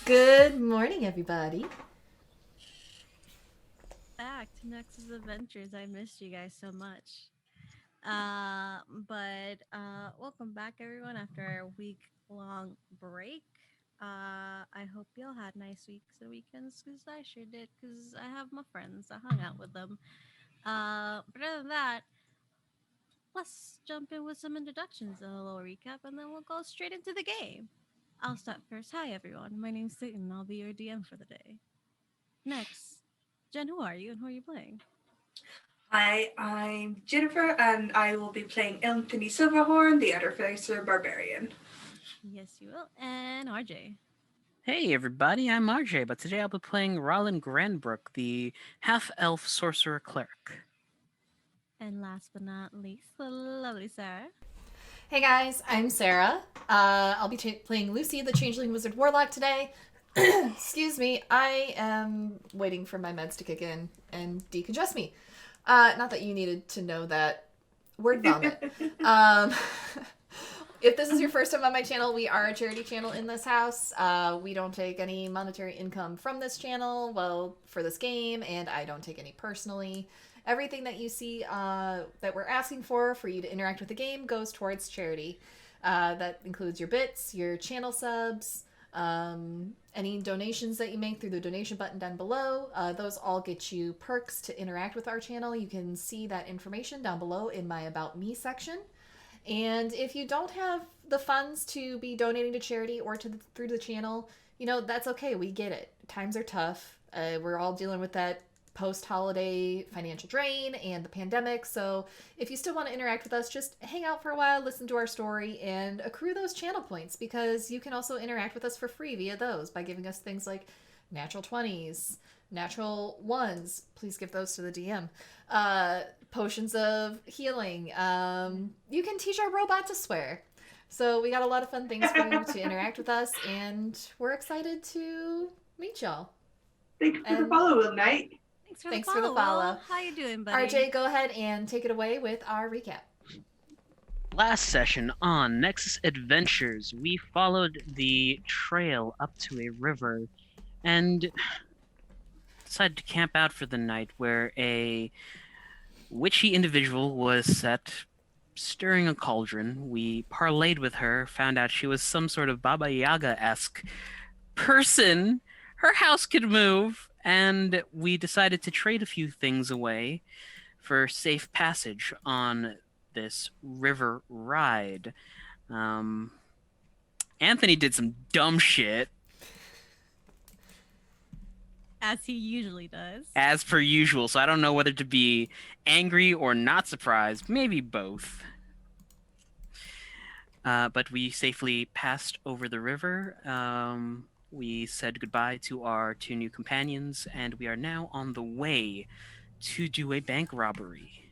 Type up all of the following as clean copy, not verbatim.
Good morning, everybody. Back to Nexus Adventures. I missed you guys so much. But welcome back, everyone, after a week long break. I hope you all had nice weeks and weekends because I sure did. Because I have my friends, I hung out with them. But other than that, let's jump in with some introductions and a little recap, and then we'll go straight into the game. I'll start first. Hi, everyone. My name's Satan. I'll be your DM for the day. Next, Jen, who are you and who are you playing? Hi, I'm Jennifer, and I will be playing Anthony Silverhorn, the Artificer Barbarian. Yes, you will. And RJ. Hey everybody, I'm RJ, but today I'll be playing Roland Granbrook, the half-elf sorcerer cleric. And last but not least, the lovely Sarah. Hey guys, I'm Sarah. I'll be playing Lucy, the Changeling Wizard Warlock today. Excuse me, I am waiting for my meds to kick in and decongest me. Not that you needed to know that. Word vomit. If this is your first time on my channel, we are a charity channel in this house. We don't take any monetary income from this channel, well, for this game, and I don't take any personally. Everything that you see that we're asking for you to interact with the game goes towards charity. That includes your bits, your channel subs, any donations that you make through the donation button down below. Those all get you perks to interact with our channel. You can see that information down below in my About Me section. And if you don't have the funds to be donating to charity or through the channel, that's okay. We get it. Times are tough. We're all dealing with that post-holiday financial drain and the pandemic. So if you still want to interact with us, just hang out for a while, listen to our story, and accrue those channel points, because you can also interact with us for free via those by giving us things like natural 20s, natural ones. Please give those to the DM. Potions of healing. You can teach our robot to swear. So we got a lot of fun things for you to interact with us, and we're excited to meet y'all. Thank you for the follow, Knight. Thanks for the follow. How you doing, buddy? RJ, go ahead and take it away with our recap. Last session on Nexus Adventures, we followed the trail up to a river and decided to camp out for the night where a witchy individual was set stirring a cauldron. We parlayed with her, found out she was some sort of Baba Yaga-esque person. Her house could move, and we decided to trade a few things away for safe passage on this river ride. Anthony did some dumb shit. As he usually does. As per usual, so I don't know whether to be angry or not surprised. Maybe both. But we safely passed over the river. We said goodbye to our two new companions, and we are now on the way to do a bank robbery.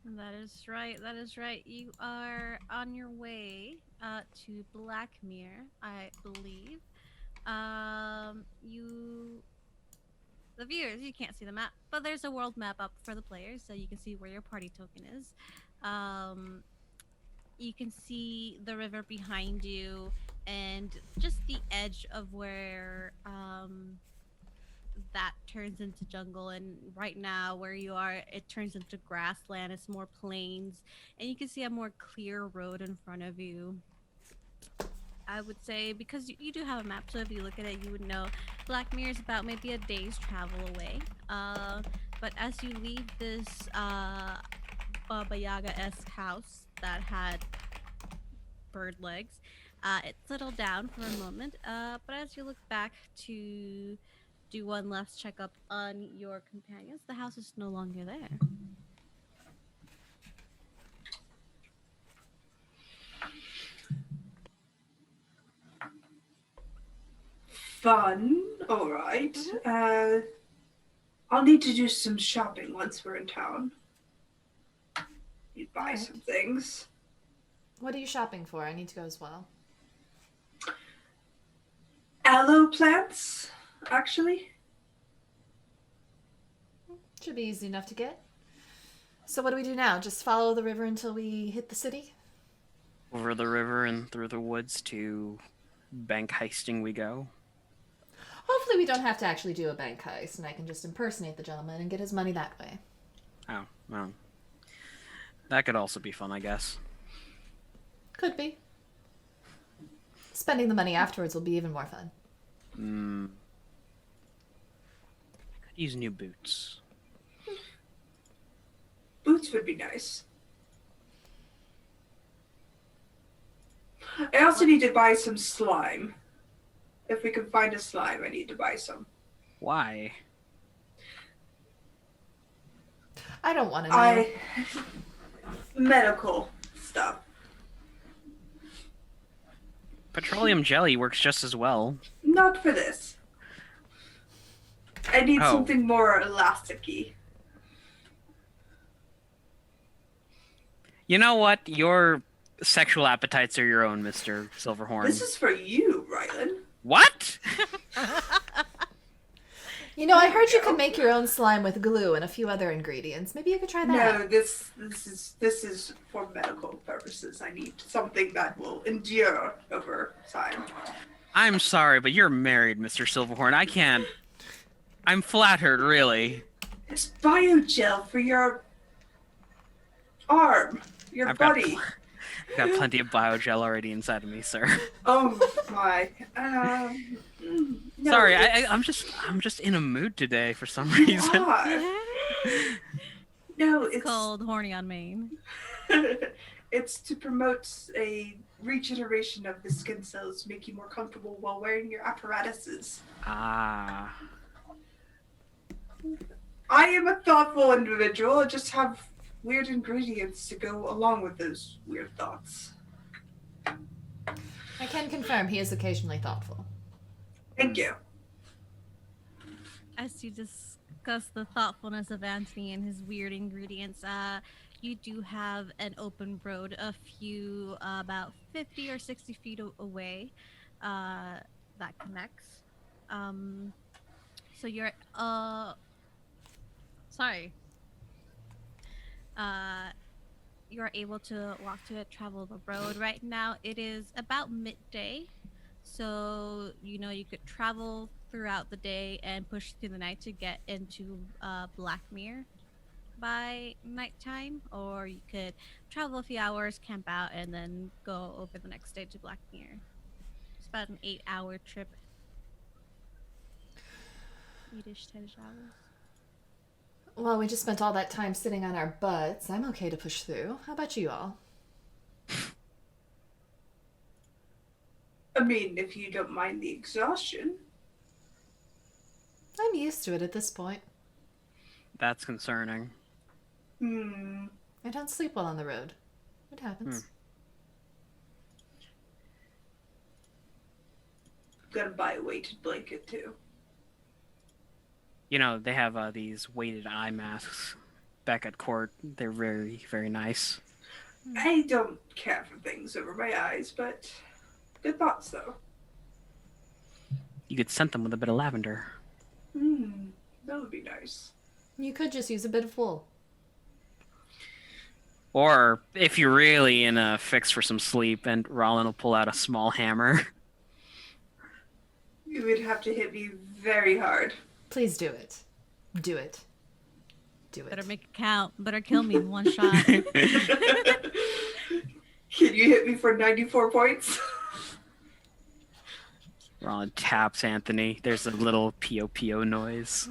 That is right. That is right. You are on your way to Blackmere, I believe. You, the viewers, you can't see the map, but there's a world map up for the players, so you can see where your party token is. You can see the river behind you, and just the edge of where that turns into jungle. And right now where you are, it turns into grassland. It's more plains, and you can see a more clear road in front of you. I would say, because you do have a map, so if you look at it, you would know Blackmere is about maybe a day's travel away. But as you leave this Baba Yaga-esque house that had bird legs, it settled down for a moment. But as you look back to do one last checkup on your companions, the house is no longer there. Fun. All right. I'll need to do some shopping once we're in town. You buy some things. What are you shopping for? I need to go as well. Aloe plants, actually. Should be easy enough to get. So what do we do now? Just follow the river until we hit the city? Over the river and through the woods to bank heisting we go. Hopefully we don't have to actually do a bank heist, and I can just impersonate the gentleman and get his money that way. Oh, well. That could also be fun, I guess. Could be. Spending the money afterwards will be even more fun. I could use new boots. Boots would be nice. I also need to buy some slime. If we can find a slime, I need to buy some. Why? I don't want to know. Medical stuff. Petroleum jelly works just as well. Not for this. I need Oh. something more elasticy. You know what? Your sexual appetites are your own, Mr. Silverhorn. This is for you, Rylan. What? You know, I heard you could make your own slime with glue and a few other ingredients. Maybe you could try that. No, this is for medical purposes. I need something that will endure over time. I'm sorry, but you're married, Mr. Silverhorn. I can't. I'm flattered, really. It's biogel for your arm, your I've body. I've got plenty of biogel already inside of me, sir. Oh my. No, Sorry, it's- I'm just in a mood today for some you reason. are. No, it's Called Horny on Main. it's to promote a regeneration of the skin cells, make you more comfortable while wearing your apparatuses. Ah. I am a thoughtful individual. I just have weird ingredients to go along with those weird thoughts. I can confirm he is occasionally thoughtful. Thank you. As you discuss the thoughtfulness of Anthony and his weird ingredients, you do have an open road a few, about 50 or 60 feet away, that connects. So you're, sorry. You're able to walk to it, travel the road. Right now, it is about midday. So, you could travel throughout the day and push through the night to get into Blackmere by nighttime, or you could travel a few hours, camp out, and then go over the next day to Blackmere. It's about an 8-hour trip. 8-ish, 10-ish hours. Well, we just spent all that time sitting on our butts. I'm okay to push through. How about you all? I mean, if you don't mind the exhaustion. I'm used to it at this point. That's concerning. I don't sleep well on the road. It happens. Gotta buy a weighted blanket too. You know, they have these weighted eye masks back at court. They're very, very nice. I don't care for things over my eyes, but good thoughts though. You could scent them with a bit of lavender. That would be nice. You could just use a bit of wool. Or, if you're really in a fix for some sleep, and Rollin will pull out a small hammer. You would have to hit me very hard. Please do it. Do it. Do it. Better make it count. Better kill me in one shot. Can you hit me for 94 points? Rollin taps Anthony. There's a little P.O.P.O. noise.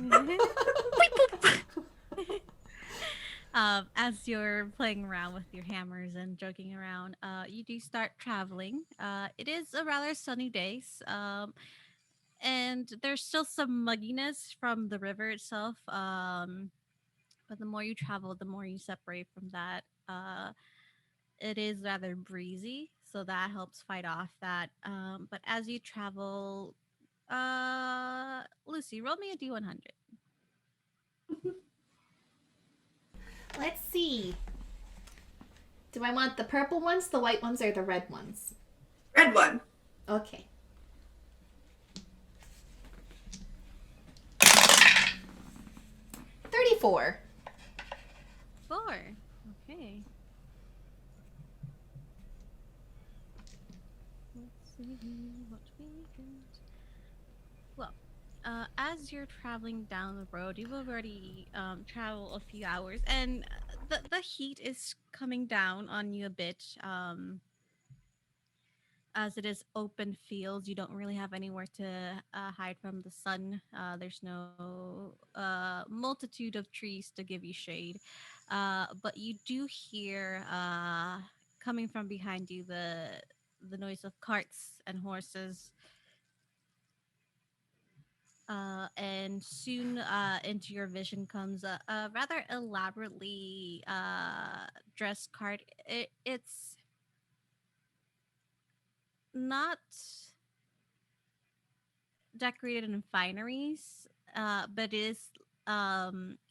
As you're playing around with your hammers and joking around, you do start traveling. It is a rather sunny day, and there's still some mugginess from the river itself. But the more you travel, the more you separate from that. It is rather breezy, so that helps fight off that. But as you travel, Lucy, roll me a D100. Let's see. Do I want the purple ones, the white ones, or the red ones? Red one. Okay. $34. 4. Okay. Let's see what we can. Well, as you're traveling down the road, you've already traveled a few hours, and the heat is coming down on you a bit. As it is open fields, you don't really have anywhere to hide from the sun. There's no multitude of trees to give you shade, but you do hear coming from behind you the noise of carts and horses. And soon into your vision comes a rather elaborately dressed cart. It's not decorated in fineries, but is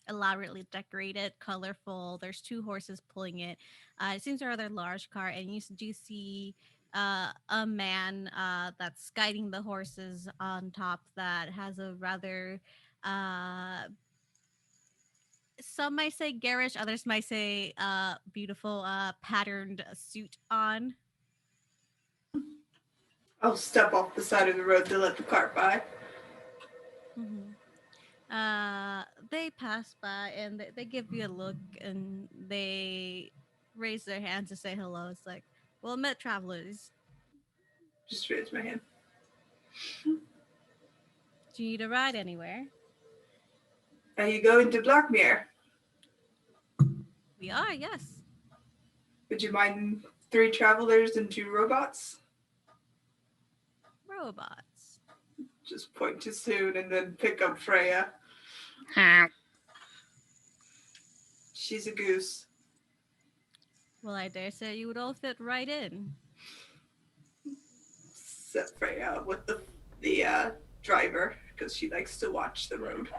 elaborately decorated, colorful. There's two horses pulling it. It seems a rather large car, and you do see a man that's guiding the horses on top that has a rather some might say garish, others might say beautiful patterned suit on. I'll step off the side of the road to let the cart by. hmm they pass by and they give you a look and they raise their hands to say hello. It's like, well met, travelers. Just raise my hand. Do you need a ride anywhere? Are you going to Blackmere? We are, yes. Would you mind 3 travelers and 2 robots? Robots. Just point to Soon and then pick up Freya. She's a goose. Well, I dare say you would all fit right in. Set Freya up with the driver because she likes to watch the road.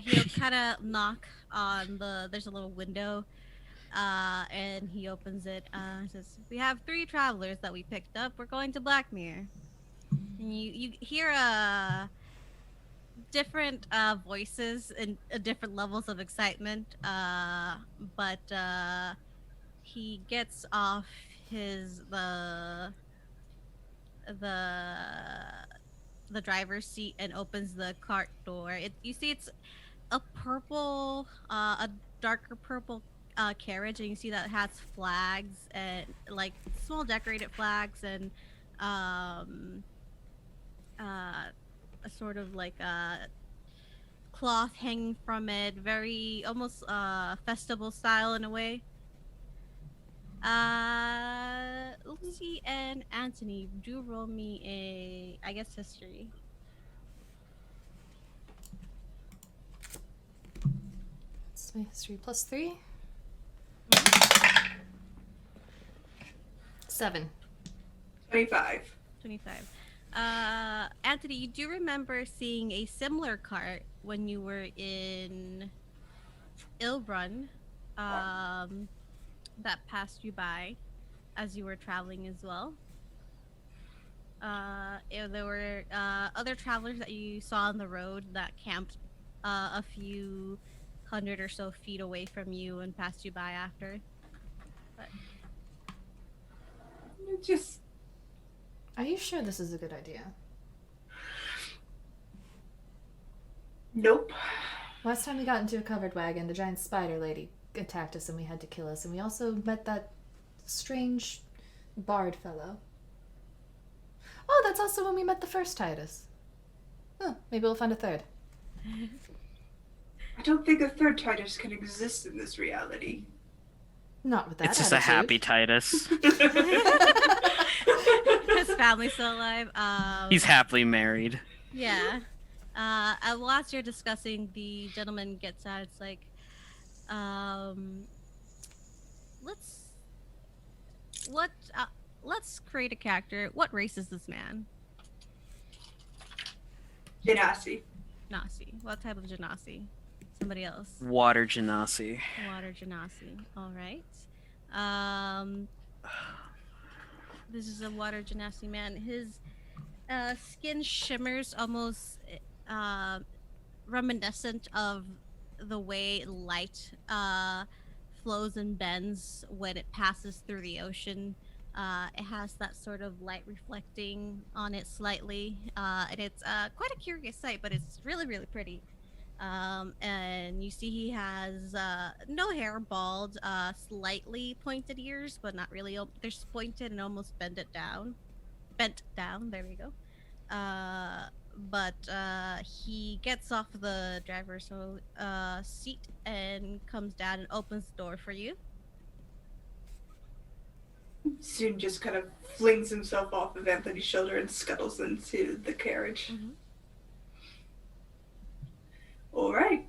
He'll kind of knock on there's a little window, and he opens it. Says, "We have 3 travelers that we picked up. We're going to Blackmere." And you hear different voices and different levels of excitement. But he gets off his the driver's seat and opens the cart door. You see it's a purple, a darker purple carriage, and you see that it has flags and like small decorated flags and a sort of like a cloth hanging from it, very almost festival style in a way. Lucy and Anthony, do roll me I guess history. It's my history plus 3. 7. 25. 25. Anthony, you do remember seeing a similar cart when you were in Ilbrun, that passed you by as you were traveling as well. There were other travelers that you saw on the road that camped a few hundred or so feet away from you and passed you by after. But Just Are you sure this is a good idea? nope. Last time we got into a covered wagon, the giant spider lady attacked us and we had to kill us. And we also met that strange bard fellow. Oh, that's also when we met the first Titus. Oh, maybe we'll find a third. I don't think a third Titus can exist in this reality. Not with that It's just a happy Titus. his family's still alive. He's happily married. Yeah. Whilst you're discussing, the gentleman gets out. It's like, let's create a character. What race is this man? Genasi. Genasi. What type of Genasi? Somebody else. Water Genasi. Water Genasi. All right. This is a Water Genasi man. His skin shimmers almost reminiscent of the way light flows and bends when it passes through the ocean. It has that sort of light reflecting on it slightly, and it's quite a curious sight, but it's really, really pretty. And you see he has no hair, bald, slightly pointed ears, but not really. They're pointed and almost bent down. There we go. But he gets off the driver's seat and comes down and opens the door for you. Soon just kind of flings himself off of Anthony's shoulder and scuttles into the carriage. Mm-hmm. All right,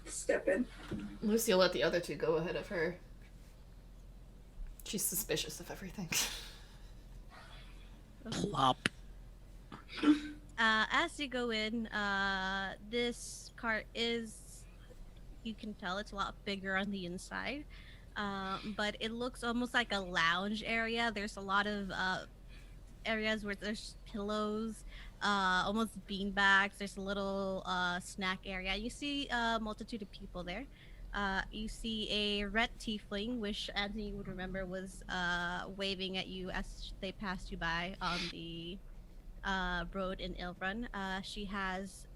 step in. Lucy will let the other two go ahead of her. She's suspicious of everything. Plop. As you go in, this cart is, you can tell it's a lot bigger on the inside, but it looks almost like a lounge area. There's a lot of areas where there's pillows, almost bean bags. There's a little snack area. You see a multitude of people there. You see a red tiefling, which Anthony would remember was waving at you as they passed you by on the road in Ilrun. She has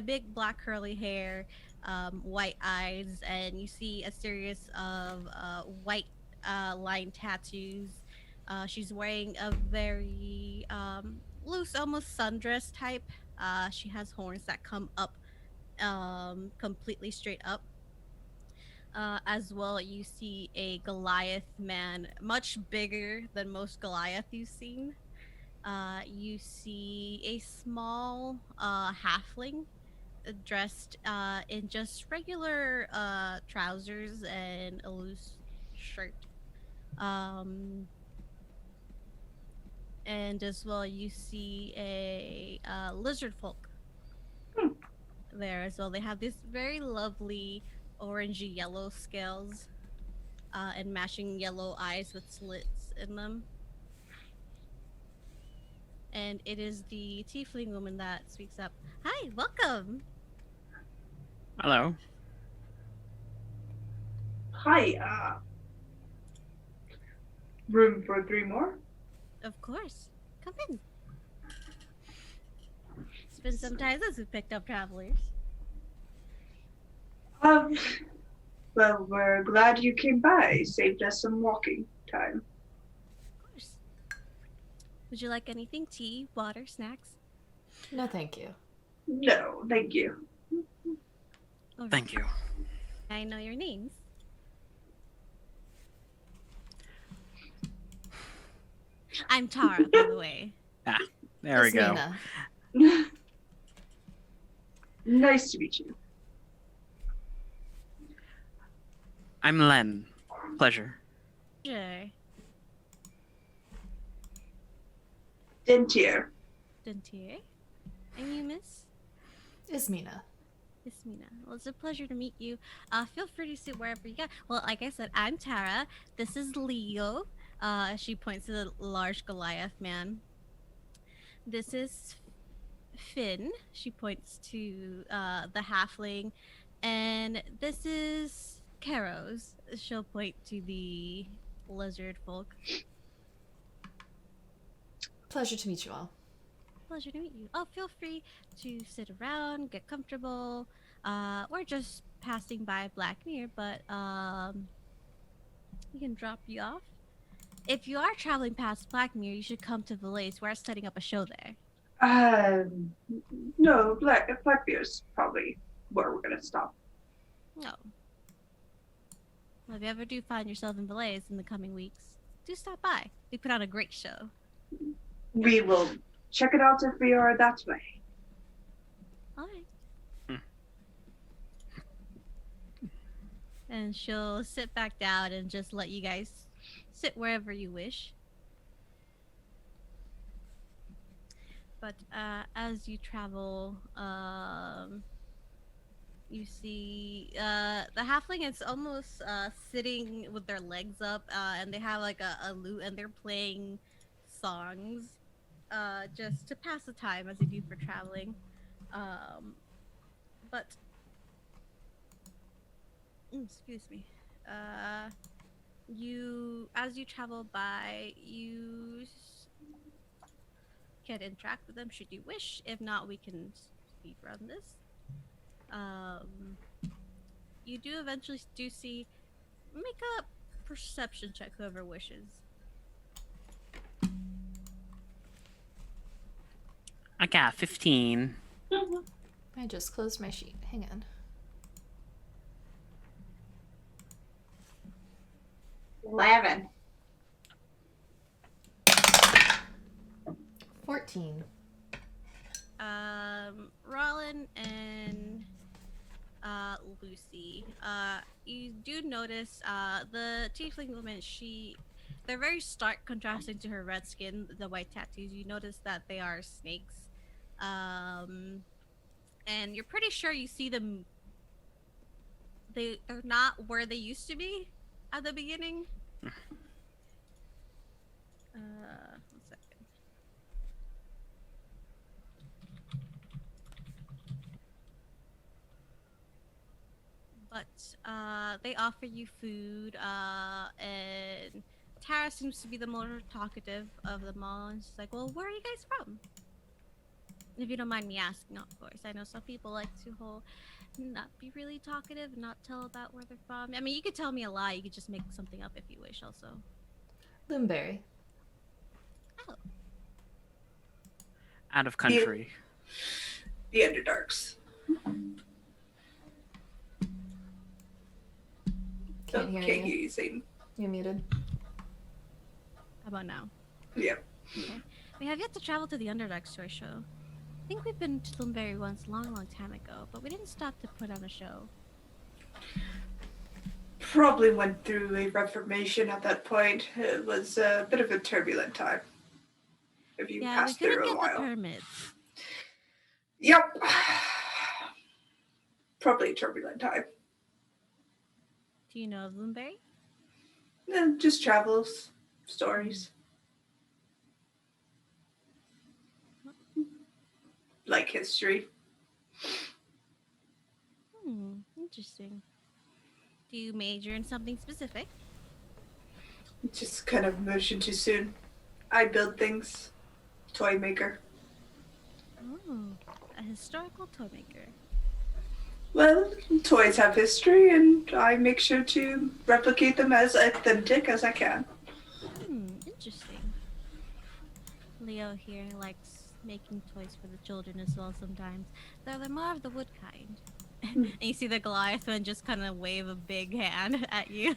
big black curly hair, white eyes, and you see a series of white line tattoos. She's wearing a very loose, almost sundress type. She has horns that come up completely straight up. As well, you see a Goliath man, much bigger than most Goliath you've seen. You see a small halfling dressed in just regular trousers and a loose shirt. And as well, you see a lizard folk there as well. They have these very lovely orangey yellow scales and matching yellow eyes with slits in them. And it is the tiefling woman that speaks up. Hi, welcome. Hello. Hi, room for 3 more? Of course. Come in. It's been some time since we've picked up travelers. Well, we're glad you came by. Saved us some walking time. Of course. Would you like anything? Tea, water, snacks? No, thank you. No, thank you. All Thank you. I know your names. I'm Tara, by the way. There we It's go. Nina. Nice to meet you. I'm Len. Pleasure. Sure. Dentier. Dentier. And you, miss? Ismina. Ismina. Well, it's a pleasure to meet you. Feel free to sit wherever you go. Well, like I said, I'm Tara. This is Leo. She points to the large Goliath man. This is Finn. She points to the halfling. And this is Karos. She'll point to the lizard folk. Pleasure to meet you all. Pleasure to meet you. Oh, feel free to sit around, get comfortable. We're just passing by Blackmere, but we can drop you off. If you are traveling past Blackmere, you should come to Valais. We're setting up a show there. No, Blackbeard's probably where we're gonna stop. No. Well, if you ever do find yourself in Valais in the coming weeks, do stop by. We put on a great show. We will check it out if we are that way. All right. And she'll sit back down and just let you guys sit wherever you wish. But as you travel, you see the halfling is almost sitting with their legs up, and they have like a lute, and they're playing songs just to pass the time as they do for traveling. But excuse me. As you travel by, can interact with them should you wish. If not, we can speed run this. You do eventually do see. Make a perception check, whoever wishes. I got 15. I just closed my sheet. Hang on. 11. 14. Rollin and Lucy. You do notice the tiefling woman. They're very stark contrasting to her red skin, the white tattoos. You notice that they are snakes, and you're pretty sure you see them. They're not where they used to be at the beginning. One second. But they offer you food, and Tara seems to be the more talkative of them all. And she's like, "Well, where are you guys from? If you don't mind me asking, of course. I know some people like to not be really talkative and not tell about where they're from. I mean, you could tell me a lie. You could just make something up if you wish, also." Loomberry. Oh. Out of country. The Underdarks. Can't hear Can't you. hear you, Satan. You're muted. How about now? Yeah. Okay. We have yet to travel to the Underdarks toy show. I think we've been to Loomberry once, long time ago, but we didn't stop to put on a show. Probably went through a reformation at that point. It was a bit of a turbulent time. If you Yeah, we passed couldn't through a get the while. permits. Yep. Probably a turbulent time. Do you know of Loomberry? Just travels, stories. Like history. Interesting. Do you major in something specific? Just kind of motion too soon. I build things. Toy maker. Oh, a historical toy maker. Well, toys have history, and I make sure to replicate them as authentic as I can. Interesting. Leo here likes making toys for the children as well sometimes, though they're more of the wood kind. And you see the Goliath one just kind of wave a big hand at you.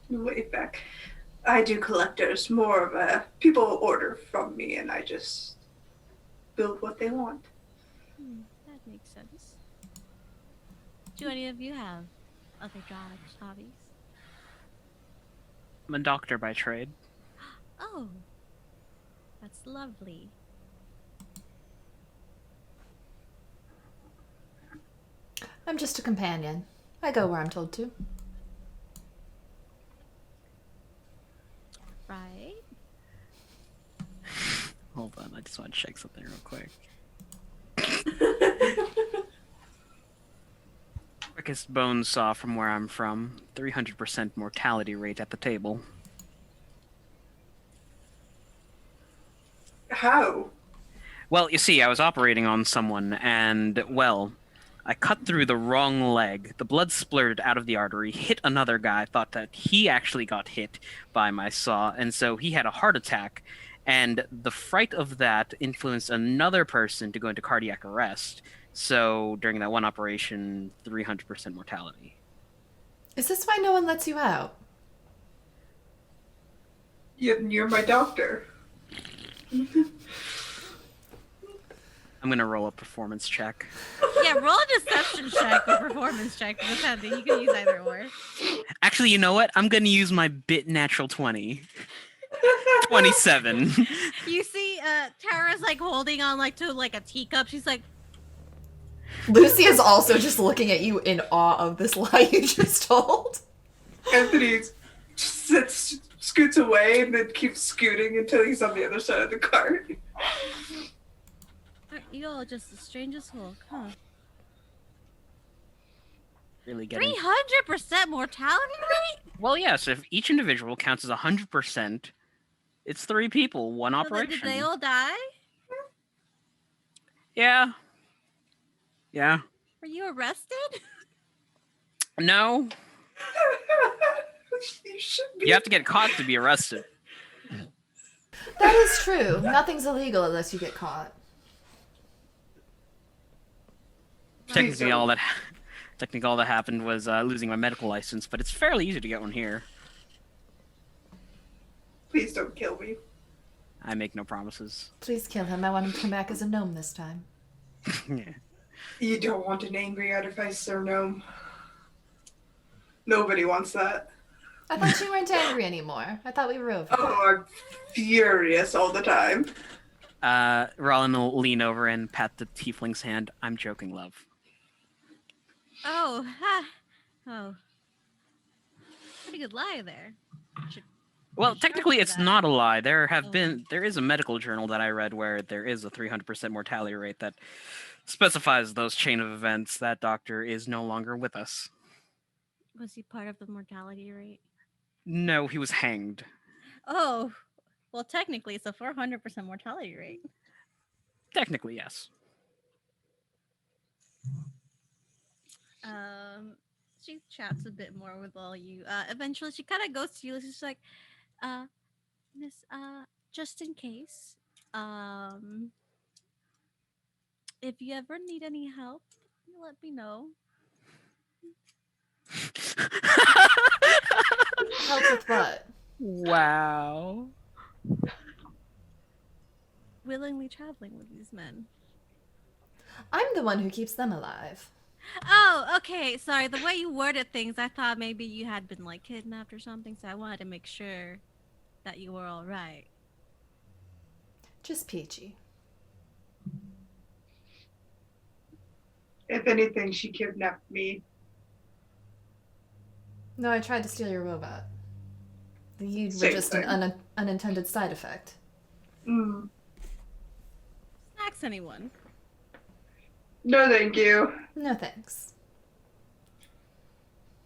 Way back. I do collectors, more of a people order from me, and I just build what they want. That makes sense. Do any of you have other jobs, hobbies? I'm a doctor by trade. Oh, that's lovely. I'm just a companion. I go where I'm told to. Right? Hold on, I just want to check something real quick. Quickest bone saw from where I'm from. 300% mortality rate at the table. How? Well, you see, I was operating on someone, and, well, I cut through the wrong leg. The blood splurted out of the artery, hit another guy, thought that he actually got hit by my saw, and so he had a heart attack. And the fright of that influenced another person to go into cardiac arrest. So during that one operation, 300% mortality. Is this why no one lets you out? You're my doctor. I'm gonna roll a performance check. Yeah, roll a deception check or performance check, depending. You can use either or. Actually, you know what? I'm gonna use my bit natural 20. 27. You see, Tara's like holding on to a teacup. She's like, Lucy is also just looking at you in awe of this lie you just told. Anthony scoots away and then keeps scooting until he's on the other side of the cart. "Aren't you all just the strangest folk, huh? Really getting 300% mortality rate? Well, yes, if each individual counts as 100%, it's 3 people, one So operation. did they all die? Yeah. Yeah. Were you arrested? No, You should be. you have to get caught to be arrested. That is true. Nothing's illegal unless you get caught. Technically, all that happened was losing my medical license, but it's fairly easy to get one here. Please don't kill me. I make no promises. Please kill him. I want him to come back as a gnome this time. Yeah. You don't want an angry artificer gnome. Nobody wants that. I thought you weren't angry anymore. I thought we were over. Oh, I'm furious all the time. Rollin will lean over and pat the tiefling's hand. I'm joking, love. Oh, ha. Oh. Pretty good lie there. Should Well, Sure technically, for it's that. not a lie. There Oh. is a medical journal that I read where there is a 300% mortality rate that specifies those chain of events. That doctor is no longer with us. Was he part of the mortality rate? No, he was hanged. Oh, well, technically, it's a 400% mortality rate. Technically, yes. She chats a bit more with all you. Eventually, she kind of goes to you. She's like, Miss, just in case, if you ever need any help, you let me know. Help with what? Wow. Willingly traveling with these men. I'm the one who keeps them alive. Oh, okay. Sorry. The way you worded things, I thought maybe you had been like kidnapped or something. So I wanted to make sure that you were all right. Just peachy. If anything, she kidnapped me. No, I tried to steal your robot. You were Same just thing. an unintended side effect. Mm. Snacks, anyone? No, thank you. No thanks.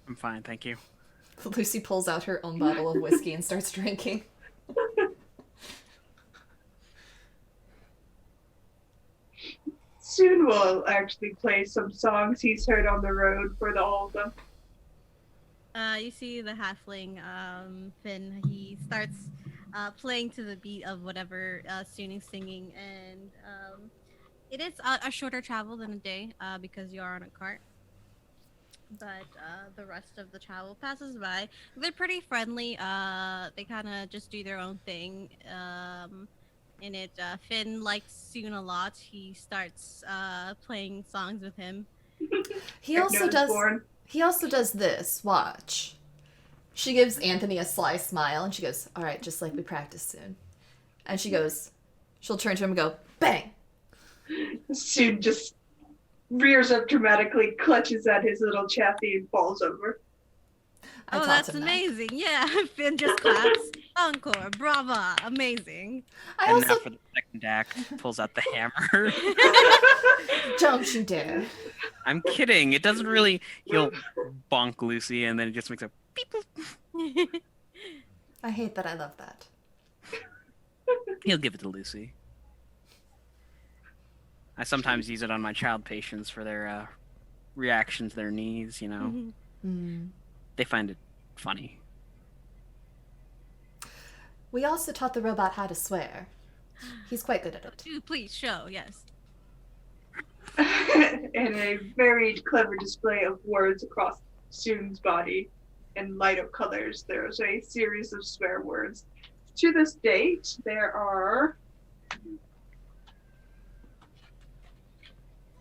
I'm fine, thank you. Lucy pulls out her own bottle of whiskey and starts drinking. Soon we'll actually play some songs he's heard on the road for the all of them. You see the halfling, Finn. He starts playing to the beat of whatever Sunni's singing, and it is a shorter travel than a day because you are on a cart. But the rest of the travel passes by. They're pretty friendly. They kind of just do their own thing. In it, Finn likes Soon a lot. He starts playing songs with him. He also Hypno's does. born. He also does this. Watch. She gives Anthony a sly smile, and she goes, "All right, just like we practiced soon." And she goes, she'll turn to him and go, "Bang!" Soon just rears up dramatically, clutches at his little chaffy, and falls over. I Oh, taught that's him that. amazing! Yeah, Finn just claps. Encore, brava, amazing. I And also now for the second act, pulls out the hammer. don't you dare. I'm kidding. It doesn't really. He'll bonk Lucy, and then it just makes a beep. Boop. I hate that I love that. He'll give it to Lucy. I sometimes use it on my child patients for their reaction to their knees. You know, Hmm. they find it funny. We also taught the robot how to swear. He's quite good at it. Do please show, yes. And a very clever display of words across Soon's body in light of colors. There's a series of swear words. To this date, there are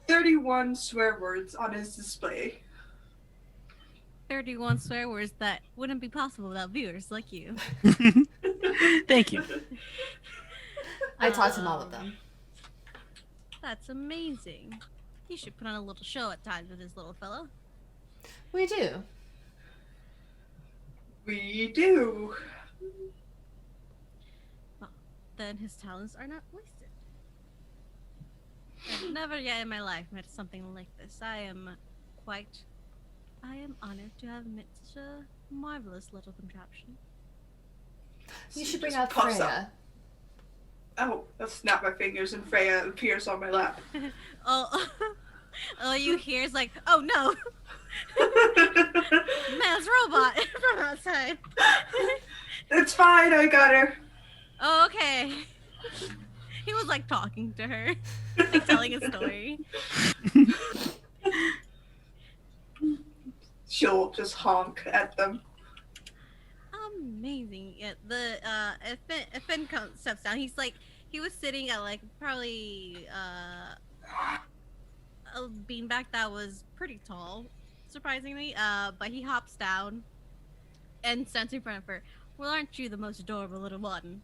31 swear words on his display. 31 swear words that wouldn't be possible without viewers like you. Thank you. I taught him all of them. That's amazing. He should put on a little show at times with his little fellow. We do. We do. Then his talents are not wasted. I've never yet in my life met something like this. I am honored to have met such a Marvelous little contraption. You should bring Just out puffs Freya. Oh, I'll snap my fingers and Freya appears on my lap. Oh, all you hear is like, oh no, man's robot from outside. It's fine, I got her. Oh, okay. He was like talking to her, like telling a story. She'll just honk at them. Amazing. Yeah, if Finn steps down, he was sitting at like probably a beanbag that was pretty tall, surprisingly. But he hops down and stands in front of her. Well, aren't you the most adorable little one?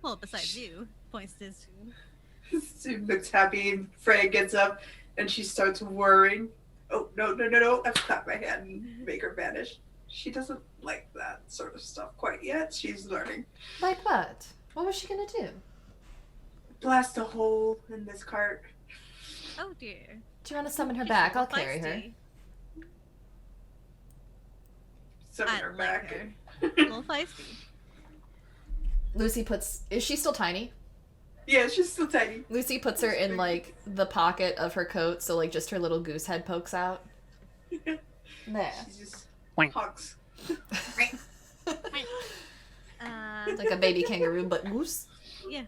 Well, besides you, points to Sue. Sue looks happy and Freya gets up and she starts worrying. Oh, no. I've clapped my hand and make her vanish. She doesn't like that sort of stuff quite yet. She's learning. Like what? What was she gonna do? Blast a hole in this cart. Oh dear. Do you want to summon her She's back? a I'll little carry her. feisty. Summon I her like back. her. A little feisty. Lucy puts. Is she still tiny? Yeah, she's still tiny. Lucy puts her in like the pocket of her coat, so like just her little goose head pokes out. There. She just Wink. honks. Like a baby kangaroo, but goose. Yeah.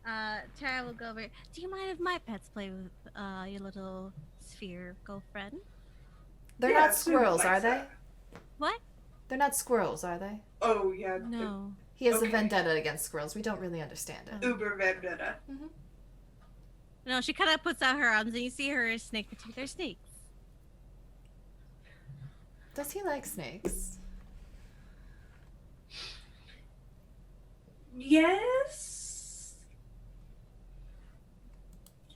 Tara will go over. Do you mind if my pets play with your little sphere girlfriend? They're Yeah, not Sue squirrels, likes are they? that. What? They're not squirrels, are they? Oh, yeah. No. He has a Okay. vendetta against squirrels. We don't really understand it. Uber vendetta. No, she kind of puts out her arms and you see her snake between their snakes. Does he like snakes? Yes.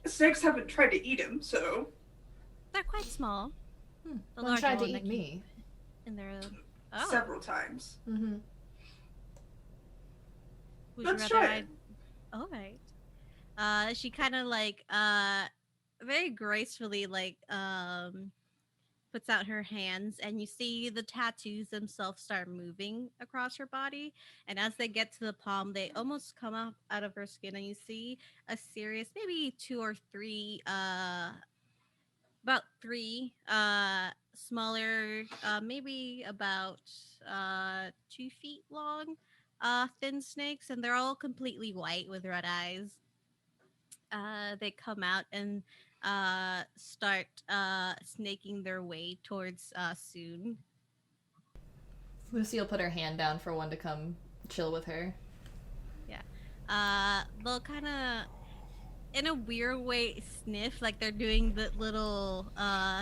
Snakes haven't tried to eat him, so They're quite small. The One larger tried to one that eat me. in their oh. several times. Mm-hmm. Would Let's you try rather it. All right. She kind of like very gracefully like puts out her hands and you see the tattoos themselves start moving across her body, and as they get to the palm they almost come out of her skin, and you see a series, maybe two or three about three smaller, maybe about 2 feet long, thin snakes, and they're all completely white with red eyes. They come out and start snaking their way towards Soon. Lucy will put her hand down for one to come chill with her. They'll kind of, in a weird way, sniff like they're doing the little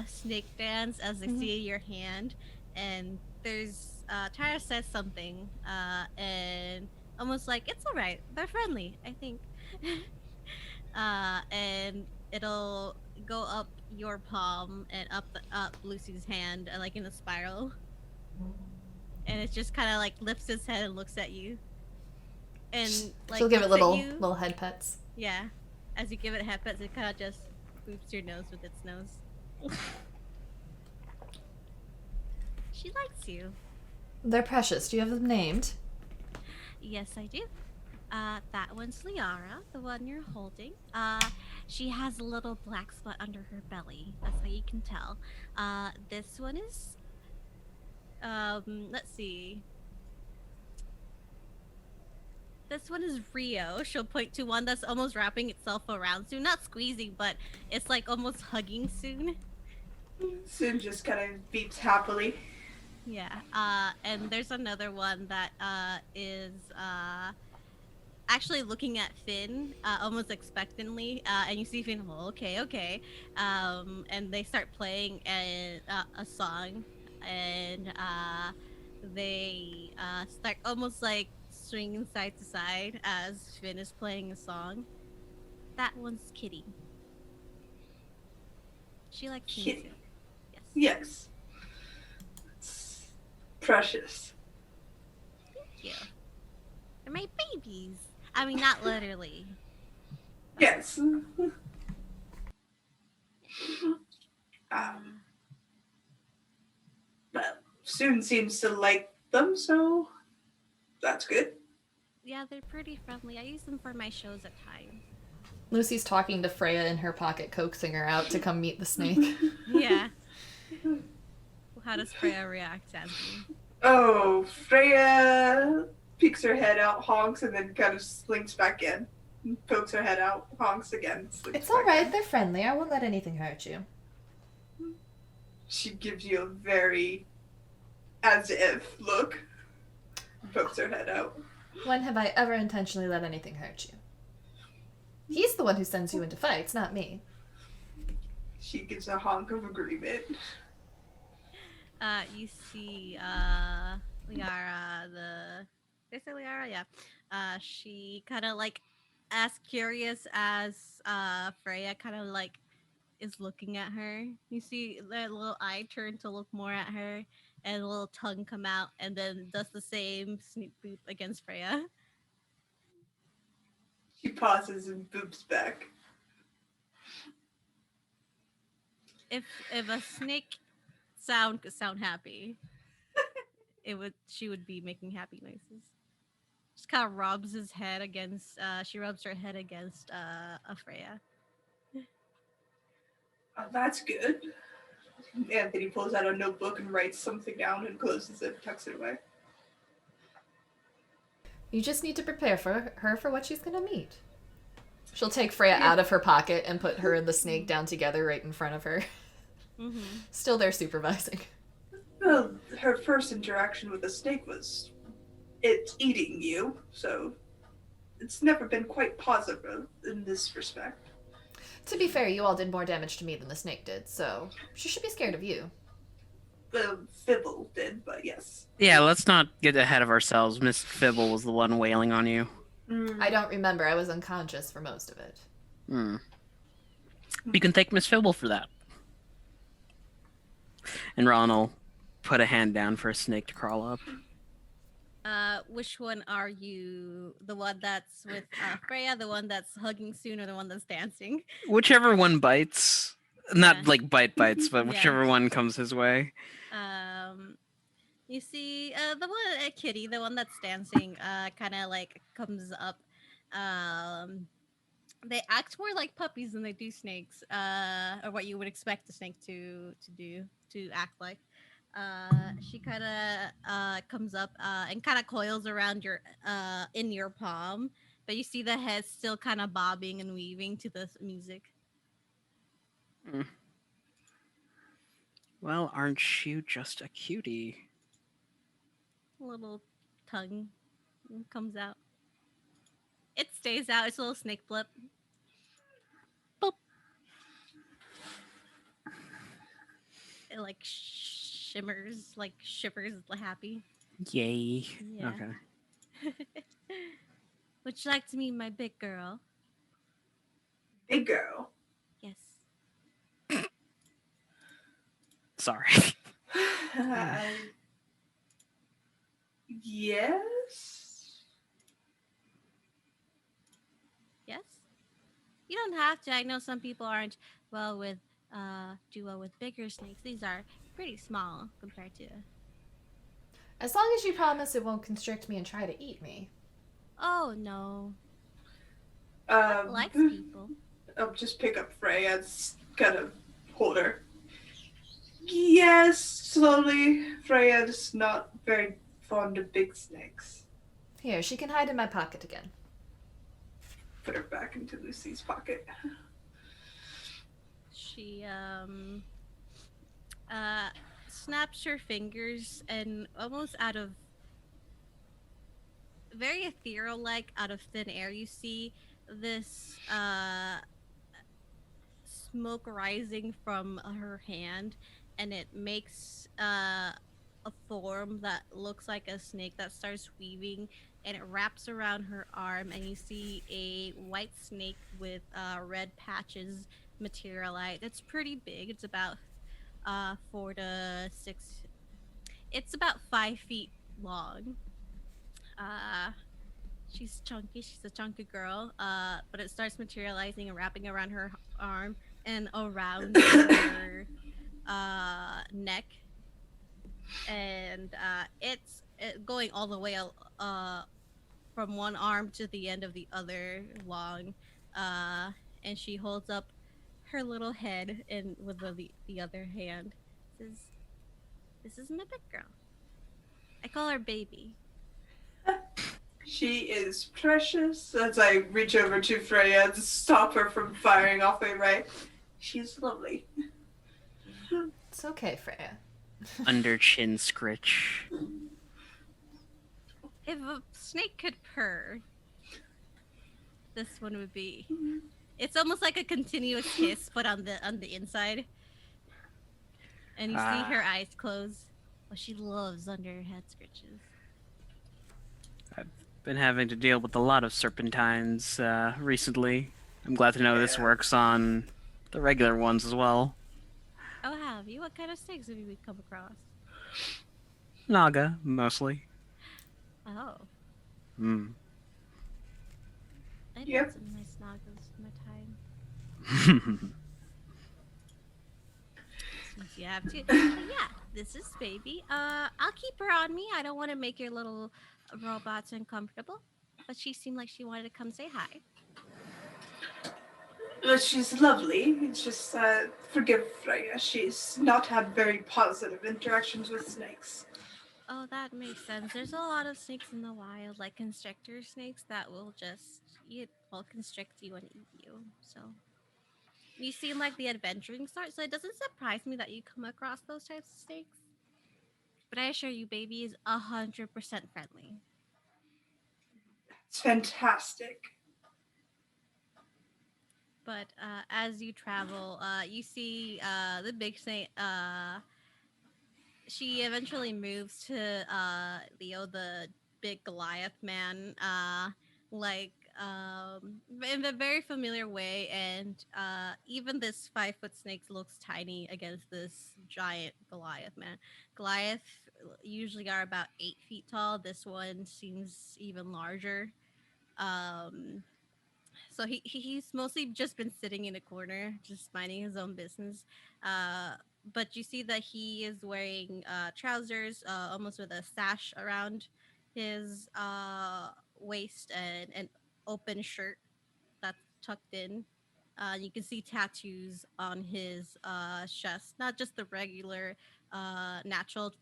snake dance as they see your hand. And there's Tyra says something, and almost like it's all right. They're friendly, I think. And it'll go up your palm and up Lucy's hand, like in a spiral. And it just kind of like lifts its head and looks at you. And like She'll give it looks at little you. little head pets. Yeah. As you give it head pets, it kind of just boops your nose with its nose. She likes you. They're precious. Do you have them named? Yes, I do. That one's Liara, the one you're holding. She has a little black spot under her belly. That's how you can tell. This one is, let's see. This one is Rio. She'll point to one that's almost wrapping itself around Soon. Not squeezing, but it's like almost hugging Soon. Soon just kind of beeps happily. Yeah. And there's another one that is actually looking at Finn almost expectantly. And you see Finn, oh, okay. And they start playing a song. And they start almost like swinging side to side as Finn is playing a song. That one's Kitty. She likes Kitty. music. Yes. Yes. It's precious. Thank you. They're my babies. I mean, not literally. Yes. But Soon seems to like them, so that's good. Yeah, they're pretty friendly. I use them for my shows at times. Lucy's talking to Freya in her pocket, coaxing her out to come meet the snake. Yeah. How does Freya react, Jasmine? Oh, Freya peeks her head out, honks, and then kind of slinks back in. Pokes her head out, honks again. Slinks It's back alright, in. they're friendly. I won't let anything hurt you. She gives you a very as if look. Pokes her head out. When have I ever intentionally let anything hurt you? He's the one who sends you into fights, not me. She gives a honk of agreement. You see, Liara, is it Liara? Yeah. She kind of like, as curious as Freya, kind of like is looking at her. You see that little eye turn to look more at her, and a little tongue come out, and then does the same sneak boop against Freya. She pauses and boops back. If a snake could sound happy, she would be making happy noises. Just kind of rubs his head against. She rubs her head against Freya. Oh, that's good. Anthony pulls out a notebook and writes something down and closes it, tucks it away. You just need to prepare for her for what she's gonna meet. She'll take Freya out of her pocket and put her and the snake down together right in front of her. Mm-hmm. Still there supervising. Well, her first interaction with the snake was it eating you, so it's never been quite positive in this respect. To be fair, you all did more damage to me than the snake did, so she should be scared of you. Fibble did, but yes. Yeah, let's not get ahead of ourselves. Miss Fibble was the one wailing on you. I don't remember. I was unconscious for most of it. You can thank Miss Fibble for that. And Ron will put a hand down for a snake to crawl up. Which one are you? The one that's with Freya, the one that's hugging soon, or the one that's dancing? Whichever one bites. Not Yeah. like bites, but Yeah. whichever one comes his way. You see, the one Kitty, the one that's dancing, kind of like comes up. They act more like puppies than they do snakes, or what you would expect a snake to act like. She kind of comes up and kind of coils around your in your palm, but you see the head still kind of bobbing and weaving to the music. Well, aren't you just a cutie? A little tongue comes out. It stays out. It's a little snake flip. Boop. It like shimmers, like shivers, happy. Yay. Yeah. Okay. Would you like to meet my big girl? Big girl. Yes. Sorry. Yes? Yes. You don't have to. I know some people aren't do well with bigger snakes. These are pretty small compared to. As long as you promise it won't constrict me and try to eat me. Oh no. Um, Likes people. I'll just pick up Freya and kind of hold her. Yes, slowly. Freya's not very fond of big snakes. Here, she can hide in my pocket again. Put her back into Lucy's pocket. She snaps her fingers, and almost out of very ethereal, like out of thin air, you see this smoke rising from her hand, and it makes a form that looks like a snake that starts weaving, and it wraps around her arm, and you see a white snake with red patches materialize. It's pretty big. It's about 4 to 6. It's about 5 feet long. She's chunky. She's a chunky girl. But it starts materializing and wrapping around her arm and around her neck. and it's going all the way from one arm to the end of the other long, uh, and she holds up her little head and with the other hand says, "This is my big girl. I call her baby." She is precious. As I reach over to Freya to stop her from firing off a ray. She's lovely. It's okay, Freya. Under chin scritch. If a snake could purr, this one would be. It's almost like a continuous hiss, but on the inside. And you see her eyes close. Oh, she loves under her head scritches. Been having to deal with a lot of serpentines recently. I'm glad to know this works on the regular ones as well. Oh, have you? What kind of snakes have you come across? Naga, mostly. Oh, Hmm. I Yep. met some nice nagas in my time. Since you have to. But yeah, this is baby. I'll keep her on me. I don't want to make your little robots uncomfortable. But she seemed like she wanted to come say hi. But she's lovely. It's just, forgive Freya. She's not had very positive interactions with snakes. Oh, that makes sense. There's a lot of snakes in the wild, like constrictor snakes that will just constrict you and eat you. So you seem like the adventuring sort, so it doesn't surprise me that you come across those types of snakes. But I assure you, baby is 100% friendly. It's fantastic. But as you travel, you see the big snake. She eventually moves to Leo, the big Goliath man, like in a very familiar way. And even this 5 foot snake looks tiny against this giant Goliath man. Goliath usually are about 8 feet tall. This one seems even larger. Um, so he's mostly just been sitting in a corner, just minding his own business. Uh, but you see that he is wearing trousers, almost with a sash around his waist, and an open shirt that's tucked in. You can see tattoos on his chest, not just the regular natural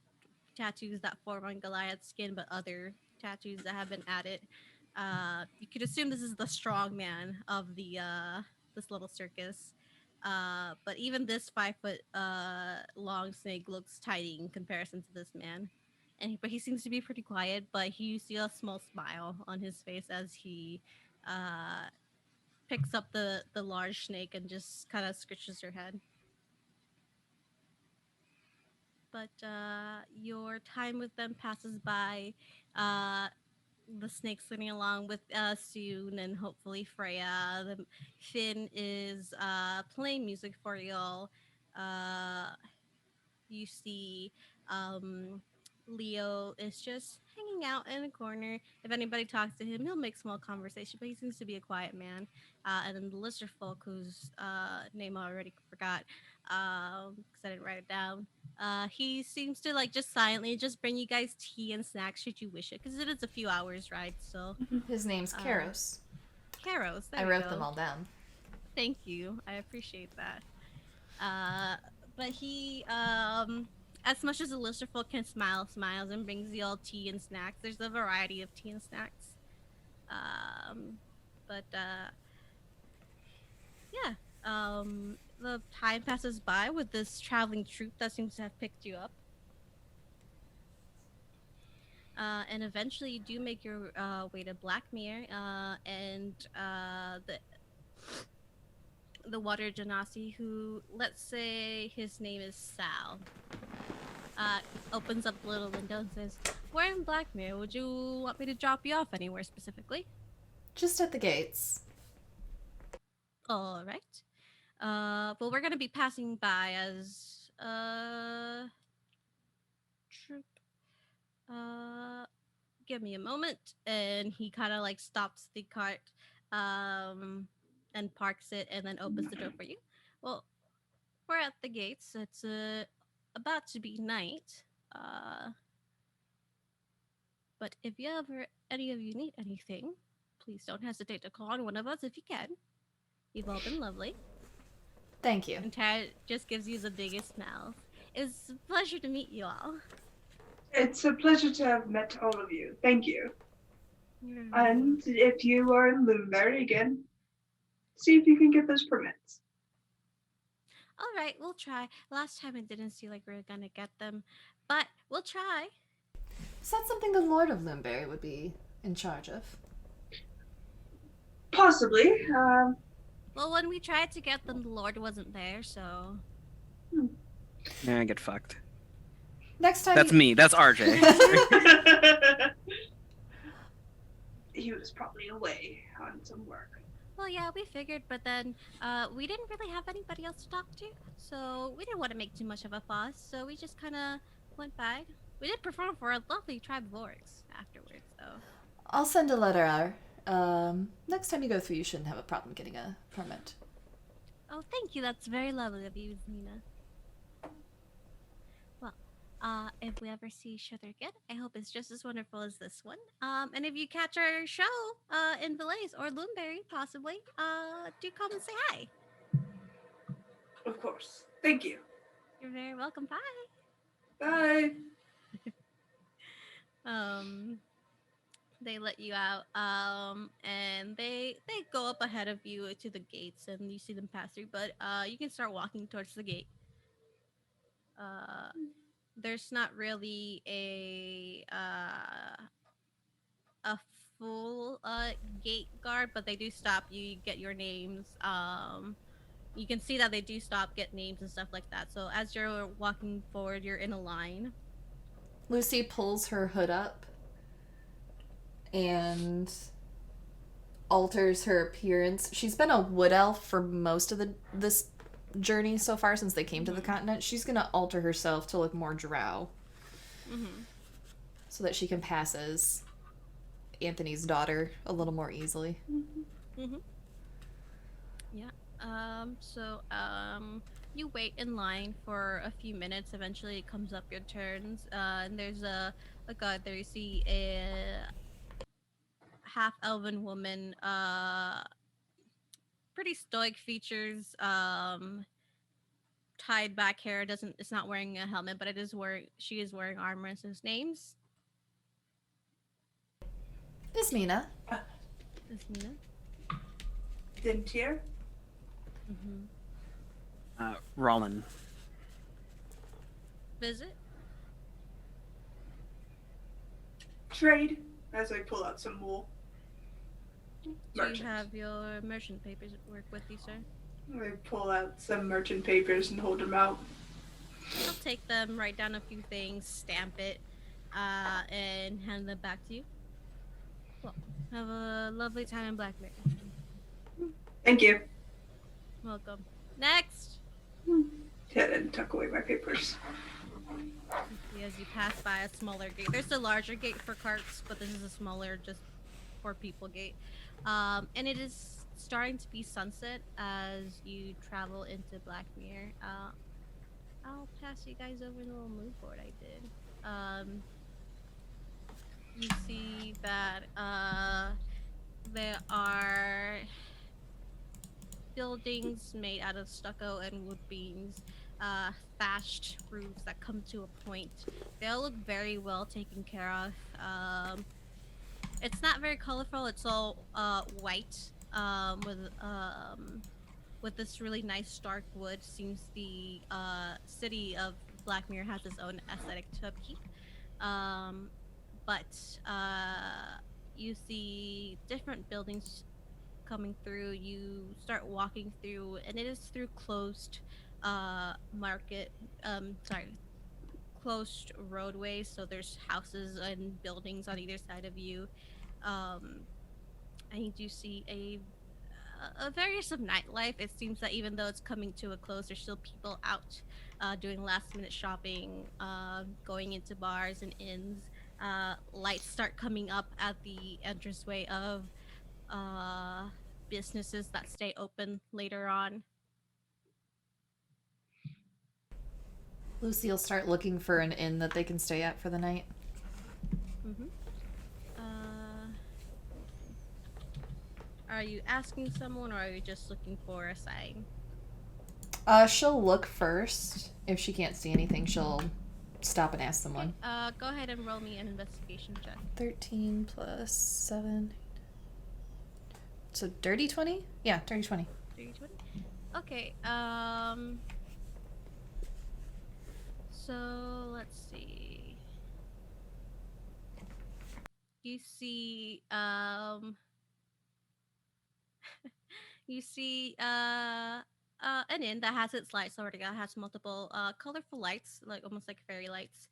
tattoos that form on Goliath's skin, but other tattoos that have been added. You could assume this is the strong man of the this little circus. But even this 5 foot long snake looks tiny in comparison to this man. But he seems to be pretty quiet. But you see a small smile on his face as he uh, picks up the large snake and just kind of scratches her head. But your time with them passes by. Uh, the snake swimming along with Soon and hopefully Freya. Finn is playing music for y'all. Uh, you see Leo is just hanging out in a corner. If anybody talks to him, he'll make small conversation, but he seems to be a quiet man. And then the lizard folk, whose name I already forgot, because I didn't write it down. He seems to like just silently just bring you guys tea and snacks should you wish it, because it is a few hours ride. So His name's Karos. Karos, there I we wrote go. them all down. Thank you. I appreciate that. But he, as much as the lister folk can smiles and brings you all tea and snacks. There's a variety of tea and snacks. But yeah. The time passes by with this traveling troupe that seems to have picked you up. And eventually you do make your way to Blackmere, and the water genasi, who, let's say his name is Sal, opens up the little window and says, "We're in Blackmere. Would you want me to drop you off anywhere specifically?" Just at the gates. All right. Well, we're gonna be passing by as troop. Give me a moment. And he kind of like stops the cart, and parks it, and then opens the door for you. Well, we're at the gates. It's about to be night. But if you ever any of you need anything, please don't hesitate to call on one of us if you can. You've all been lovely. Thank you. And Tad just gives you the biggest smile. It's a pleasure to meet you all. It's a pleasure to have met all of you. Thank you. You're And if you are in Loonberry again, see if you can get those permits. all right, we'll try. Last time it didn't seem like we were gonna get them, but we'll try. Is that something the Lord of Limberry would be in charge of? Possibly. Well, when we tried to get them, the Lord wasn't there, so. Yeah, I get fucked. Next time. That's me. That's RJ. He was probably away on some work. Well, yeah, we figured, but then we didn't really have anybody else to talk to, so we didn't want to make too much of a fuss, so we just kind of went by. We did perform for a lovely tribe of orcs afterwards, though. I'll send a letter out. Next time you go through, you shouldn't have a problem getting a permit. Oh, thank you. That's very lovely of you, Nina. Well, if we ever see each other again, I hope it's just as wonderful as this one. And if you catch our show in Valais or Loonberry, possibly, do come and say hi. Of course. Thank you. You're very welcome. Bye. Bye. They let you out, and they go up ahead of you to the gates, and you see them pass through. But you can start walking towards the gate. There's not really a full gate guard, but they do stop you. You get your names. You can see that they do stop, get names and stuff like that. So as you're walking forward, you're in a line. Lucy pulls her hood up and alters her appearance. She's been a wood elf for most of this journey so far since they came to the continent. She's gonna alter herself to look more drow, so that she can pass as Anthony's daughter a little more easily. Yeah. You wait in line for a few minutes. Eventually, it comes up your turns. And there's a guard there. You see a half-elven woman. Pretty stoic features. Tied back hair. It's not wearing a helmet, but she is wearing armor. And says names. Miss Mina. Is Nina? Dintier. Rollin. Visit. Trade. As I pull out some wool. Do Merchant. you have your merchant papers at work with you, sir? I pull out some merchant papers and hold them out. I'll take them, write down a few things, stamp it, and hand them back to you. Well, have a lovely time in Blackberry. Thank you. Welcome. Next! Head and tuck away my papers. As you pass by a smaller gate. There's a larger gate for carts, but this is a smaller, just for people gate. And it is starting to be sunset as you travel into Blackmere. I'll pass you guys over the little mood board I did. You see that there are buildings made out of stucco and wood beams, thatched roofs that come to a point. They all look very well taken care of. It's not very colorful. It's all white with this really nice dark wood. Seems the city of Blackmere has its own aesthetic to upkeep. But you see different buildings coming through. You start walking through, and it is through closed closed roadways. So there's houses and buildings on either side of you. And you do see a various of nightlife. It seems that even though it's coming to a close, there's still people out doing last minute shopping, going into bars and inns. Lights start coming up at the entranceway of businesses that stay open later on. Lucy will start looking for an inn that they can stay at for the night. Mm-hmm. Are you asking someone, or are you just looking for a sign? She'll look first. If she can't see anything, she'll stop and ask someone. Go ahead and roll me an investigation check. 13 plus 7. So dirty 20? Yeah, dirty 20. 320. Okay. So let's see. You see, you see, an inn that has its lights already. It has multiple, colorful lights, like almost like fairy lights,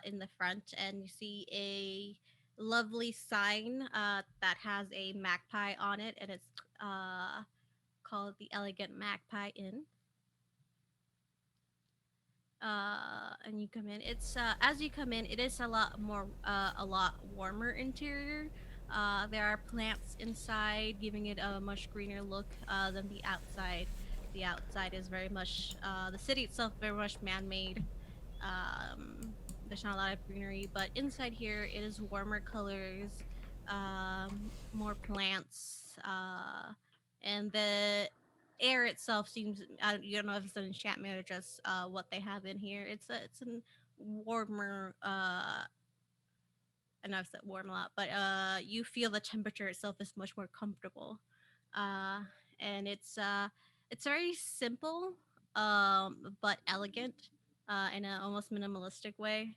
in the front, and you see a lovely sign, that has a magpie on it, and it's, called the Elegant Magpie Inn. And you come in. It's as you come in, it is a lot more, a lot warmer interior. There are plants inside, giving it a much greener look, than the outside. The outside is very much, the city itself very much man-made. There's not a lot of greenery, but inside here it is warmer colors, more plants, and the air itself seems, you don't know if it's an enchantment or just, what they have in here. It's an warmer, I know I've said warm a lot, but you feel the temperature itself is much more comfortable, uh, and it's very simple, but elegant, in an almost minimalistic way.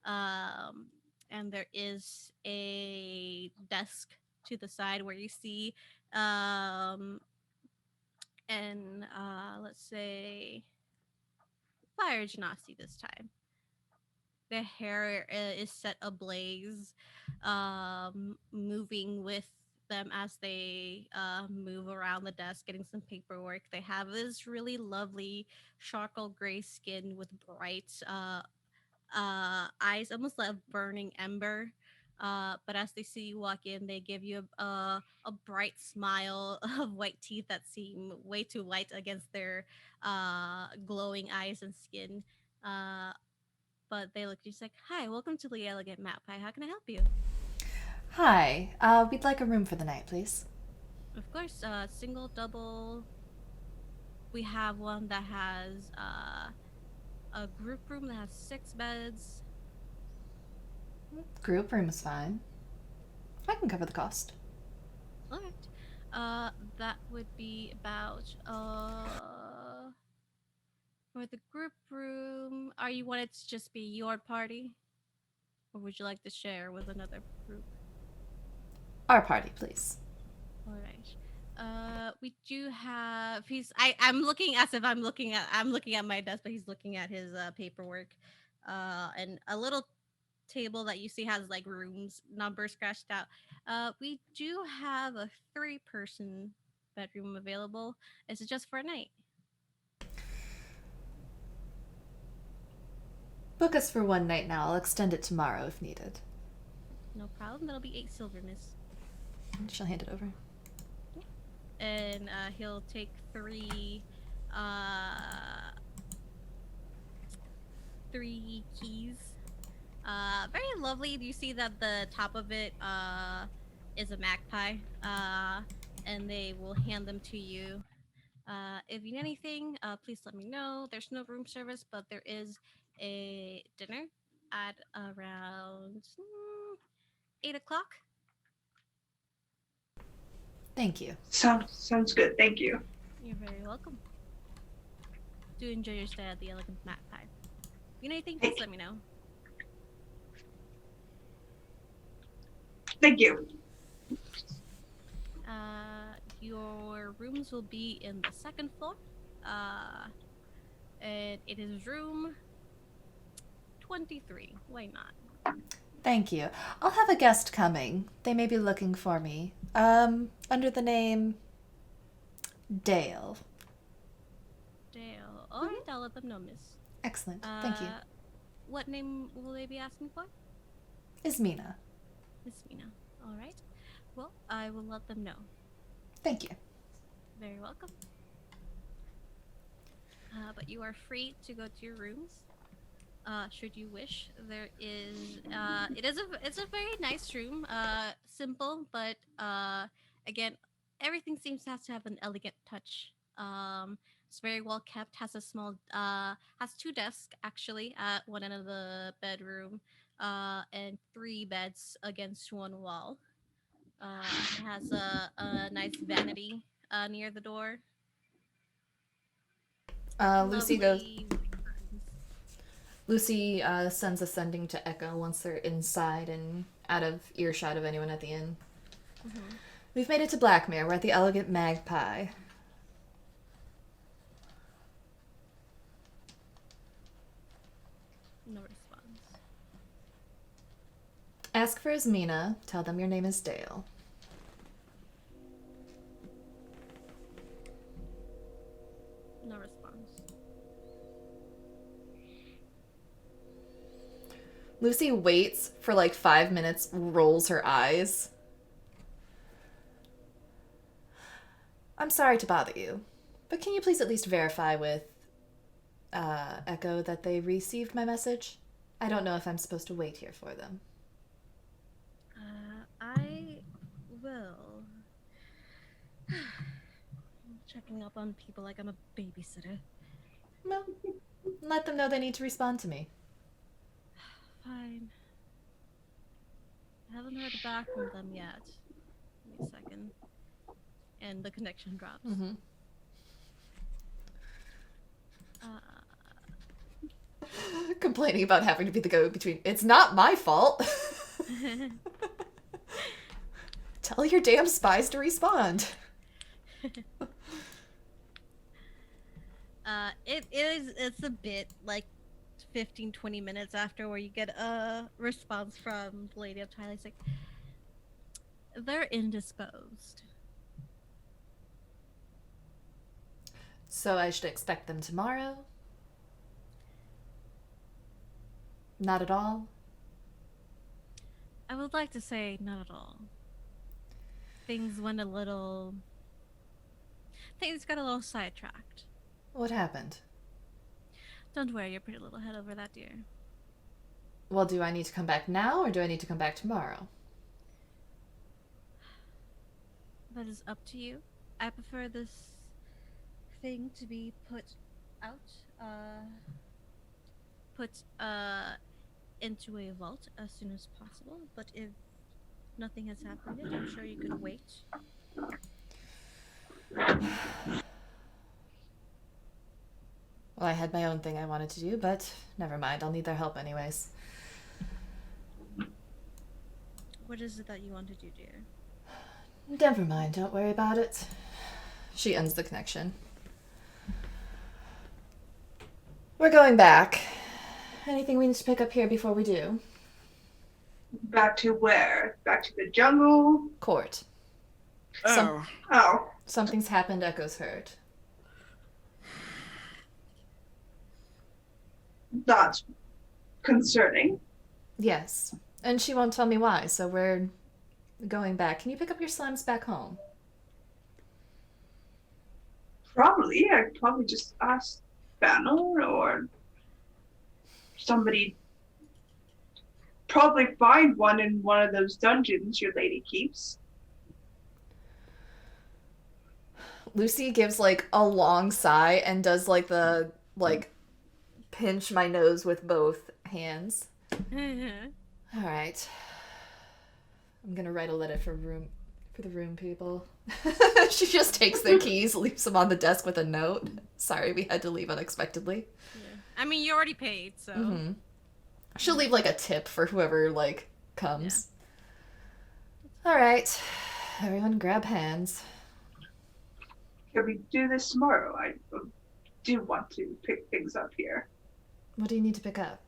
Um, and there is a desk to the side where you see, um, and let's say fire genasi this time. The hair, is set ablaze, moving with them as they, move around the desk, getting some paperwork. They have this really lovely charcoal gray skin with bright, eyes, almost like a burning ember. But as they see you walk in, they give you a bright smile of white teeth that seem way too white against their, glowing eyes and skin. Uh, but they look just like, "Hi, welcome to the Elegant Map Pie. How can I help you?" Hi, we'd like a room for the night, please. Of course, single, double. We have one that has, a group room that has 6 beds. Group room is fine. I can cover the cost. All right. That would be about, for the group room. Are you want it to just be your party, or would you like to share with another group? Our party, please. All right. We do have. I'm looking as if I'm looking at my desk, but he's looking at his, paperwork, and a little table that you see has like rooms numbers scratched out. We do have a 3-person bedroom available. Is it just for a night? Book us for one night now. I'll extend it tomorrow if needed. No problem. That'll be 8 silver, miss. She'll hand it over. And he'll take 3 keys. Very lovely. You see that the top of it, is a magpie, and they will hand them to you. If you need anything, please let me know. There's no room service, but there is a dinner at around, 8 o'clock. Thank you. Sounds good. Thank you. You're very welcome. Do enjoy your stay at the Elegant Magpie. If you need anything, please let me know. Thank you. Your rooms will be in the 2nd floor. And it is room 23. Why not? Thank you. I'll have a guest coming. They may be looking for me. Under the name Dale. Dale. Alright, I'll let them know, miss. Excellent. Thank you. What name will they be asking for? Ismina. Miss Mina. Alright. Well, I will let them know. Thank you. Very welcome. But you are free to go to your rooms. should you wish. There is it's a very nice room. Simple, but again, everything seems to have an elegant touch. It's very well kept. Has a small has two desks actually at one end of the bedroom, and three beds against one wall. It has a nice vanity near the door. Lucy goes. Lovely curtains. Lucy sends a sending to Echo once they're inside and out of earshot of anyone at the inn. Mhm. We've made it to Blackmere. We're at the Elegant Magpie. No response. Ask for Ismina. Tell them your name is Dale. No response. Lucy waits for like 5 minutes, rolls her eyes. I'm sorry to bother you, but can you please at least verify with Echo that they received my message? I don't know if I'm supposed to wait here for them. I will. Checking up on people like I'm a babysitter. Well, let them know they need to respond to me. Fine. I haven't heard back from them yet. Give me a second. And the connection drops. Mm-hmm. Complaining about having to be the go-between. It's not my fault. Tell your damn spies to respond. It's a bit like 15-20 minutes after where you get a response from the Lady of Twilight. It's like, they're indisposed. So I should expect them tomorrow? Not at all? I would like to say not at all. Things went a little. Things got a little sidetracked. What happened? Don't worry your pretty little head over that, dear. Well, do I need to come back now or do I need to come back tomorrow? That is up to you. I prefer this thing to be put out, into a vault as soon as possible. But if nothing has happened yet, I'm sure you could wait. Well, I had my own thing I wanted to do, but never mind. I'll need their help anyways. What is it that you want to do, dear? Never mind. Don't worry about it. She ends the connection. We're going back. Anything we need to pick up here before we do? Back to where? Back to the jungle? Court. Oh. Oh, Something's happened. Echo's hurt. that's concerning. Yes. And she won't tell me why, so we're going back. Can you pick up your slimes back home? Probably. I'd probably just ask Banner or somebody. Probably find one in one of those dungeons your lady keeps. Lucy gives like a long sigh and does like the pinch my nose with both hands. All right. I'm gonna write a letter for the room people. She just takes their keys, leaves them on the desk with a note. Sorry, we had to leave unexpectedly. Yeah. I mean, you already paid, so. Mm-hmm. She'll leave like a tip for whoever comes. Yeah. All right, everyone, grab hands. Can we do this tomorrow? I do want to pick things up here. What do you need to pick up?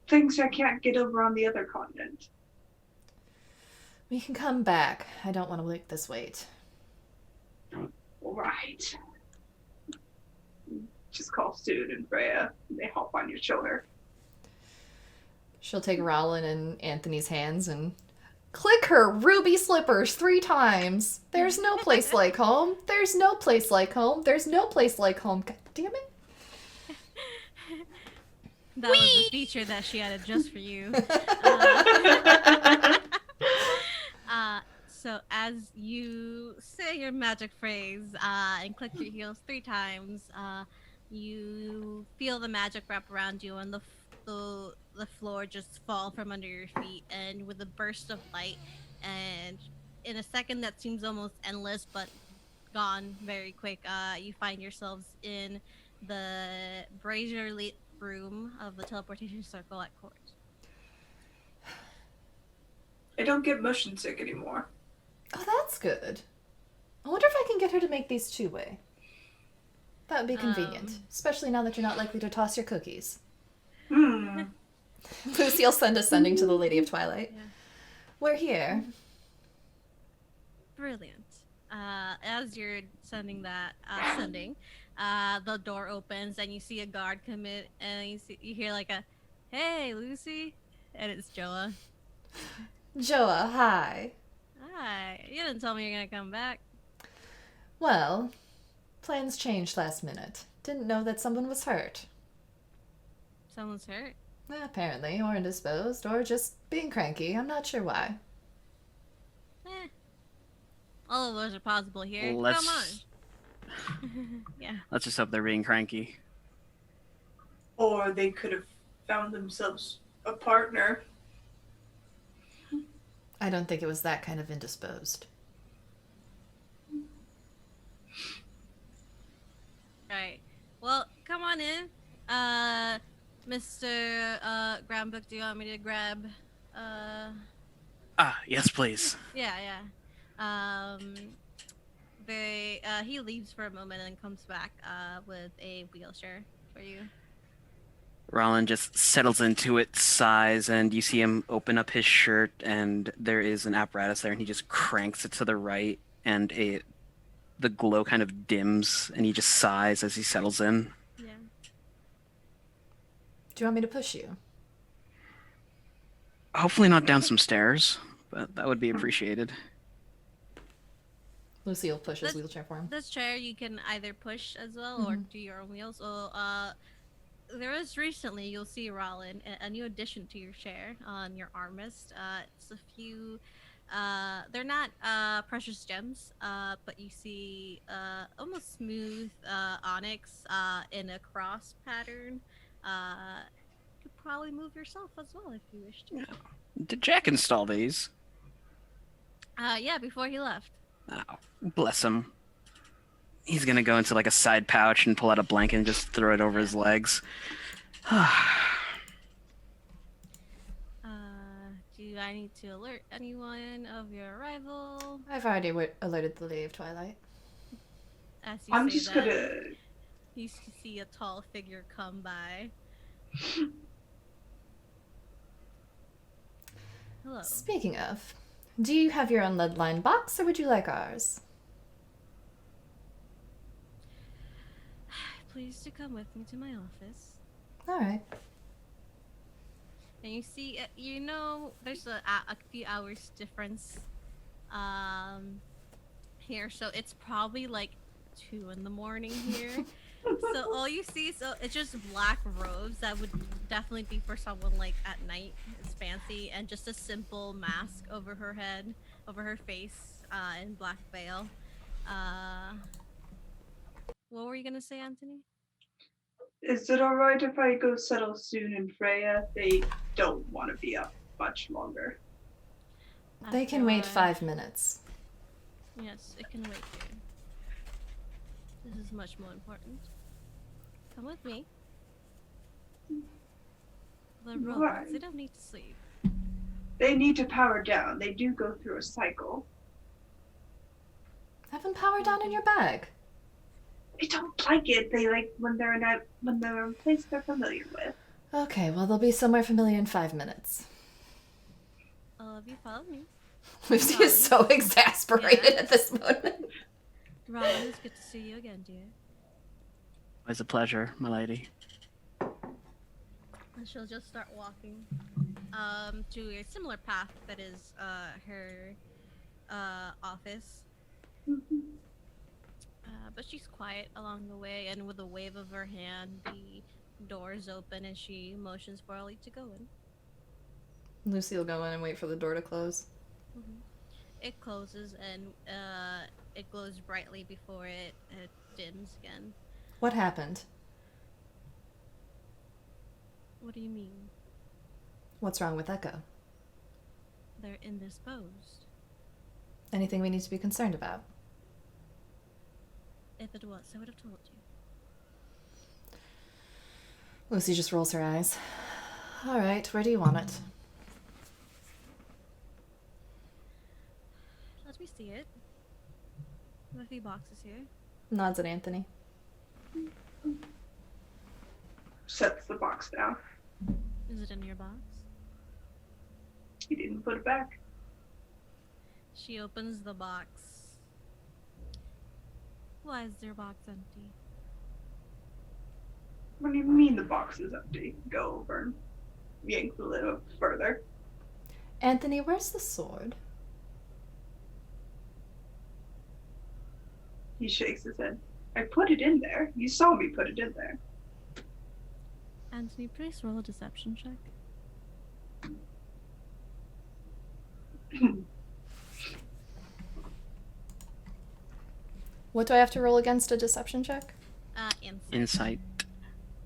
Things I can't get over on the other continent. We can come back. I don't want to make this wait. All right. Just call Soon and Freya. And they hop on your shoulder. She'll take Rollin and Anthony's hands and click her ruby slippers 3 times. There's no place like home. There's no place like home. There's no place like home. God damn it. That was a feature that she added just for you. Uh, so as you say your magic phrase and click your heels 3 times, you feel the magic wrap around you, and the floor just fall from under your feet, and with a burst of light, and in a second that seems almost endless, but gone very quick. You find yourselves in the brazier lit room of the teleportation circle at court. I don't get motion sick anymore. Oh, that's good. I wonder if I can get her to make these two-way. That would be convenient, especially now that you're not likely to toss your cookies. Lucille send ascending to the Lady of Twilight. Yeah. We're here. Brilliant. As you're sending that, the door opens and you see a guard come in, and you hear like a, "Hey, Lucy," and it's Joa. Joa, hi. Hi. You didn't tell me you're gonna come back. Well, plans changed last minute. Didn't know that someone was hurt. Someone's hurt. Apparently, or indisposed, or just being cranky. I'm not sure why. All of those are possible here. Let's Come on. Yeah. let's just hope they're being cranky. Or they could have found themselves a partner. I don't think it was that kind of indisposed. Right. Well, come on in. Mr. Grabbook, do you want me to grab Yes, please. yeah. He leaves for a moment and comes back with a wheelchair for you. Roland just settles into it, sighs, and you see him open up his shirt, and there is an apparatus there, and he just cranks it to the right, and the glow kind of dims, and he just sighs as he settles in. Yeah. Do you want me to push you? Hopefully not down some stairs, but that would be appreciated. Lucille pushes wheelchair for him. This chair you can either push as well or do your own wheels. So there is recently, you'll see, Rollin, a new addition to your chair on your armrest. It's a few, they're not precious gems, but you see almost smooth onyx in a cross pattern. You could probably move yourself as well if you wish to. Did Jack install these? Yeah, before he left. Oh, bless him. He's gonna go into like a side pouch and pull out a blanket and just throw it over his legs. Do I need to alert anyone of your arrival? I've already alerted the Lady of Twilight. As you I'm say just that, gonna. you see a tall figure come by. Hello. Speaking of, do you have your own lead-lined box, or would you like ours? Please to come with me to my office. All right. And you see, there's a few hours difference here, so it's probably like 2 in the morning here. So all you see, it's just black robes that would definitely be for someone like at night. It's fancy, and just a simple mask over her head, over her face, and black veil. What were you gonna say, Anthony? Is it alright if I go settle soon in Freya? They don't want to be up much longer. They can wait 5 minutes. Yes, it can wait here. This is much more important. Come with me. The robots, Right. they don't need to sleep. They need to power down. They do go through a cycle. Have them power down in your bag. They don't like it. They like when they're in a place they're familiar with. Okay, well, they'll be somewhere familiar in 5 minutes. All of you follow me. Lucy is so exasperated at this moment. Robin, it's good to see you again, dear. It's a pleasure, my lady. And she'll just start walking to a similar path that is her office. But she's quiet along the way, and with a wave of her hand, the doors open and she motions for Ollie to go in. Lucy will go in and wait for the door to close. Mhm. It closes and it glows brightly before it dims again. What happened? What do you mean? What's wrong with Echo? They're indisposed. Anything we need to be concerned about? If it was, I would have told you. Lucy just rolls her eyes. All right, where do you want it? Let me see it. I have a few boxes here. Nods at Anthony. Sets the box down. Is it in your box? He didn't put it back. She opens the box. Why is their box empty? What do you mean the box is empty? Go over and yank the lid up further. Anthony, where's the sword? He shakes his head. I put it in there. You saw me put it in there. Anthony, please roll a deception check. What do I have to roll against a deception check? Insight. Insight.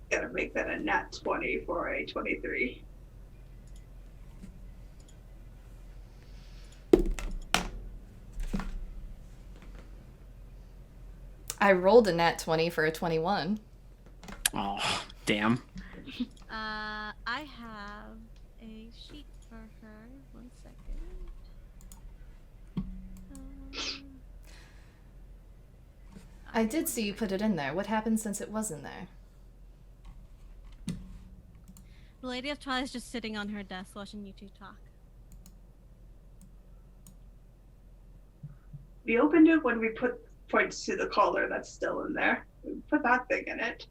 Gotta make that a nat 20 for a 23. I rolled a nat 20 for a 21. Oh, damn. I have a sheet for her. 1 second. I did see you put it in there. What happened since it was in there? The Lady of Twilight is just sitting on her desk watching you two talk. We opened it when we points to the collar that's still in there. We put that thing in it.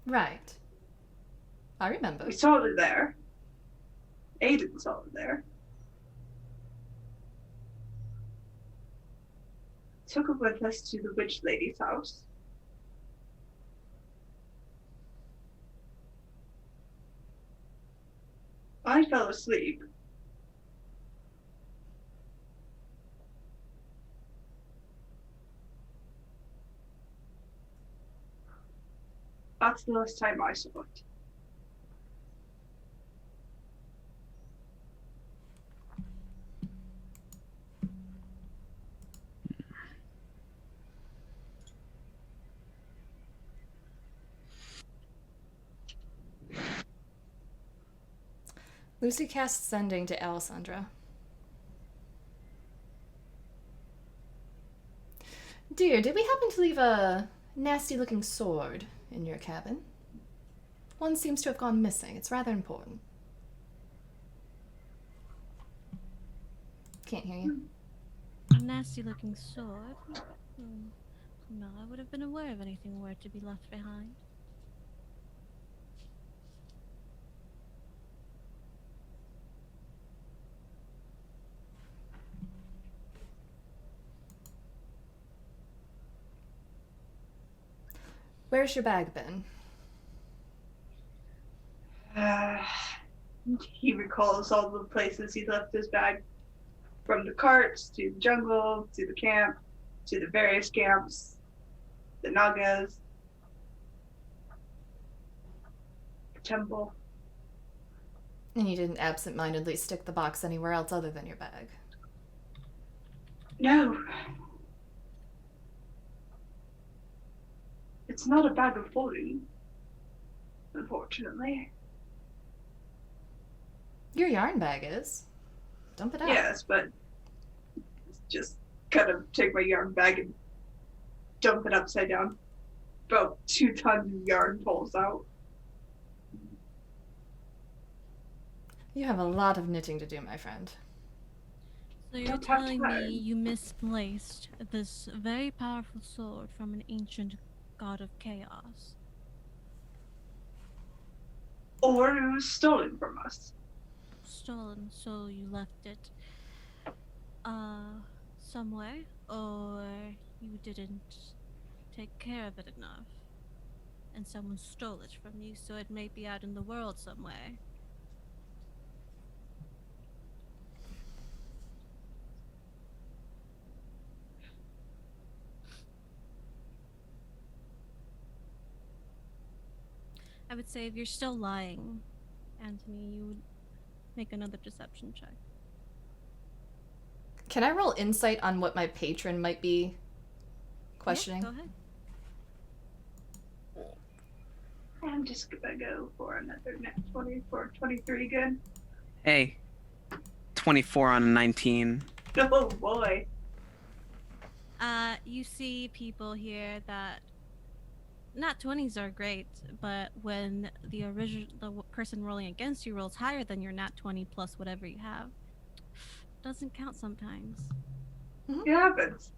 Right. I remember. We saw it there. Aiden saw it there. Took it with us to the witch lady's house. I fell asleep. That's the last time I saw it. Lucy casts Sending to Alessandra. Dear, did we happen to leave a nasty-looking sword in your cabin? One seems to have gone missing. It's rather important. Can't hear you. A nasty looking sword. No, I would have been aware of anything were to be left behind. Where's your bag been? He recalls all the places he left his bag. From the carts, to the jungle, to the camp, to the various camps, the Nagas, the temple. And you didn't absent-mindedly stick the box anywhere else other than your bag? No. It's not a bag of holding, unfortunately. Your yarn bag is. Dump it out. Yes, but just kind of take my yarn bag and dump it upside down. About 2 tons of yarn falls out. You have a lot of knitting to do, my friend. So you're Don't touch telling her. me you misplaced this very powerful sword from an ancient god of chaos? Or it was stolen from us. Stolen, so you left it somewhere, or you didn't take care of it enough. and someone stole it from you, so it may be out in the world somewhere. I would say if you're still lying, Anthony, you would make another deception check. Can I roll insight on what my patron might be questioning? Yeah, go ahead. I'm just gonna go for another net 20 for 23 again. Hey, 24 on a 19. Oh boy. You see people here that not 20s are great, but when the person rolling against you rolls higher than your nat 20 plus whatever you have, doesn't count sometimes. It happens.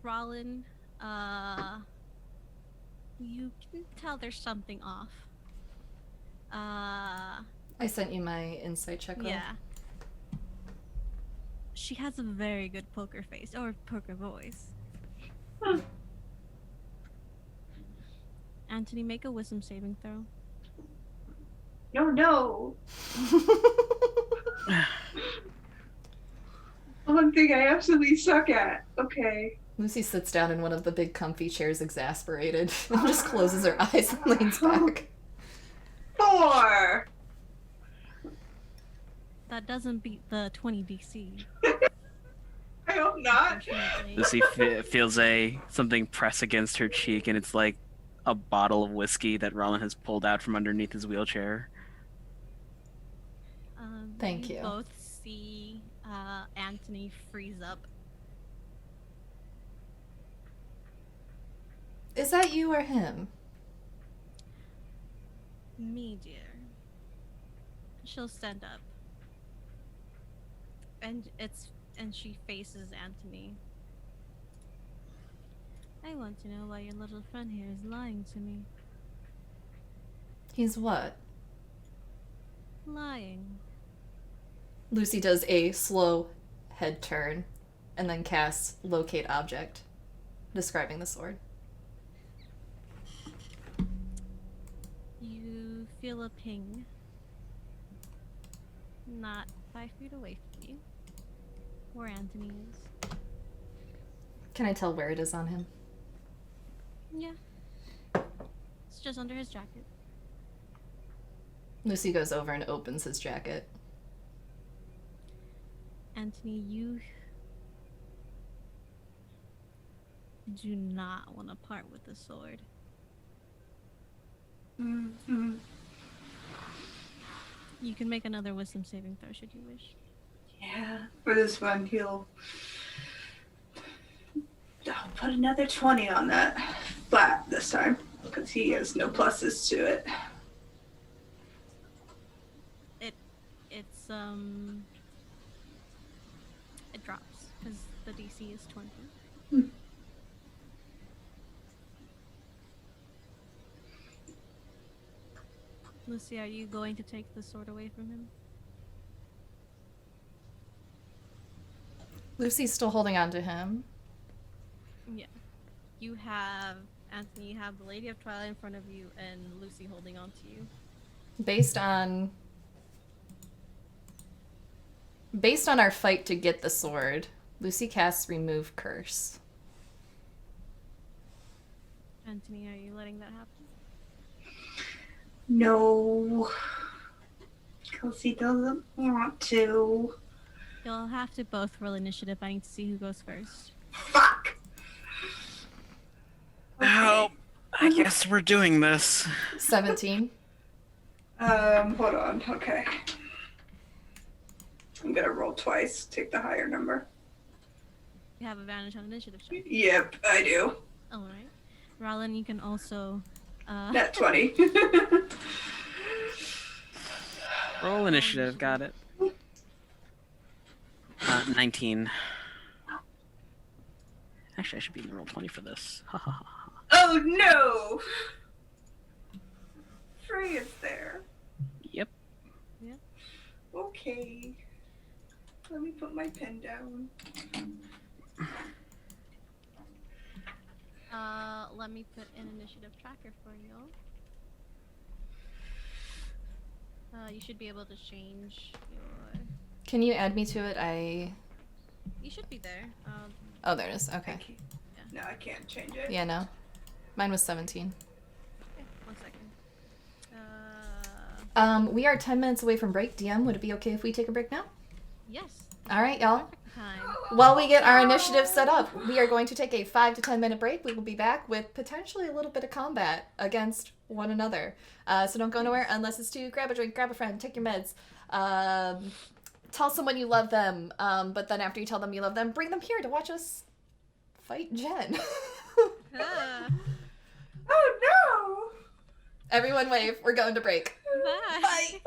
Rollin, you can tell there's something off. I sent you my insight check roll. Yeah. She has a very good poker face, or poker voice. Huh. Anthony, make a wisdom saving throw. No. One thing I absolutely suck at. Okay. Lucy sits down in one of the big comfy chairs exasperated and just closes her eyes and leans back. 4. That doesn't beat the 20 DC. I hope not. Unfortunately. Lucy feels something press against her cheek, and it's like a bottle of whiskey that Roland has pulled out from underneath his wheelchair. Thank you. Both see Anthony freeze up. Is that you or him? Me, dear. She'll stand up. And she faces Anthony. I want to know why your little friend here is lying to me. He's what? Lying. Lucy does a slow head turn and then casts locate object, describing the sword. You feel a ping. Not 5 feet away from you. Where Anthony is. Can I tell where it is on him? Yeah. It's just under his jacket. Lucy goes over and opens his jacket. Anthony, you do not want to part with the sword. Mm-hmm. You can make another wisdom saving throw should you wish. Yeah. For this one, I'll put another 20 on that flat this time, because he has no pluses to it. It drops because the DC is 20. Hmm. Lucy, are you going to take the sword away from him? Lucy's still holding on to him. Yeah. You have Anthony, you have the Lady of Twilight in front of you and Lucy holding on to you. Based on our fight to get the sword, Lucy casts remove curse. Anthony, are you letting that happen? No. Because he doesn't want to. You'll have to both roll initiative. I need to see who goes first. Fuck! Oh, I guess we're doing this. 17. Hold on. Okay. I'm gonna roll twice. Take the higher number. You have advantage on initiative check. Yep, I do. Alright. Rollin, you can also Net 20. Roll initiative, got it. 19. Actually, I should be in roll 20 for this. Ha ha ha. Oh no! Free is there. Yep. Okay. Let me put my pen down. Let me put an initiative tracker for you. You should be able to change your. Can you add me to it? You should be there. Oh, there it is. Okay. No, I can't change it. Yeah, no. Mine was 17. Okay, 1 second. We are 10 minutes away from break. DM, would it be okay if we take a break now? Yes. All right, y'all. Perfect time. While we get our initiative set up, we are going to take a 5 to 10 minute break. We will be back with potentially a little bit of combat against one another. So don't go nowhere unless it's to grab a drink, grab a friend, take your meds. Tell someone you love them, but then after you tell them you love them, bring them here to watch us fight Jen. Ah, Oh no! Everyone wave. We're going to break. bye. Bye.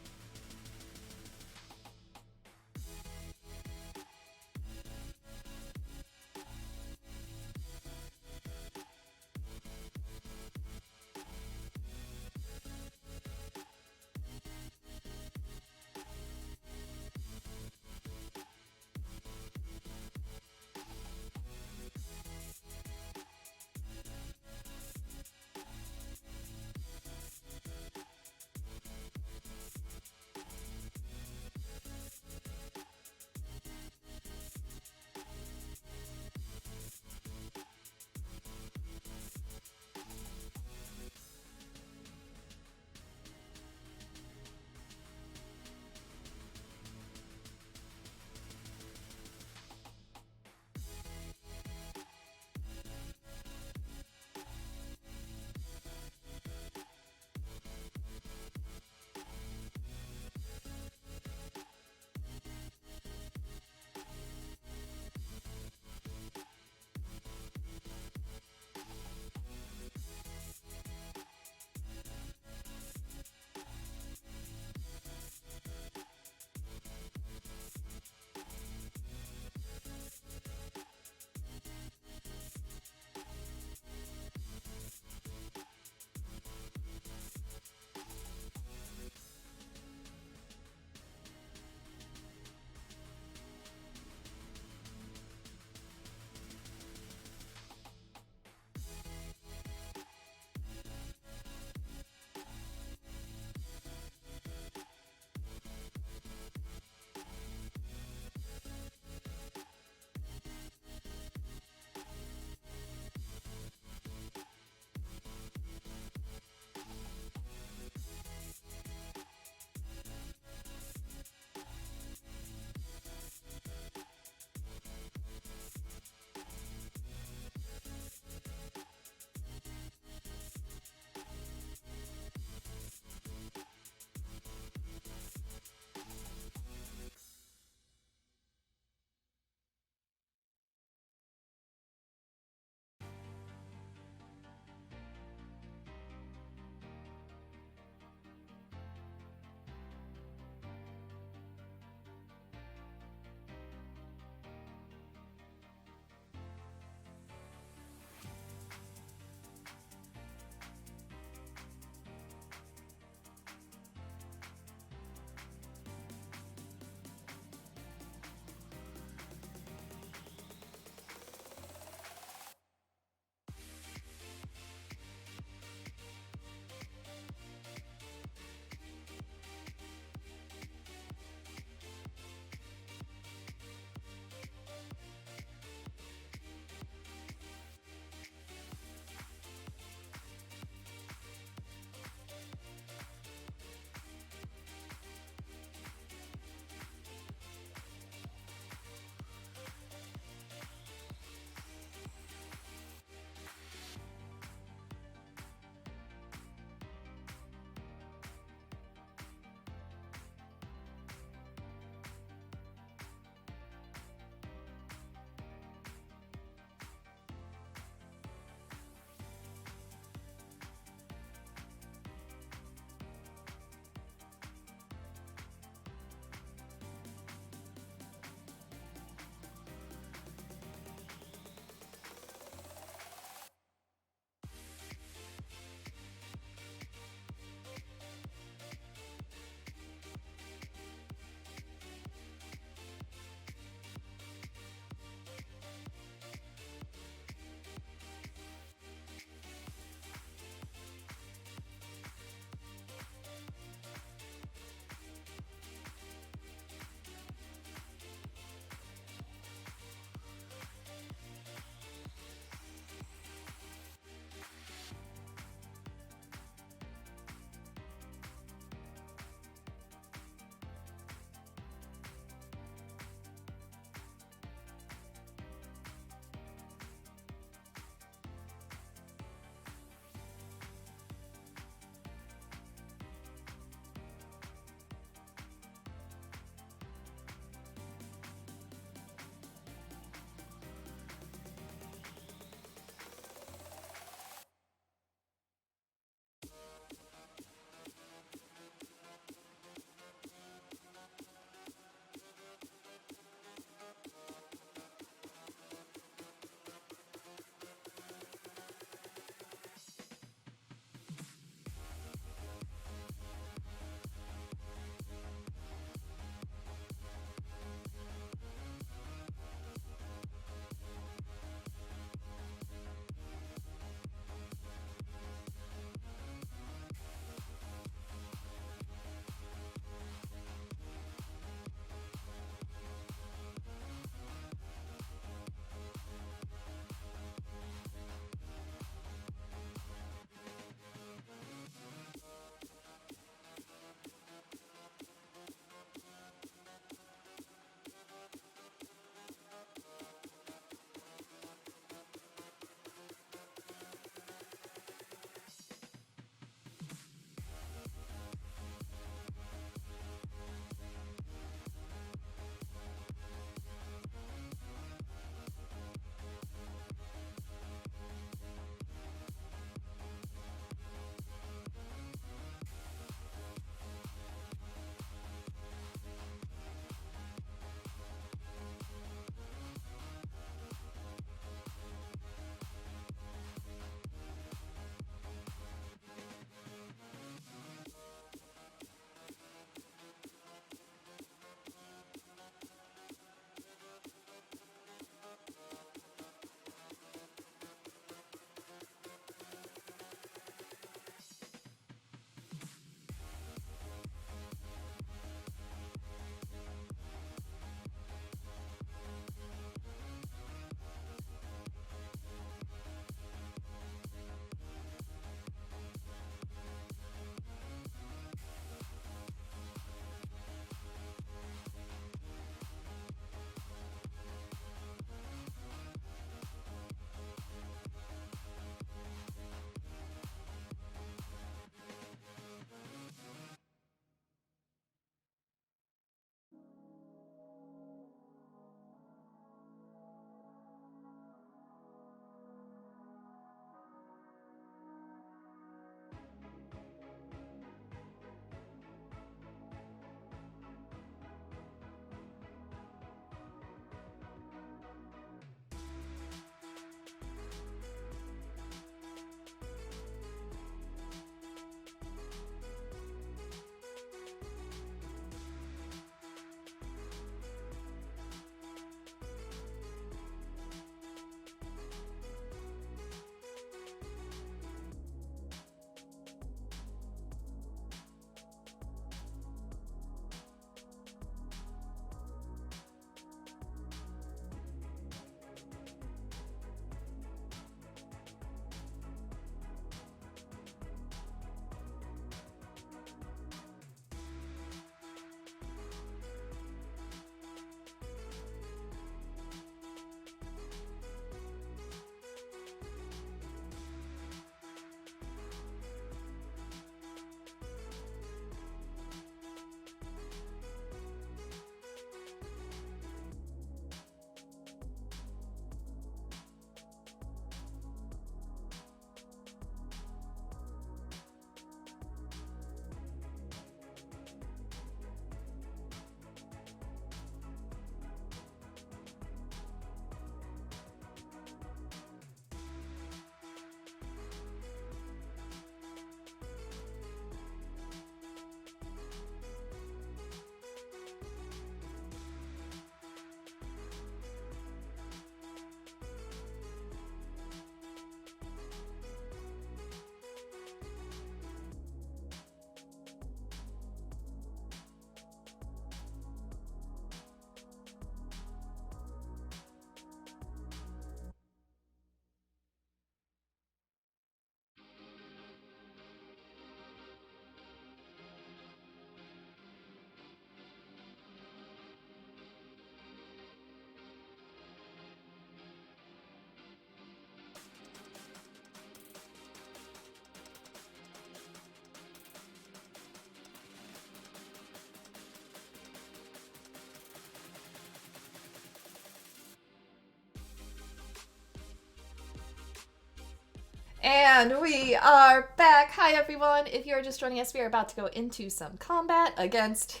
And we are back. Hi, everyone. If you're just joining us, we are about to go into some combat against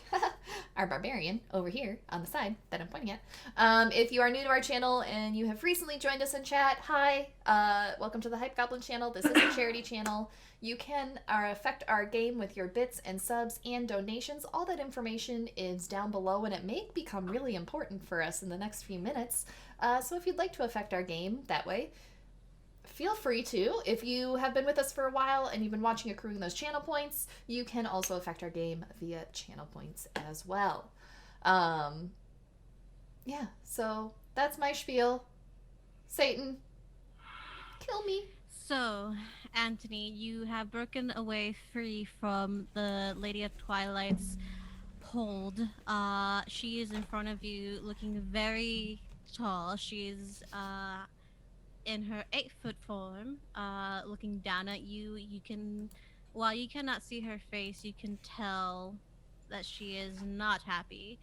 our barbarian over here on the side that I'm pointing at. If you are new to our channel and you have recently joined us in chat, hi. Welcome to the Hype Goblin channel. This is a charity channel. You can affect our game with your bits and subs and donations. All that information is down below, and it may become really important for us in the next few minutes. So if you'd like to affect our game that way, feel free to. If you have been with us for a while and you've been watching accruing those channel points, you can also affect our game via channel points as well. Yeah, so that's my spiel. Satan, kill me. So, Anthony, you have broken away free from the Lady of Twilight's hold. She is in front of you, looking very tall. She is in her 8-foot form, looking down at you. You can, while you cannot see her face, you can tell that she is not happy.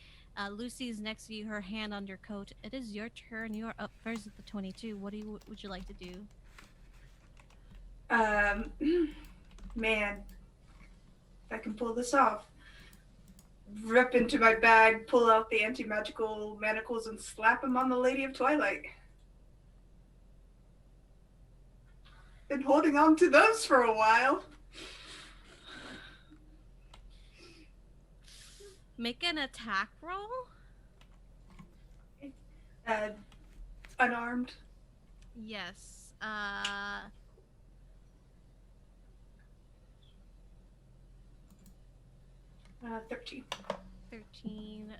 Lucy is next to you, her hand on your coat. It is your turn. You are up first at the 22. What would you like to do? Man, if I can pull this off. Rip into my bag, pull out the anti-magical manacles, and slap him on the Lady of Twilight. Been holding on to those for a while. Make an attack roll? Unarmed. Yes. 13. 13.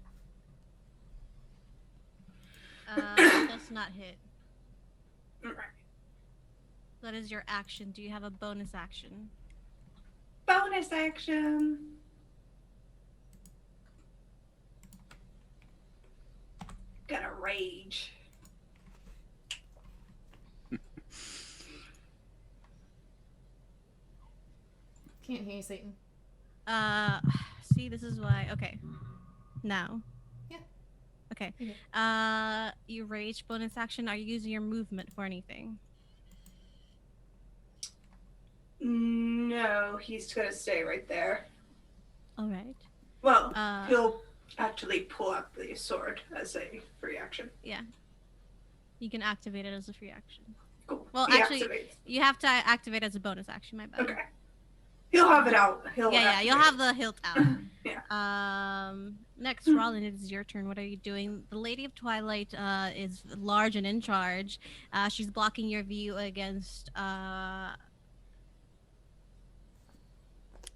Does not hit. Right. That is your action. Do you have a bonus action? Bonus action. Gonna rage. Can't hear you, Satan. See, this is why. Okay. Now. Yeah. Okay. Mhm. You rage bonus action. Are you using your movement for anything? No, he's gonna stay right there. All right. Well, Uh, he'll actually pull out the sword as a free action. Yeah. You can activate it as a free action. Cool. Well, He actually, activates. you have to activate as a bonus action. My bad. Okay. He'll have it out. He'll Yeah. You'll activate have the hilt out. Yeah. Next, Rollin, it is your turn. What are you doing? The Lady of Twilight is large and in charge. She's blocking your view against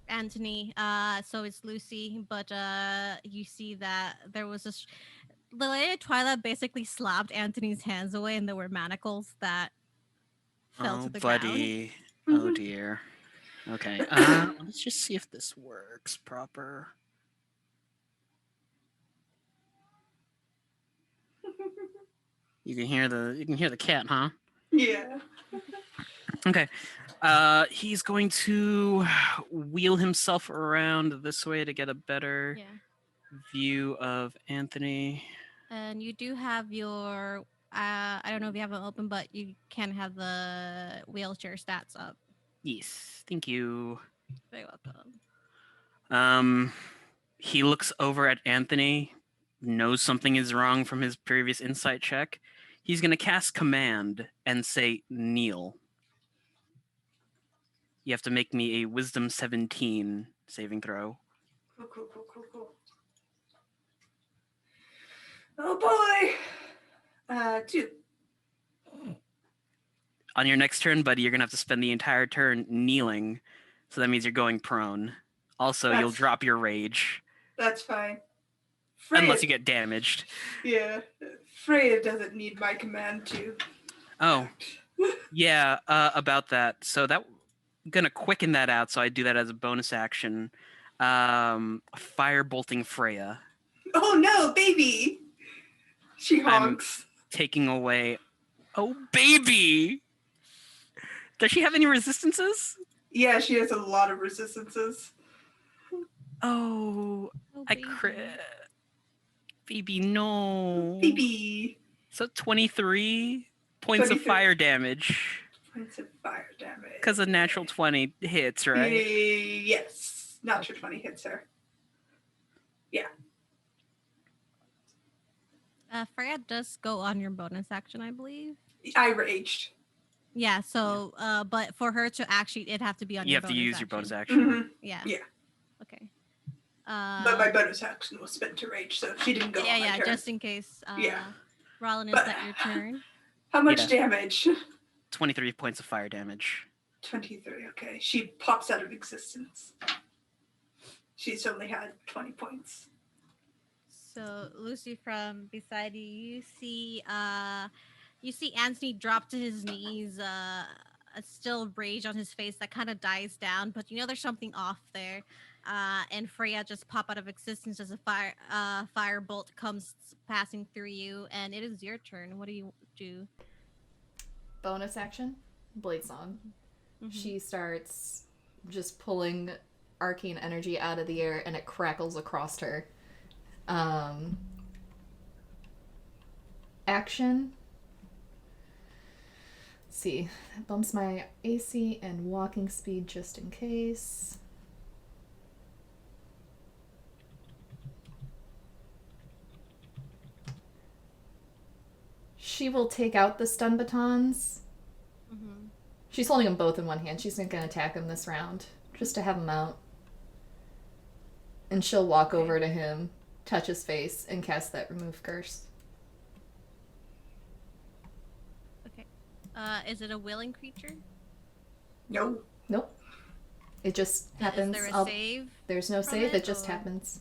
Anthony. So it's Lucy, but you see that there was the Lady of Twilight basically slapped Anthony's hands away, and there were manacles that fell to the buddy. ground. Oh dear. Okay. Let's just see if this works proper. You can hear the cat, huh? Yeah. Okay. He's going to wheel himself around this way to get a better view of Anthony. And you do have your I don't know if you have it open, but you can have the wheelchair stats up. Yes, thank you. Very welcome. He looks over at Anthony, knows something is wrong from his previous insight check. He's going to cast command and say, kneel. You have to make me a Wisdom 17 saving throw. Cool. Oh boy! 2. On your next turn, buddy, you're going to have to spend the entire turn kneeling. So that means you're going prone. Also, you'll drop your rage. That's fine. Freya, unless you get damaged. Yeah. Freya doesn't need my command to. Oh. Yeah, about that. So that gonna quicken that out, so I do that as a bonus action. Firebolting Freya. Oh no, baby! She honks. Taking away. Oh, baby! Does she have any resistances? Yeah, she has a lot of resistances. Oh, I crit. Baby, no. Baby. So 23 points of fire damage. points of fire damage. Because a natural 20 hits, right? Yes. Natural 20 hits her. Freya does go on your bonus action, I believe. I raged. Yeah, so but for her to actually it'd have to be on You your have to bonus use action. your bonus action. Mhm. Yeah. Yeah. Okay. But my bonus action was spent to rage, so she didn't go on my turn. just in case. Yeah. Rollin, is But- that your turn? How much Yeah. damage? 23 points of fire damage. 23, okay. She pops out of existence. She's only had 20 points. So Lucy, from beside you see Anthony drop to his knees, a still rage on his face that kind of dies down, but you know there's something off there. And Freya just pop out of existence as a fire bolt comes passing through you, and it is your turn. What do you do? Bonus action, Blade Song. Mhm. She starts just pulling arcane energy out of the air, and it crackles across her. Action. Let's see. It bumps my AC and walking speed just in case. She will take out the stun batons. Mhm. She's holding them both in one hand. She's not going to attack him this round, just to have him out. And she'll walk over to him, touch his face, and cast that remove curse. Okay. Is it a willing creature? No. Nope. It just happens. Is there a save? There's no from save, it just or- happens.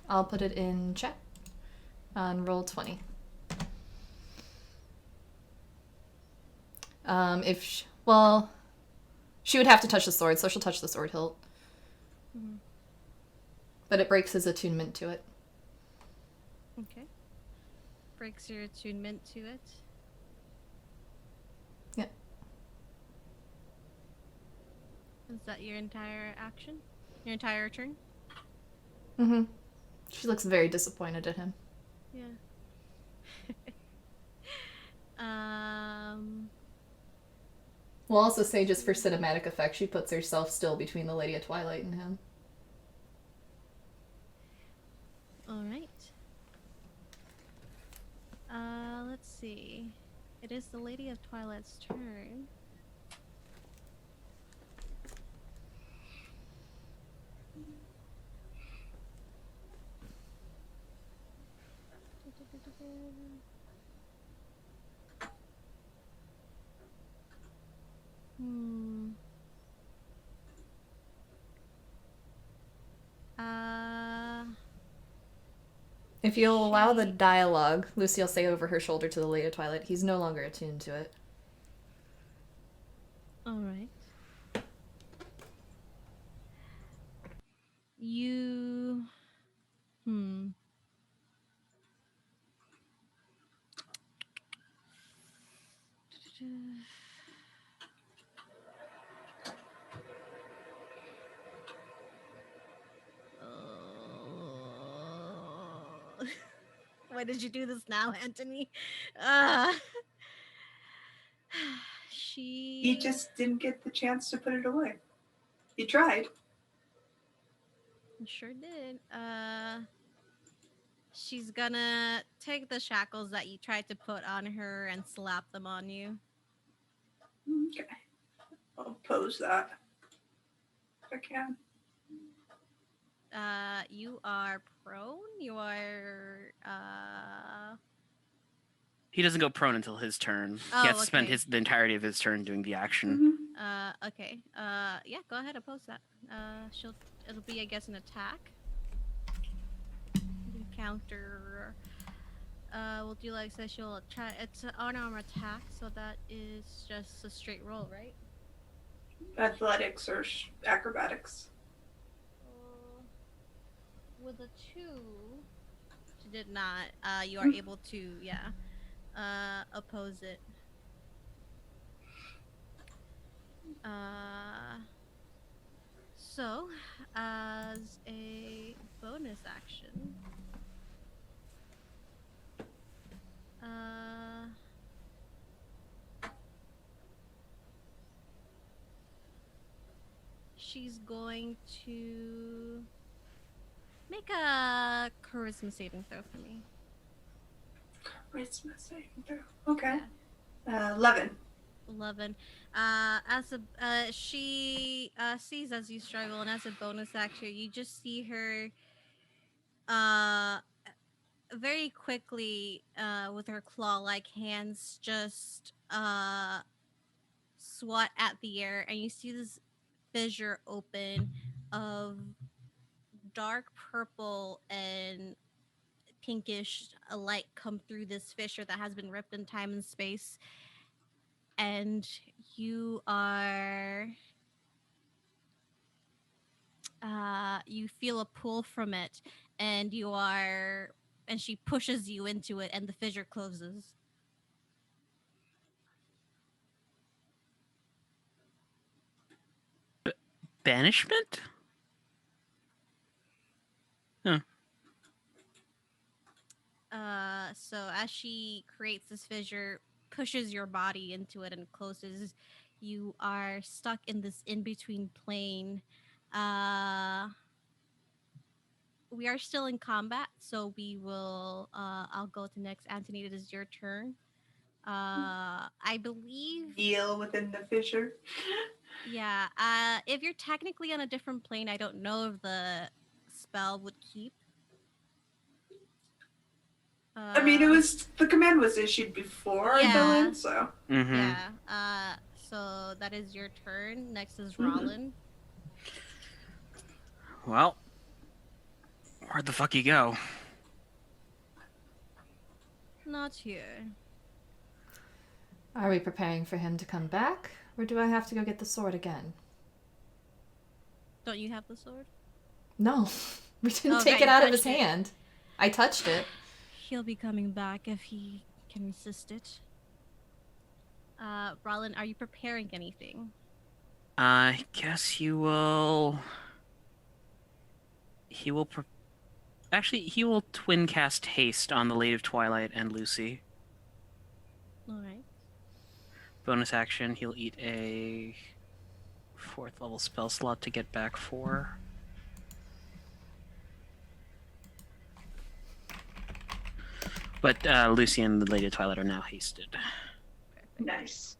I'll put it in chat on roll 20. She would have to touch the sword, so she'll touch the sword hilt. Mhm. But it breaks his attunement to it. Okay. Breaks your attunement to it. Yep. Is that your entire action? Your entire turn? Mm-hmm. She looks very disappointed at him. Yeah. um. We'll also say, just for cinematic effect, she puts herself still between the Lady of Twilight and him. All right. Let's see. It is the Lady of Twilight's turn. Hmm. If you'll allow the dialogue, Lucy will say over her shoulder to the Lady of Twilight, he's no longer attuned to it. All right. You. Hmm. Oh. Why did you do this now, Anthony? She. He just didn't get the chance to put it away. He tried. Sure did. She's gonna take the shackles that you tried to put on her and slap them on you. Okay. I'll pose that. If I can. You are prone. You are. He doesn't go prone until his turn. Oh, He has to spend okay. the entirety of his turn doing the action. Mhm. Okay. Yeah. Go ahead. Oppose that. It'll be, I guess, an attack. You can counter. We'll do like so. She'll try. It's an unarmed attack, so that is just a straight roll, right? Athletics or acrobatics. With a 2, she did not. You are able to, oppose it. So, as a bonus action, she's going to make a charisma saving throw for me. Charisma saving throw. Okay. 11. 11. She sees as you struggle, and as a bonus action, you just see her very quickly with her claw-like hands just swat at the air, and you see this fissure open of dark purple and pinkish light come through this fissure that has been ripped in time and space, and you are you feel a pull from it, and she pushes you into it, and the fissure closes. Banishment? So as she creates this fissure, pushes your body into it and closes, you are stuck in this in-between plane. We are still in combat, so we will I'll go to next. Anthony, it is your turn. I believe Deal within the fissure. yeah, if you're technically on a different plane, I don't know if the spell would keep. I mean, the command was issued before I fell in, so. Mm-hmm. Yeah. So that is your turn. Next is Rollin. Well, where'd the fuck you go? Not here. Are we preparing for him to come back, or do I have to go get the sword again? Don't you have the sword? No, we didn't Oh, take right, it you out of his touched it. hand. I touched it. He'll be coming back if he can resist it. Rollin, are you preparing anything? I guess he will actually, he will twin cast haste on the Lady of Twilight and Lucy. Alright. Bonus action, he'll eat a 4th level spell slot to get back 4. But Lucy and the Lady of Twilight are now hasted. Perfect. Nice.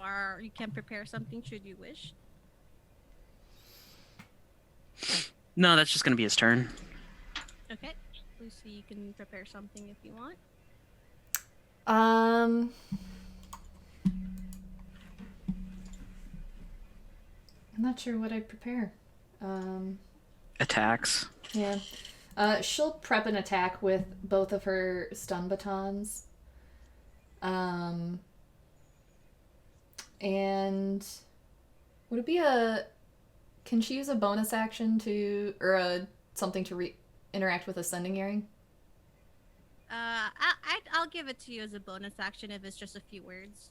Or you can prepare something should you wish. No, that's just gonna be his turn. Okay. Lucy, you can prepare something if you want. I'm not sure what I'd prepare. Attacks. Yeah. She'll prep an attack with both of her stun batons. And would it be can she use a bonus action or something to interact with a sending earring? I'll give it to you as a bonus action if it's just a few words.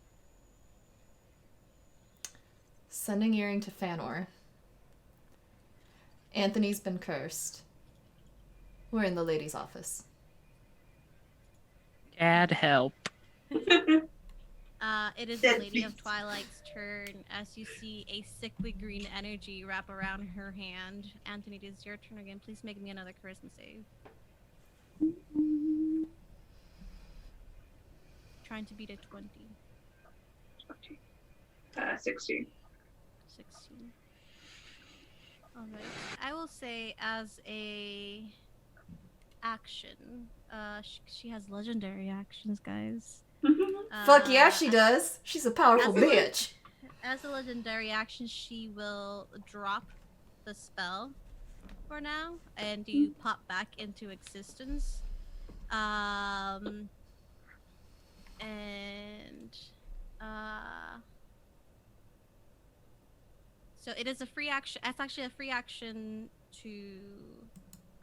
Sending earring to Fanor. Anthony's been cursed. We're in the lady's office. Dad, help. It is the Lady of Twilight's turn as you see a sickly green energy wrap around her hand. Anthony, it is your turn again. Please make me another charisma save. Trying to beat a 20. 16. 16. Alright. I will say as a action, she has legendary actions, guys. Fuck yeah, she does. She's a powerful as a- bitch. As a legendary action, she will drop the spell for now, and you pop back into existence. So it is a free action. It's actually a free action to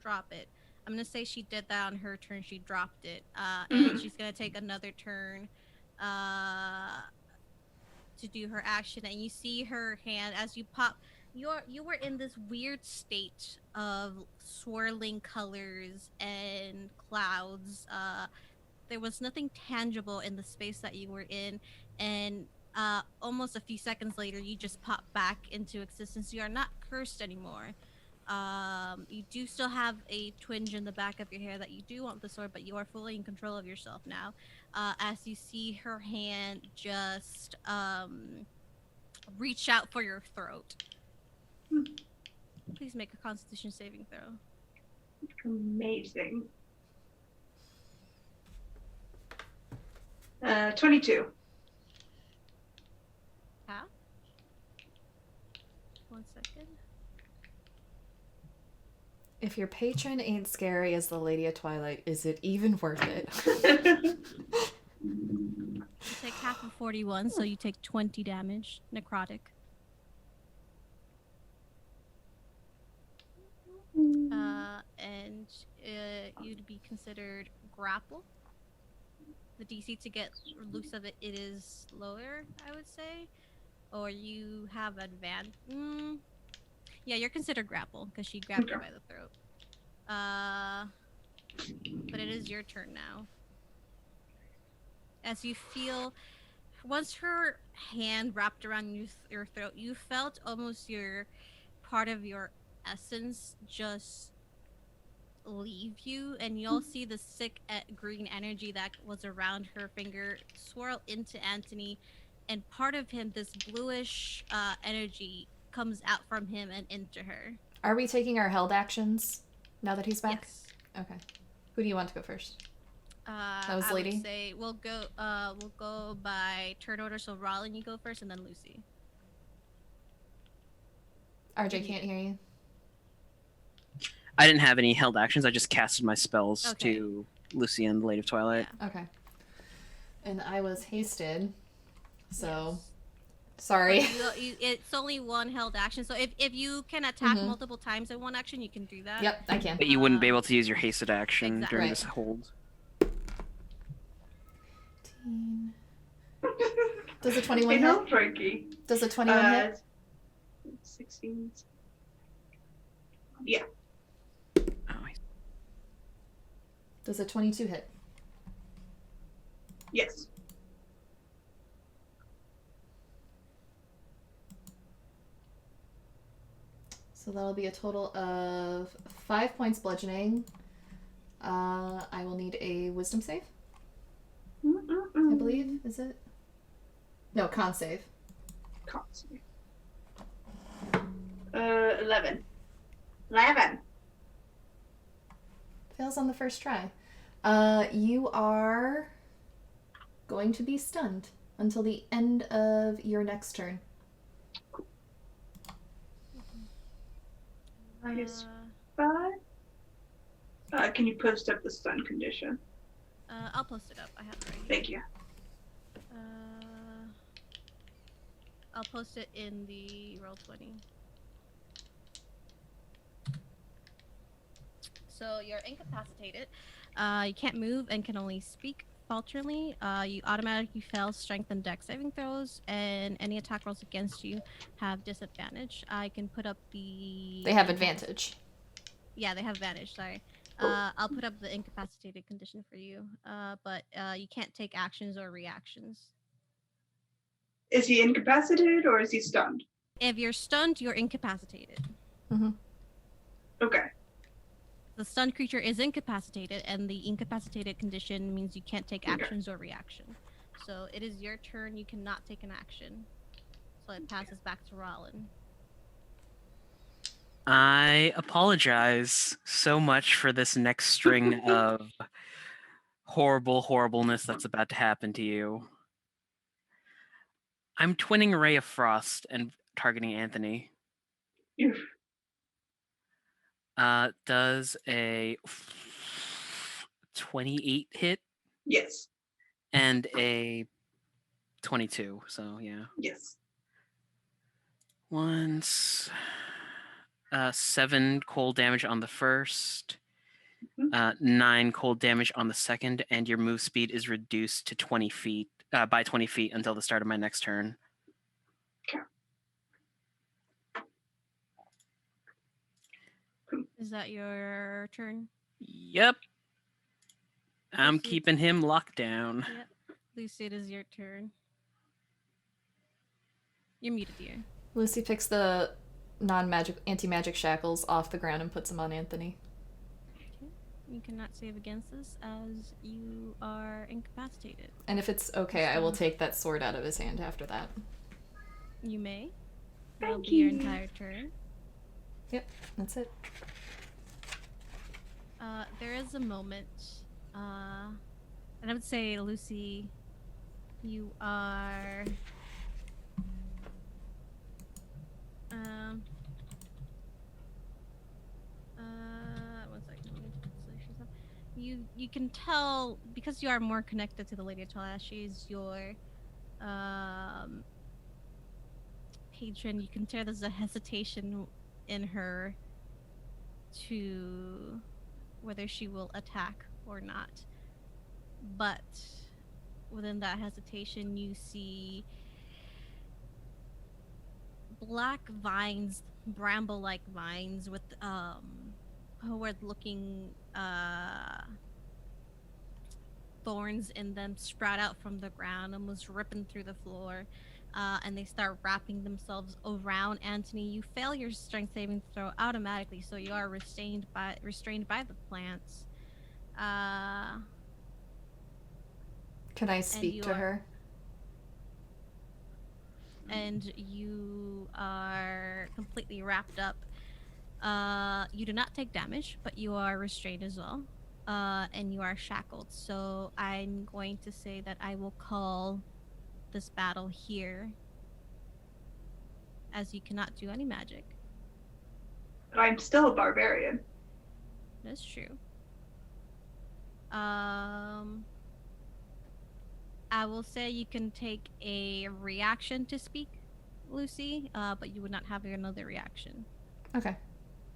drop it. I'm gonna say she did that on her turn. She dropped it, and she's gonna take another turn to do her action. And you see her hand as you pop. You were in this weird state of swirling colors and clouds. There was nothing tangible in the space that you were in, and Almost a few seconds later, you just pop back into existence. You are not cursed anymore. You do still have a twinge in the back of your hair that you do want the sword, but you are fully in control of yourself now. As you see her hand just reach out for your throat. Please make a Constitution saving throw. Amazing. 22. How? 1 second. If your patron ain't scary as the Lady of Twilight, is it even worth it? You take half of 41, so you take 20 damage. Necrotic. And you'd be considered grapple. The DC to get loose of it is lower, I would say. Or you have advantage. Yeah, you're considered grapple because she grabbed you by the throat. But it is your turn now. As you feel, once her hand wrapped around your throat, you felt almost your part of your essence just leave you, and you'll see the sick green energy that was around her finger swirl into Anthony, and part of him, this bluish energy, comes out from him and into her. Are we taking our held actions now that he's back? Yes. Okay. Who do you want to go first? That was I Lady? would say we'll go by turn order. So Rollin, you go first, and then Lucy. RJ can't hear you. I didn't have any held actions. I just casted my spells Okay. to Lucy and the Lady of Twilight. Yeah. Okay. And I was hasted, so Yes. sorry. It's only one held action, so if you can attack Mhm. multiple times in one action, you can do that. Yep, I can. But you wouldn't be able to use your hasted action Exactly. during Right. this hold. Does a 21 I know, hit? Frankie. Does a 21 hit? 16. Yeah. Oh, Does a 22 hit? Yes. So that'll be a total of 5 points bludgeoning. I will need a wisdom save, I believe. Is it? No, con save. Constantly. 11. 11. Fails on the first try. You are going to be stunned until the end of your next turn. Minus 5. Can you post up the stun condition? I'll post it up. I have it right here. Thank you. I'll post it in the Roll20. So you're incapacitated. You can't move and can only speak falteringly. You automatically fail strength and dex saving throws, and any attack rolls against you have disadvantage. I can put up the... They have advantage. Yeah, they have advantage, sorry. I'll put up the incapacitated condition for you, but you can't take actions or reactions. Is he incapacitated or is he stunned? If you're stunned, you're incapacitated. Okay. The stunned creature is incapacitated, and the incapacitated condition means you can't take actions or reaction. So it is your turn. You cannot take an action. So it passes back to Rollin. I apologize so much for this next string of horribleness that's about to happen to you. I'm twinning Ray of Frost and targeting Anthony. Oof. Does a 28 hit Yes. and a 22, so yeah. Yes. Once 7 cold damage on the first, 9 cold damage on the second, and your move speed is reduced to 20 feet by 20 feet until the start of my next turn. Is that your turn? Yep. I'm Lucy. keeping him locked down. Yep. Lucy, it is your turn. You're muted, dear. Lucy picks the anti-magic shackles off the ground and puts them on Anthony. Okay. You cannot save against this as you are incapacitated. And if it's okay, I will take that sword out of his hand after that. You may. That'll Thank be your you. entire turn. Yep, that's it. There is a moment, and I would say, Lucy, you are. One second. Let me switch this up. You can tell because you are more connected to the Lady of Twilight. She's your patron. You can tell there's a hesitation in her to whether she will attack or not. But within that hesitation, you see black vines, bramble-like vines with forward-looking thorns in them sprout out from the ground, almost ripping through the floor. And they start wrapping themselves around Anthony. You fail your strength saving throw automatically, so you are restrained by the plants. Can I speak to her? And you are completely wrapped up. You do not take damage, but you are restrained as well. And you are shackled. So I'm going to say that I will call this battle here, as you cannot do any magic. But I'm still a barbarian. That's true. I will say you can take a reaction to speak, Lucy, but you would not have another reaction. Okay.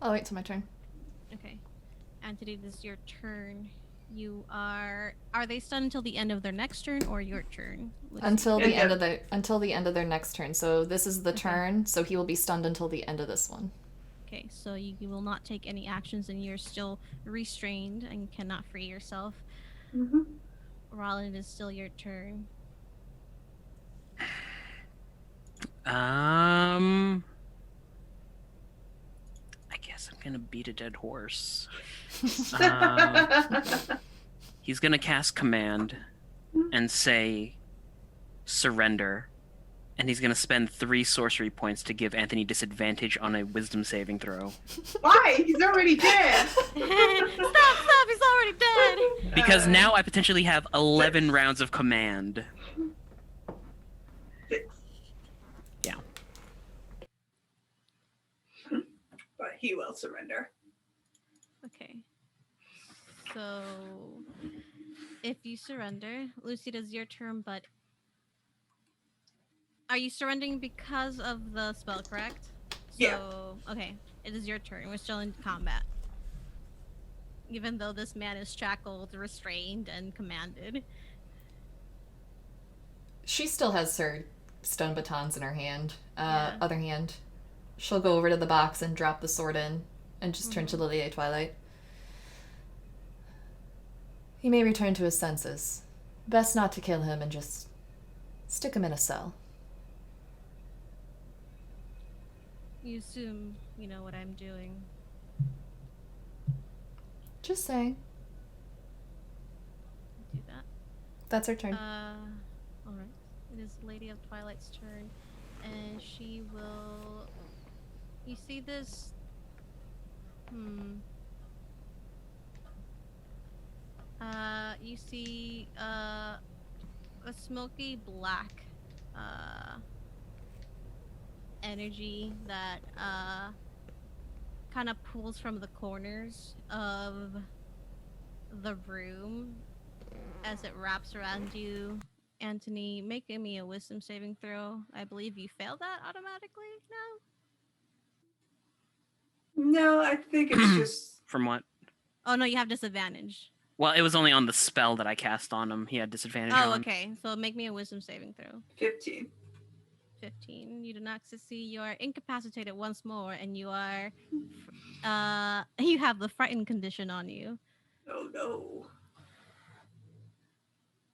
I'll wait till my turn. Okay. Anthony, this is your turn. Are they stunned until the end of their next turn or your turn? Lucy? Until the Yeah. end of their next turn. So this is the turn, so he will be stunned until the end of this one. Okay, so you will not take any actions and you're still restrained and cannot free yourself. Mm-hmm. Roland, it is still your turn. I guess I'm gonna beat a dead horse. He's gonna cast command and say surrender, and he's gonna spend 3 sorcery points to give Anthony disadvantage on a wisdom saving throw. Why? He's already dead. Stop! He's already dead! Because now I potentially have 11 rounds of command. 6. Yeah. But he will surrender. Okay. So, if you surrender, Lucy, it is your turn, but are you surrendering because of the spell, correct? Yeah. So, okay, it is your turn. We're still in combat. Even though this man is shackled, restrained, and commanded. She still has her stun batons in her hand. Yeah. Other hand. She'll go over to the box and drop the sword in and just turn to the Lady of Twilight. He may return to his senses. Best not to kill him and just stick him in a cell. You assume you know what I'm doing. Just saying. Do that. That's her turn. Alright. It is Lady of Twilight's turn. And she will... You see this... You see, a smoky black, energy that, kind of pulls from the corners of the room as it wraps around you. Anthony, make me a wisdom saving throw. I believe you failed that automatically now? No, I think it's just From what? Oh no, you have disadvantage. Well, it was only on the spell that I cast on him. He had disadvantage Oh, on. okay. So make me a wisdom saving throw. 15. 15. You do not succeed. You are incapacitated once more, and you are, you have the frightened condition on you. Oh no.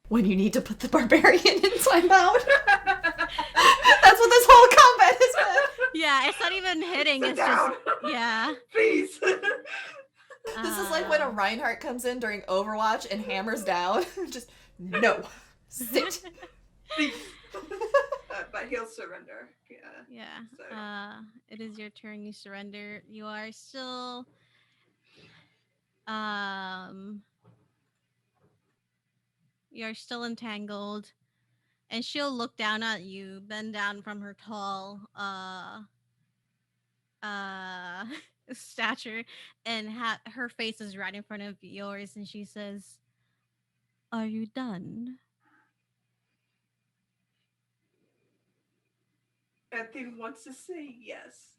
when you need to put the barbarian in timeout. That's what this whole combat has been. Yeah, it's not even hitting. Sit It's down. just yeah. Please. This is like when a Reinhardt comes in during Overwatch and hammers down. Just, no. Sit. Please. But he'll surrender. Yeah. Yeah. So- It is your turn. You surrender. You are still um you're still entangled. And she'll look down at you, bend down from her tall uh stature, and her face is right in front of yours, and she says, "Are you done?" Anthony wants to say yes.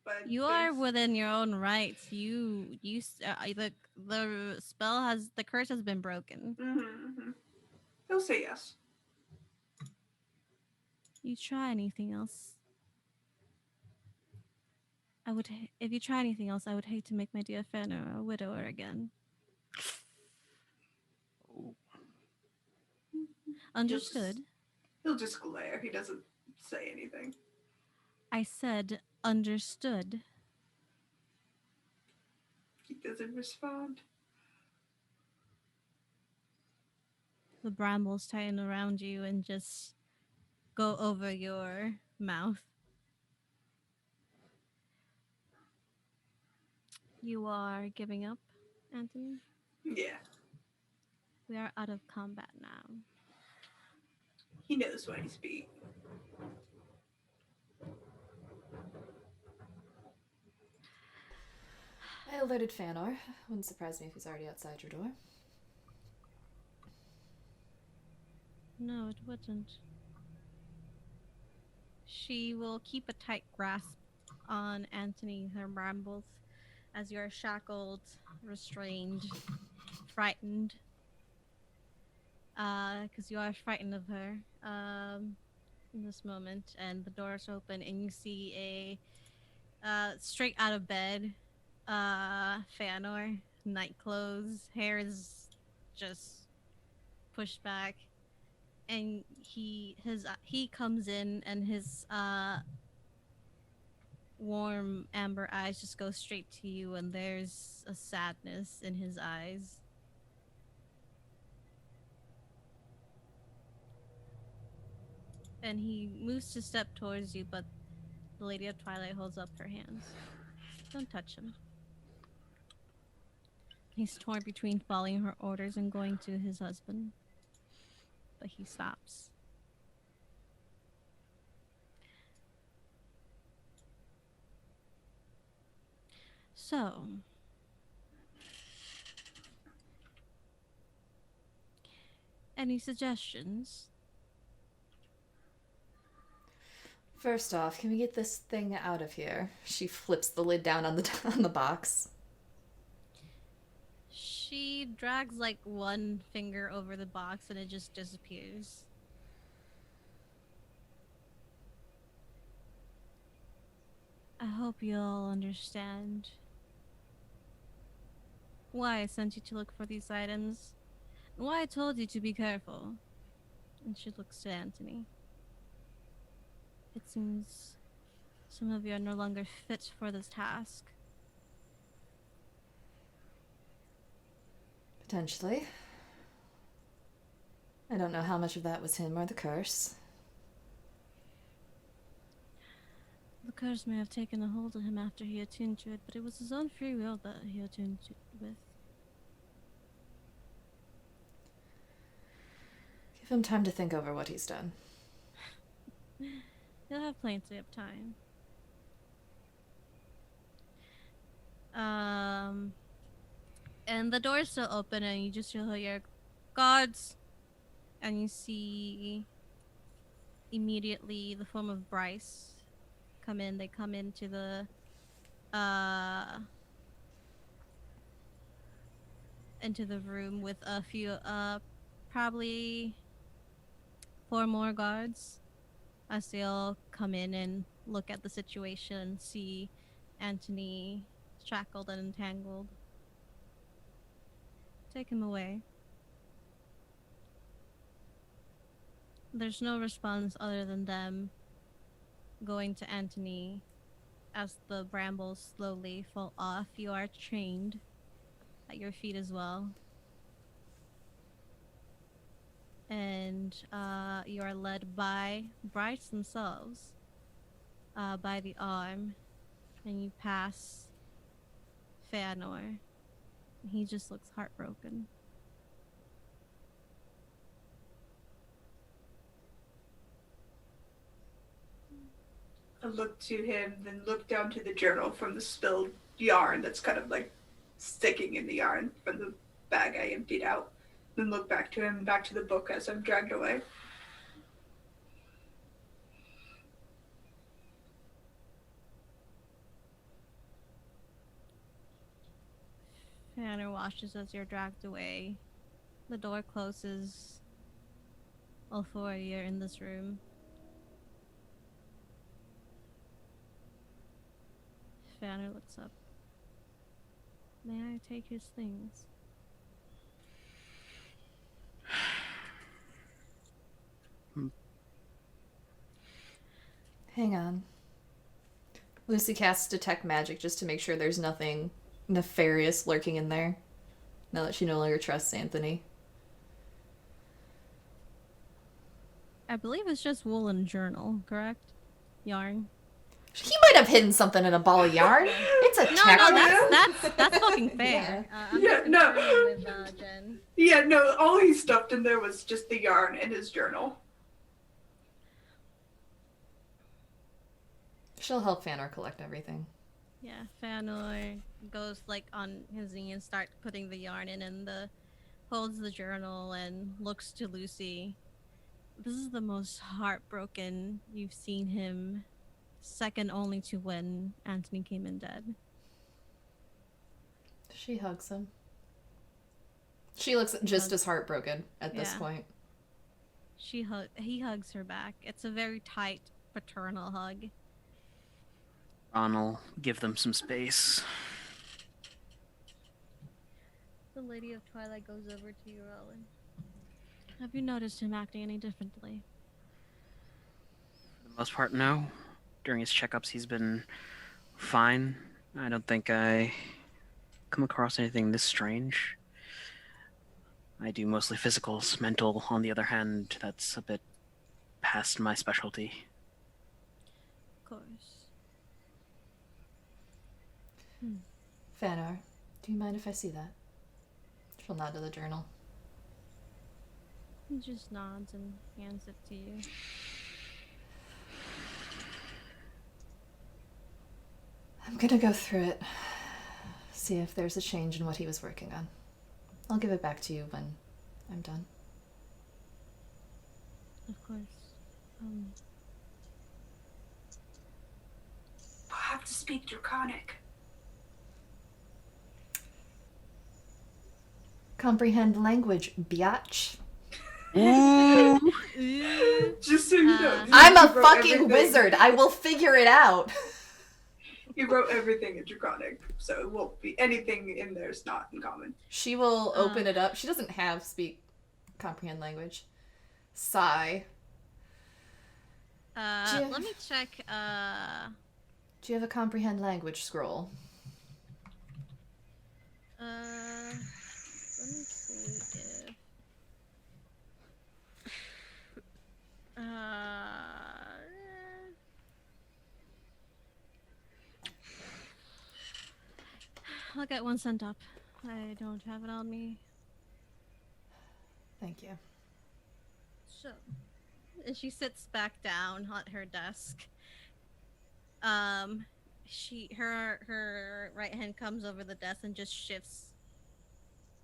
But You are within your own rights. The spell the curse has been broken. Mm-hmm. He'll say yes. You try anything else? If you try anything else, I would hate to make my dear Fenrir a widower again. Understood. He'll just glare. He doesn't say anything. I said understood. He doesn't respond. The brambles tighten around you and just go over your mouth. You are giving up, Anthony? Yeah. We are out of combat now. He knows when he's beat. I alerted Fanor. Wouldn't surprise me if he's already outside your door. No, it wouldn't. She will keep a tight grasp on Anthony, her brambles, as you are shackled, restrained, frightened. Because you are frightened of her in this moment, and the doors open, and you see straight out of bed, Fanor, night clothes, hair is just pushed back, and he comes in, and his warm amber eyes just go straight to you, and there's a sadness in his eyes. And he moves to step towards you, but the Lady of Twilight holds up her hands. Don't touch him. He's torn between following her orders and going to his husband, but he stops. So, any suggestions? First off, can we get this thing out of here? She flips the lid down on the box. She drags like one finger over the box and it just disappears. I hope you all understand why I sent you to look for these items, and why I told you to be careful. And she looks to Anthony. It seems some of you are no longer fit for this task. Potentially. I don't know how much of that was him or the curse. The curse may have taken a hold of him after he attuned to it, but it was his own free will that he attuned with. Give him time to think over what he's done. He'll have plenty of time. And the door's still open, and you just hear your guards, and you see immediately the form of Bryce come in. They come into the room with a few probably 4 more guards, as they all come in and look at the situation and see Anthony shackled and entangled. Take him away. There's no response other than them going to Anthony as the brambles slowly fall off. You are chained at your feet as well. And you are led by brides themselves by the arm. And you pass Feanor. He just looks heartbroken. I look to him, then look down to the journal from the spilled yarn that's kind of like sticking in the yarn from the bag I emptied out. Then look back to him, back to the book as I'm dragged away. Feanor watches as you're dragged away. The door closes. All four of you are in this room. Feanor looks up. May I take his things? Hang on. Lucy casts Detect Magic just to make sure there's nothing nefarious lurking in there. Now that she no longer trusts Anthony. I believe it's just wool and journal, correct? Yarn. He might have hidden something in a ball of yarn. It's a No, text. that's fucking fair. I'm Yeah, just no. conferring with Jen. Yeah, no, all he stuffed in there was just the yarn and his journal. She'll help Fanor collect everything. Yeah, Feanor goes like on his knee and starts putting the yarn in and holds the journal and looks to Lucy. This is the most heartbroken you've seen him, second only to when Anthony came in dead. She hugs him. She looks just as heartbroken at this Yeah. point. He hugs her back. It's a very tight paternal hug. Ron will give them some space. The Lady of Twilight goes over to you, Rowan. Have you noticed him acting any differently? For the most part, no. During his checkups, he's been fine. I don't think I come across anything this strange. I do mostly physicals. Mental, on the other hand, that's a bit past my specialty. Of course. Fanor, do you mind if I see that? She'll nod to the journal. He just nods and hands it to you. I'm gonna go through it. See if there's a change in what he was working on. I'll give it back to you when I'm done. Of course. We'll have to speak Draconic. Comprehend language, biatch. Just so you know. I'm a he wrote fucking everything- wizard. I will figure it out. He wrote everything in Draconic, so it won't be anything in there's not in common. She will open it up. She doesn't have speak comprehend language. Sigh. Jim. Let me check. Do you have a comprehend language scroll? Let me see if. I'll get one sent up. I don't have it on me. Thank you. So, and she sits back down at her desk. Her right hand comes over the desk and just shifts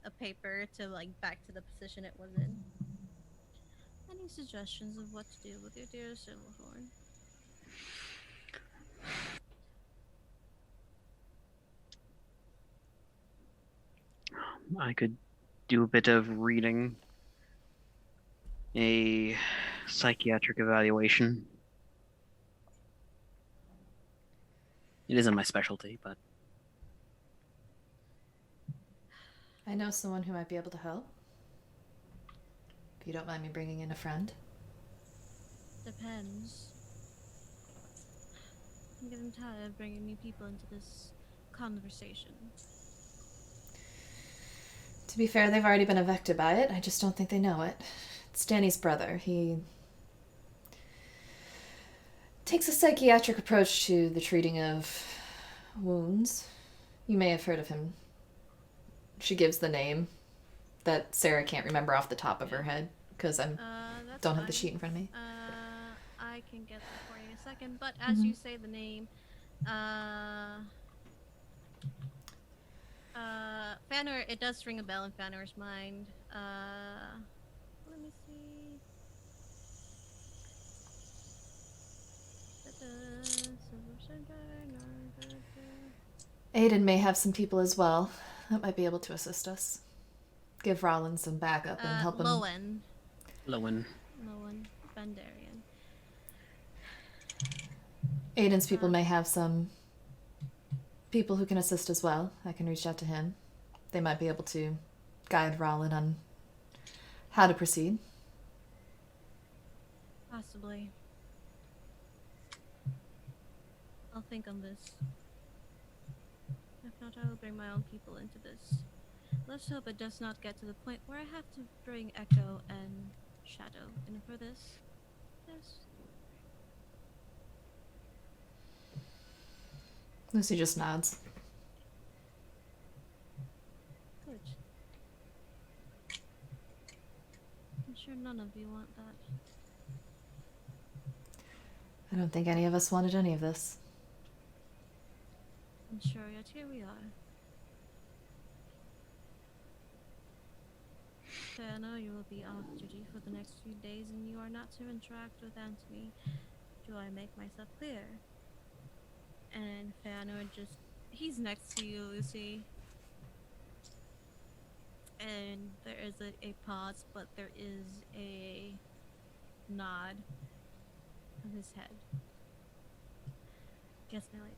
a paper to like back to the position it was in. Any suggestions of what to do with your dear Silverhorn? I could do a bit of reading. A psychiatric evaluation. It isn't my specialty, but I know someone who might be able to help. If you don't mind me bringing in a friend. Depends. I'm getting tired of bringing new people into this conversation. To be fair, they've already been affected by it. I just don't think they know it. It's Danny's brother. He takes a psychiatric approach to the treating of wounds. You may have heard of him. She gives the name that Sarah can't remember off the top of her head because I That's don't have the fine. sheet in front of me. I can get that for you in a second, but as you say the name, Fanor, it does ring a bell in Fanor's mind. Let me see. Aiden may have some people as well that might be able to assist us. Give Rollins some backup and help him. Lowen Lowen. Bandarian. Aiden's people may have some people who can assist as well. I can reach out to him. They might be able to guide Rollin on how to proceed. Possibly. I'll think on this. If not, I will bring my own people into this. Let's hope it does not get to the point where I have to bring Echo and Shadow in for this. Yes. Lucy just nods. Good. I'm sure none of you want that. I don't think any of us wanted any of this. I'm sure, yet here we are. So I know you will be off duty for the next few days and you are not to interact with Anthony. Do I make myself clear? And Feanor he's next to you, Lucy. And there is a pause, but there is a nod of his head. Yes, my lady.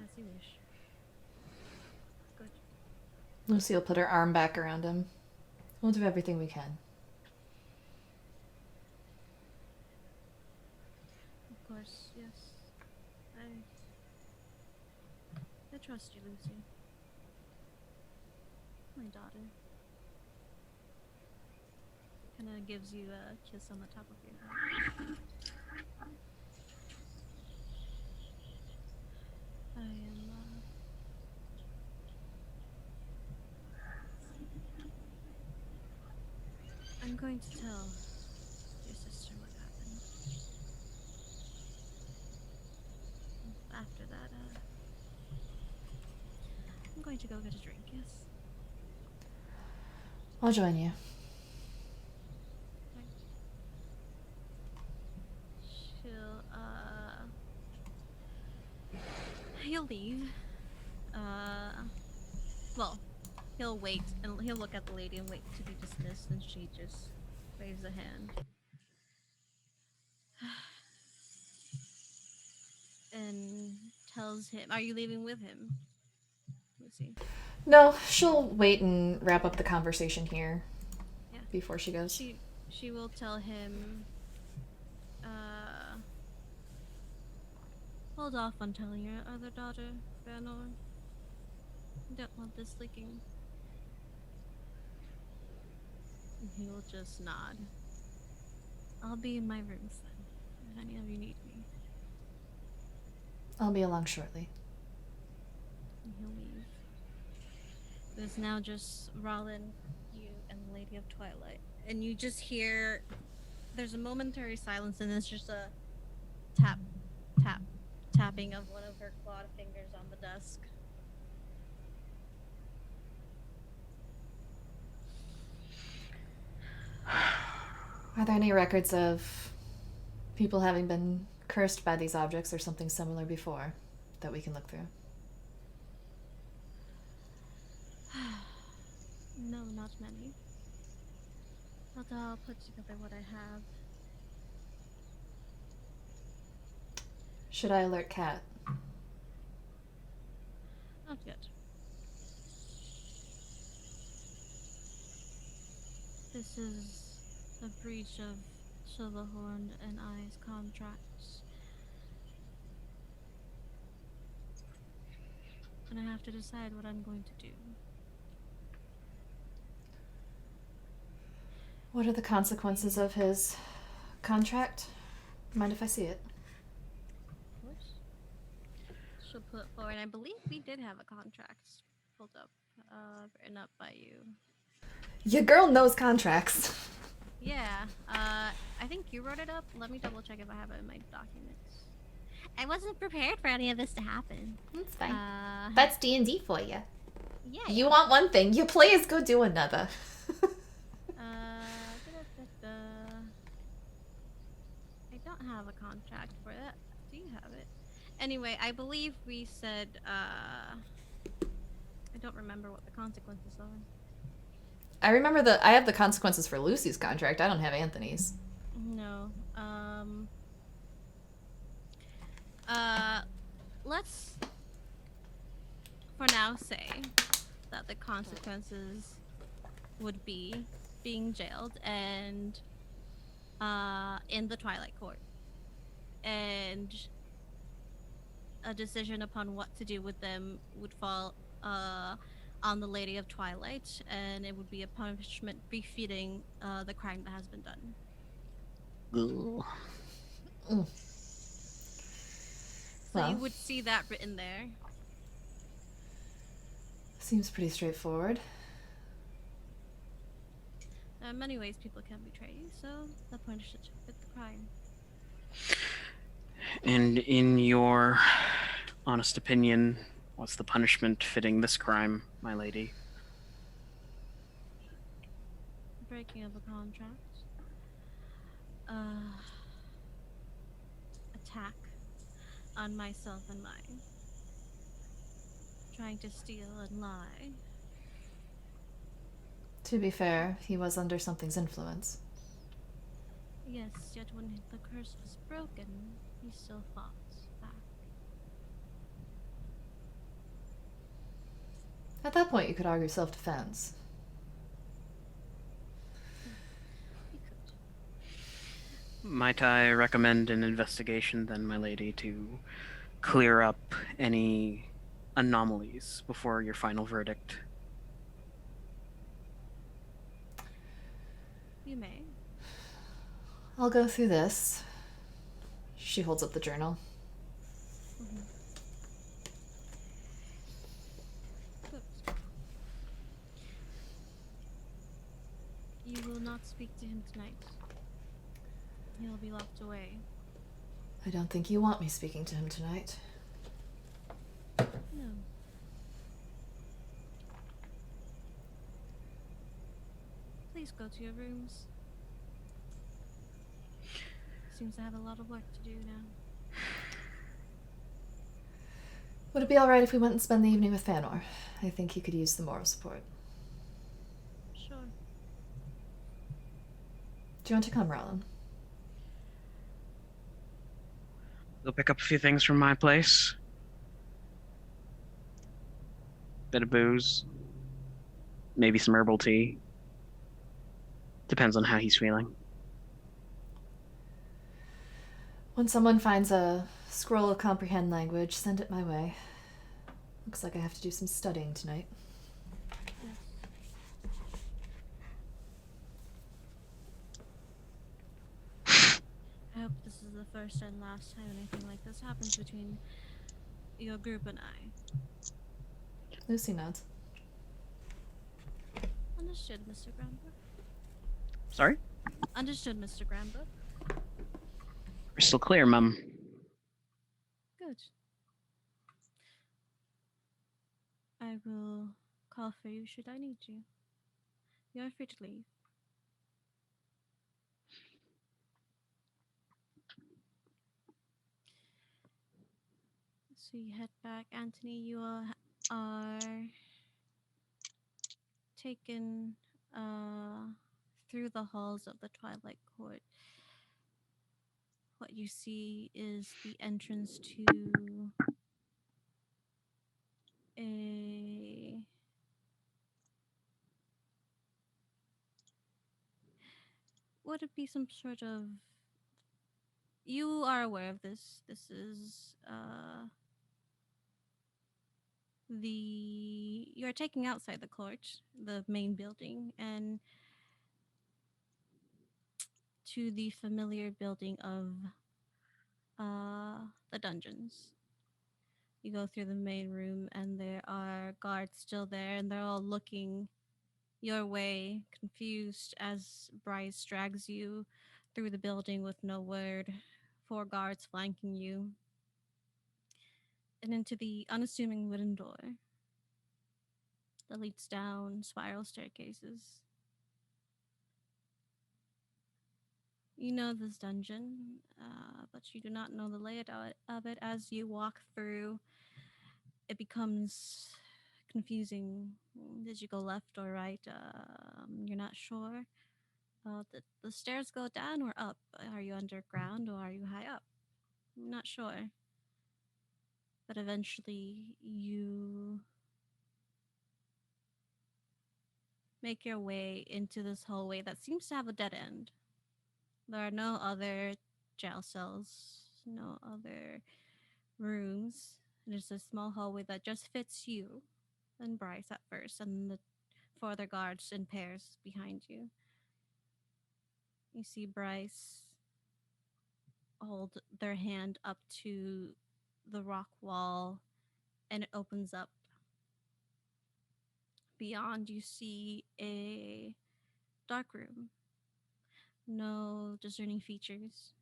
As you wish. Good. Lucy will put her arm back around him. We'll do everything we can. Of course, yes. I trust you, Lucy. My daughter. Kinda gives you a kiss on the top of your head. I am, I'm going to tell your sister what happened. After that, I'm going to go get a drink, yes? I'll join you. He'll leave. Well, he'll wait and he'll look at the lady and wait to be dismissed, and she just waves a hand. And tells him, are you leaving with him, Lucy? No, she'll wait and wrap up the conversation here before she goes. She will tell him, hold off on telling your other daughter, Fanor. I don't want this leaking. And he will just nod. I'll be in my room then, if any of you need me. I'll be along shortly. And he'll leave. There's now just Rollin, you, and the Lady of Twilight. And you just hear, there's a momentary silence, and it's just a tap, tap, tapping of one of her clawed fingers on the desk. Are there any records of people having been cursed by these objects or something similar before that we can look through? No, not many. But I'll put together what I have. Should I alert Kat? Not yet. This is a breach of Silverhorn and I's contracts. And I have to decide what I'm going to do. What are the consequences of his contract? Mind if I see it? Of course. She'll put forward. I believe we did have a contract pulled up, written up by you. Your girl knows contracts. Yeah. I think you wrote it up. Let me double check if I have it in my documents. I wasn't prepared for any of this to happen. That's fine. Uh, That's D&D for you. yeah. You want one thing, you players go do another. Da-da-da-da. I don't have a contract for that. Do you have it? Anyway, I believe we said, I don't remember what the consequences are. I remember I have the consequences for Lucy's contract. I don't have Anthony's. No. Let's for now say that the consequences would be being jailed and in the Twilight Court, and a decision upon what to do with them would fall on the Lady of Twilight, and it would be a punishment befitting the crime that has been done. Ugh. Mm. So you Well, would see that written there. seems pretty straightforward. There are many ways people can betray you, so the punishment should fit the crime. And in your honest opinion, what's the punishment fitting this crime, my lady? Breaking of a contract. Attack on myself and mine. Trying to steal and lie. To be fair, he was under something's influence. Yes, yet when the curse was broken, he still fought back. At that point, you could argue self-defense. He could. Might I recommend an investigation then, my lady, to clear up any anomalies before your final verdict? You may. I'll go through this. She holds up the journal. Mhm. Good. You will not speak to him tonight. He'll be locked away. I don't think you want me speaking to him tonight. No. Please go to your rooms. Seems to have a lot of work to do now. Would it be alright if we went and spend the evening with Fanor? I think he could use the moral support. Sure. Do you want to come, Rollin? Go pick up a few things from my place. Bit of booze. Maybe some herbal tea. Depends on how he's feeling. When someone finds a scroll of comprehend language, send it my way. Looks like I have to do some studying tonight. Yes. I hope this is the first and last time anything like this happens between your group and I. Lucy nods. Understood, Mr. Granbrook. Sorry? Understood, Mr. Granbrook. Crystal clear, Mum. Good. I will call for you should I need you. You are free to leave. So you head back. Anthony, you all are taken through the halls of the Twilight Court. What you see is the entrance to a would it be some sort of? You are aware of this. This is the you're taking outside the court, the main building, and to the familiar building of the dungeons. You go through the main room, and there are guards still there, and they're all looking your way, confused as Bryce drags you through the building with no word. 4 guards flanking you, and into the unassuming wooden door that leads down spiral staircases. You know this dungeon, but you do not know the layout of it. As you walk through, it becomes confusing. Did you go left or right? You're not sure. The stairs go down or up? Are you underground or are you high up? I'm not sure. But eventually, you make your way into this hallway that seems to have a dead end. There are no other jail cells, no other rooms. There's a small hallway that just fits you and Bryce at first, and the 4 other guards in pairs behind you. You see Bryce hold their hand up to the rock wall, and it opens up. Beyond, you see a dark room. No discerning features.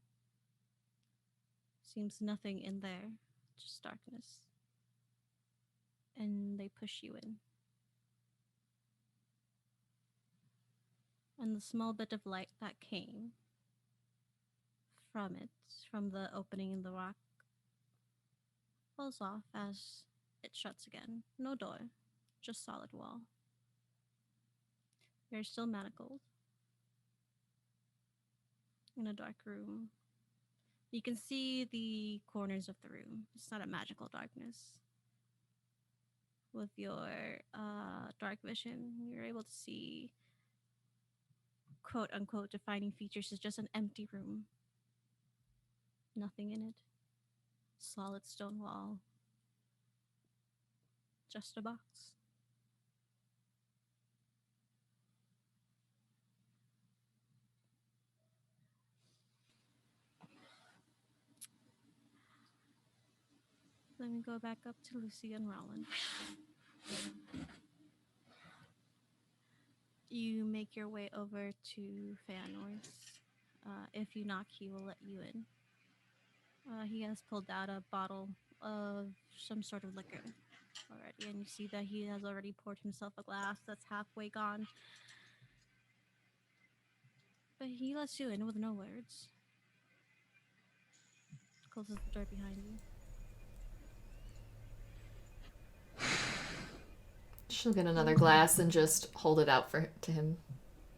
Seems nothing in there, just darkness. And they push you in. And the small bit of light that came from it, from the opening in the rock, falls off as it shuts again. No door, just solid wall. You're still manacled in a dark room. You can see the corners of the room. It's not a magical darkness. With your dark vision, you're able to see quote unquote defining features. It's just an empty room. Nothing in it. Solid stone wall. Just a box. Let me go back up to Lucy and Roland. You make your way over to Feanor's. If you knock, he will let you in. He has pulled out a bottle of some sort of liquor already, and you see that he has already poured himself a glass that's halfway gone. But he lets you in with no words. Closes the door behind you. She'll get another glass and just hold it out to him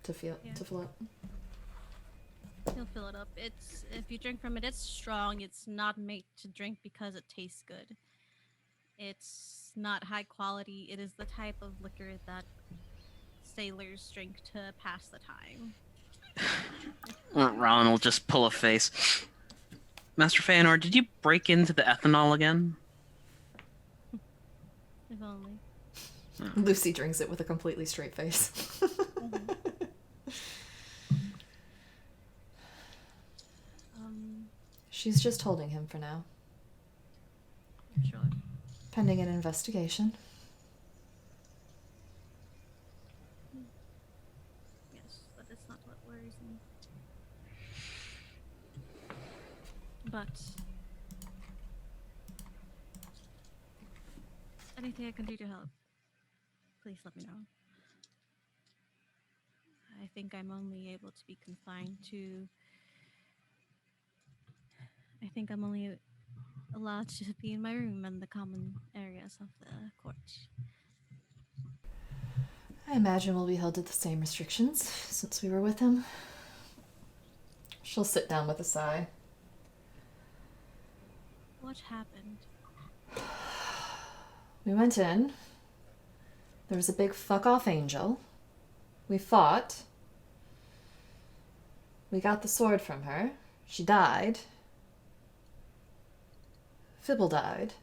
to fill up. He'll fill it up. It's if you drink from it, it's strong. It's not made to drink because it tastes good. It's not high quality. It is the type of liquor that sailors drink to pass the time. Rowan will just pull a face. Master Feanor, did you break into the ethanol again? If only. Lucy drinks it with a completely straight face. She's just holding him for now. Sure. Pending an investigation. Yes, but it's not what worries me. But anything I can do to help, please let me know. I think I'm only able to be confined to. I think I'm only allowed to be in my room and the common areas of the court. I imagine we'll be held to the same restrictions since we were with him. She'll sit down with a sigh. What happened? We went in. There was a big fuck off angel. We fought. We got the sword from her. She died. Fibble died.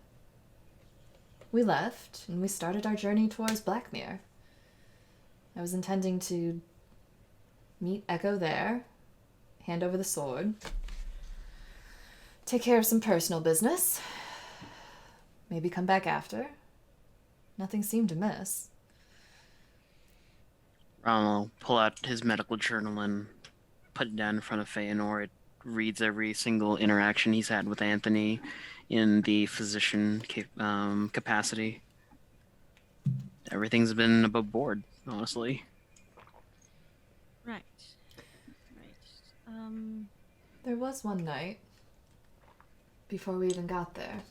We left, and we started our journey towards Blackmere. I was intending to meet Echo there, hand over the sword, take care of some personal business, maybe come back after. Nothing seemed amiss. Ronald will pull out his medical journal and put it down in front of Feanor. It reads every single interaction he's had with Anthony in the physician capacity. Everything's been above board, honestly. Right. There was one night, before we even got there,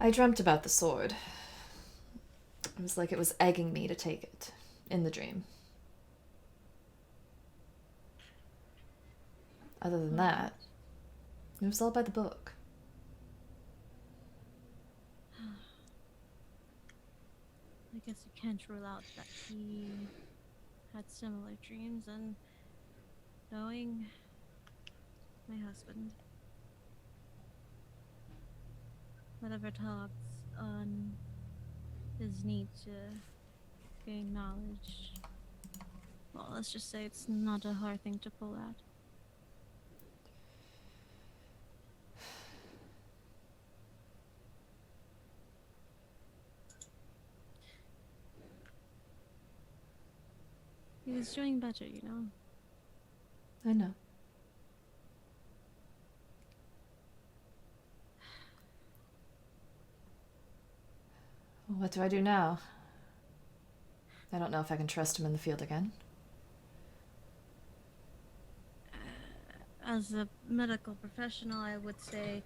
I dreamt about the sword. It was like it was egging me to take it, in the dream. Other than that, it was all by the book. I guess you can't rule out that he had similar dreams, and knowing my husband, whatever talks on his need to gain knowledge, well, let's just say it's not a hard thing to pull out. He was doing better, you know. I know. Well, what do I do now? I don't know if I can trust him in the field again. As a medical professional, I would say,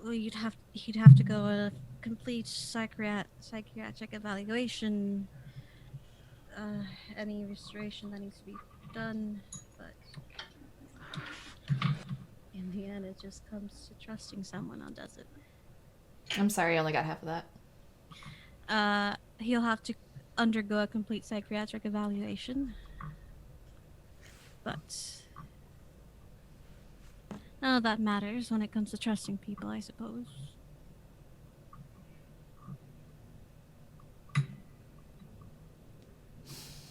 well, he'd have to go a complete psychiatric evaluation. Any restoration that needs to be done, but in the end, it just comes to trusting someone who does it. I'm sorry, I only got half of that. He'll have to undergo a complete psychiatric evaluation, but none of that matters when it comes to trusting people, I suppose.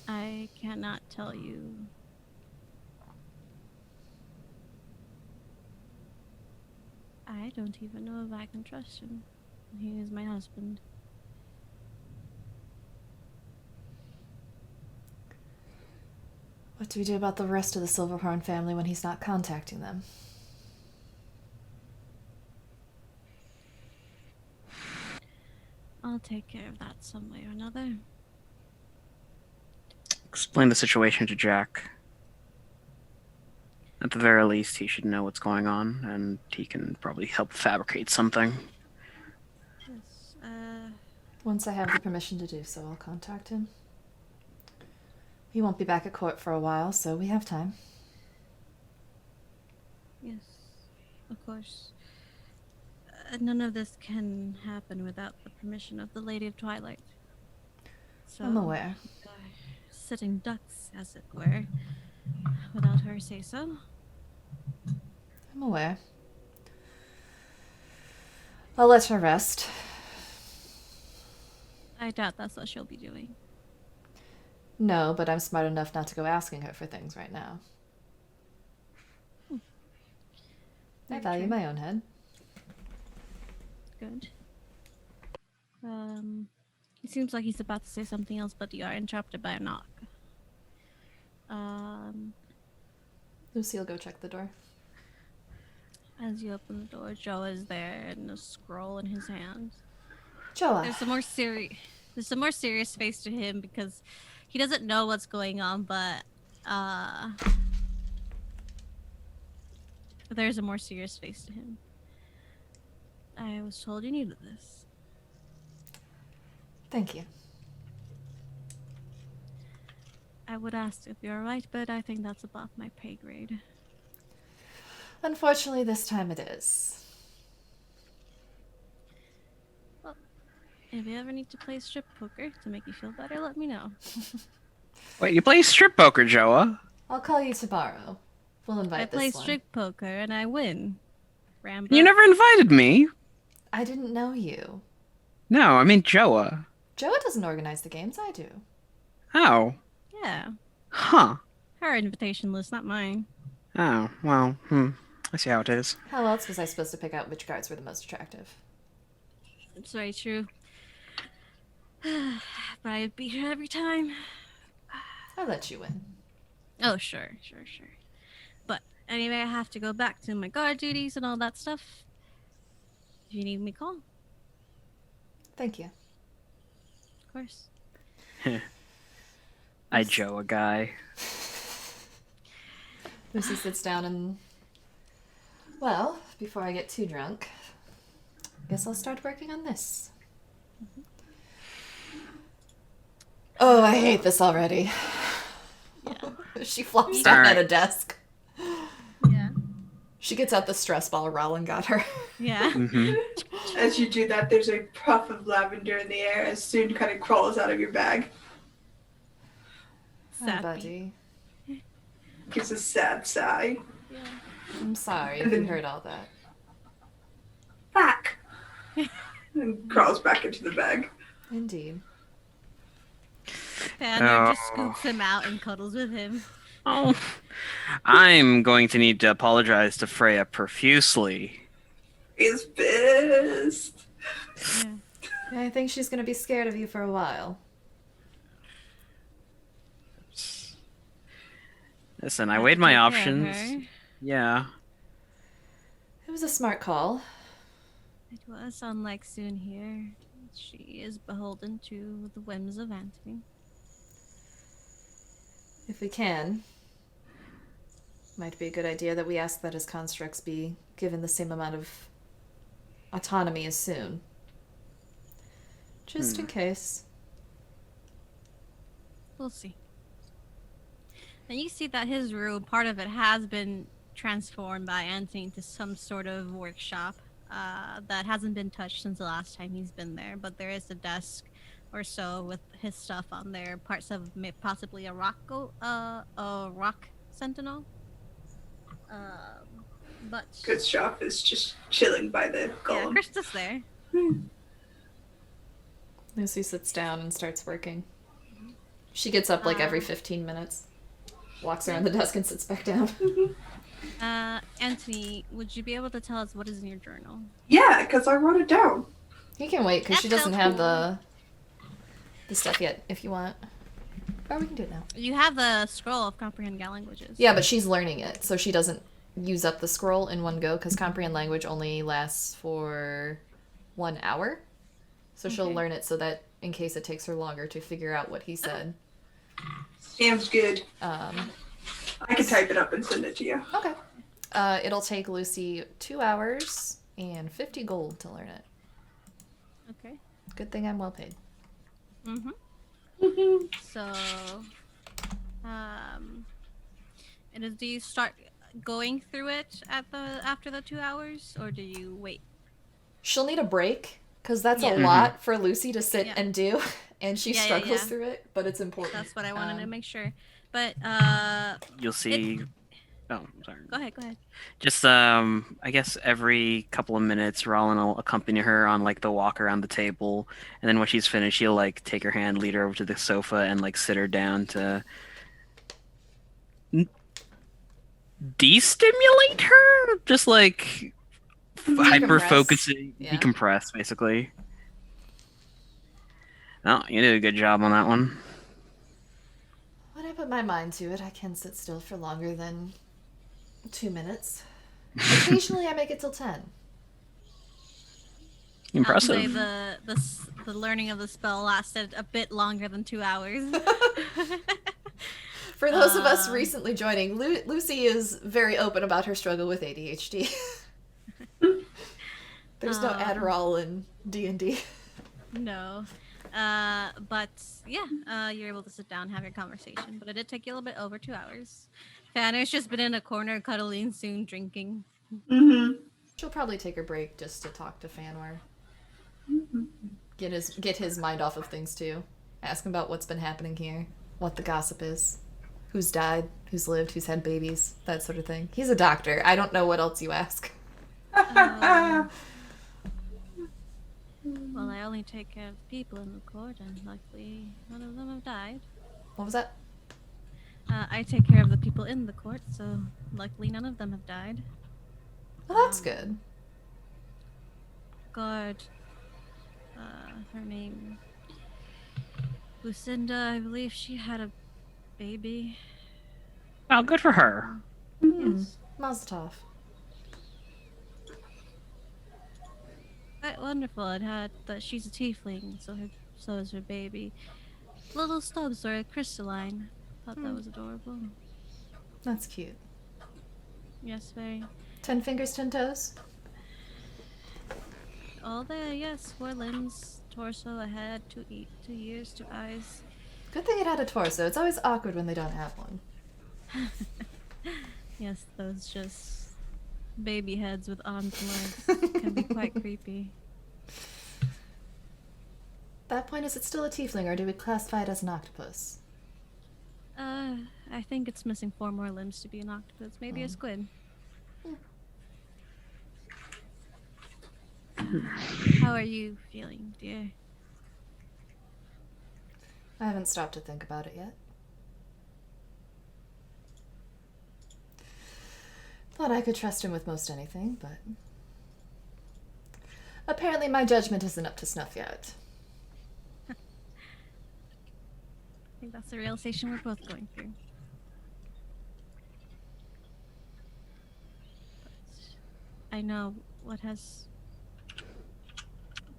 I cannot tell you. I don't even know if I can trust him. He is my husband. What do we do about the rest of the Silverhorn family when he's not contacting them? I'll take care of that some way or another. Explain the situation to Jack. At the very least, he should know what's going on, and he can probably help fabricate something. Yes, Once I have the permission to do so, I'll contact him. He won't be back at court for a while, so we have time. yes, of course. None of this can happen without the permission of the Lady of Twilight. So, I'm aware. sitting ducks, as it were, without her say-so. I'm aware. I'll let her rest. I doubt that's what she'll be doing. No, but I'm smart enough not to go asking her for things right now. I Very value true. my own head. Good. It seems like he's about to say something else, but you are interrupted by a knock. Lucille, go check the door. As you open the door, Joe is there and a scroll in his hand. Joa. There's some more serious face to him because he doesn't know what's going on, but there's a more serious face to him. I was told you needed this. Thank you. I would ask if you're right, but I think that's above my pay grade. Unfortunately, this time it is. If you ever need to play strip poker to make you feel better, let me know. Wait, you play strip poker, Joa? I'll call you tomorrow. We'll invite I play this one. strict poker and I win. Rambo. You never invited me. I didn't know you. No, I mean Joa. Joa doesn't organize the games, I do. Oh. Yeah. Huh. Her invitation list, not mine. Oh, well, I see how it is. How else was I supposed to pick out which cards were the most attractive? It's very true. But I beat her every time. I'll let you win. Oh, sure. But anyway, I have to go back to my guard duties and all that stuff. If you need me, call. Thank you. Of course. I Joa guy. Lucy sits down and... Well, before I get too drunk, I guess I'll start working on this. Oh, I hate this already. She flops down at a desk. Yeah. She gets out the stress ball Rollin got her. Yeah. Mm-hmm. As you do that, there's a puff of lavender in the air as Soon kind of crawls out of your bag. Oh, Sappy. buddy. Gives a sad sigh. Yeah. I'm sorry if you heard all that. Back! And crawls back into the bag. Indeed. Fanner just scoops him out and cuddles with him. Oh. I'm going to need to apologize to Freya profusely. He's pissed. Yeah. I think she's gonna be scared of you for a while. Listen, I weighed my Take care of options. her. Yeah. It was a smart call. It was unlike Soon here. She is beholden to the whims of Anthony. If we can, might be a good idea that we ask that his constructs be given the same amount of autonomy as Soon. Just in case. We'll see. And you see that his room, part of it has been transformed by Anthony into some sort of workshop that hasn't been touched since the last time he's been there. But there is a desk or so with his stuff on there, parts of possibly a rock sentinel. But Good shop is just chilling by the yeah, golem. Krista's there. Lucy sits down and starts working. She gets up like every 15 minutes, walks around the desk and sits back down. Anthony, would you be able to tell us what is in your journal? Yeah, because I wrote it down. He can wait because she That's doesn't so have cool. the stuff yet if you want. Or we can do it now. You have the scroll of comprehend languages. Yeah, but she's learning it, so she doesn't use up the scroll in one go because comprehend language only lasts for 1 hour. So she'll Okay. learn it so that in case it takes her longer to figure out what he said. Sounds good. Um, I can type it up and send it to you. okay. It'll take Lucy 2 hours and 50 gold to learn it. Okay. Good thing I'm well paid. So, and do you start going through it after the 2 hours, or do you wait? She'll need a break because that's Yeah. a lot for Lucy to sit Yeah. and do, and she Yeah, yeah, struggles yeah. through it, but it's important. That's what I wanted to Um, make sure. But You'll see. Oh, sorry. go ahead. Just I guess every couple of minutes, Rollin will accompany her on like the walk around the table, and then when she's finished, he'll like take her hand, lead her over to the sofa, and like sit her down to destimulate her, just like hyper focusing, Yeah. decompress, basically. Oh, you did a good job on that one. When I put my mind to it, I can sit still for longer than 2 minutes. Occasionally, I make it till 10. Impressive. I'll say the learning of the spell lasted a bit longer than 2 hours. For those of us Um, recently joining, Lucy is very open about her struggle with ADHD. There's no Adderall in D&D. No. But yeah, you're able to sit down and have your conversation. But it did take you a little bit over 2 hours. Fanner's just been in a corner cuddling, soon drinking. Mm-hmm. She'll probably take a break just to talk to Fanwar. Get his mind off of things too. Ask him about what's been happening here. what the gossip is. Who's died, who's lived, who's had babies, that sort of thing. He's a doctor. I don't know what else you ask. Well, I only take care of the people in the court, and luckily none of them have died. What was that? I take care of the people in the court, so luckily none of them have died. Well, that's good. Guard, her name, Lucinda, I believe she had a baby. Oh, good for her. Hmm. Mazel tov. Quite wonderful. It had that she's a tiefling, so is her baby. Little stubs are crystalline. Thought that was adorable. That's cute. Yes, very. 10 fingers, 10 toes? All there, yes. 4 limbs, torso, a head, 2 ears, 2 eyes. Good thing it had a torso. It's always awkward when they don't have one. Yes, those just baby heads with arms and legs can be quite creepy. At that point, is it still a tiefling, or do we classify it as an octopus? I think it's missing 4 more limbs to be an octopus. Maybe a squid. How are you feeling, dear? I haven't stopped to think about it yet. Thought I could trust him with most anything, but apparently my judgment isn't up to snuff yet. I think that's the realization we're both going through. But I know what has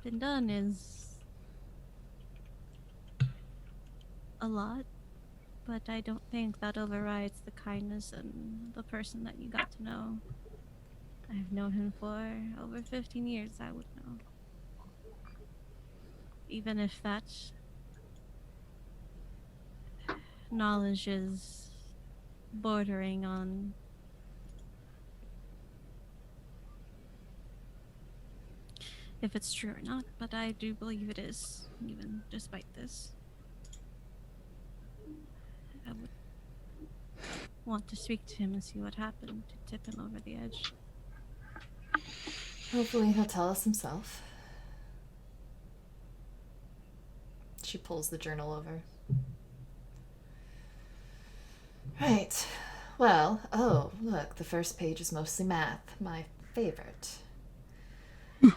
been done is a lot, but I don't think that overrides the kindness and the person that you got to know. I've known him for over 15 years, I would know. Even if that knowledge is bordering on if it's true or not, but I do believe it is, even despite this. I would want to speak to him and see what happened to tip him over the edge. Hopefully he'll tell us himself. She pulls the journal over. Right. Well, oh, look, the first page is mostly math. My favorite. I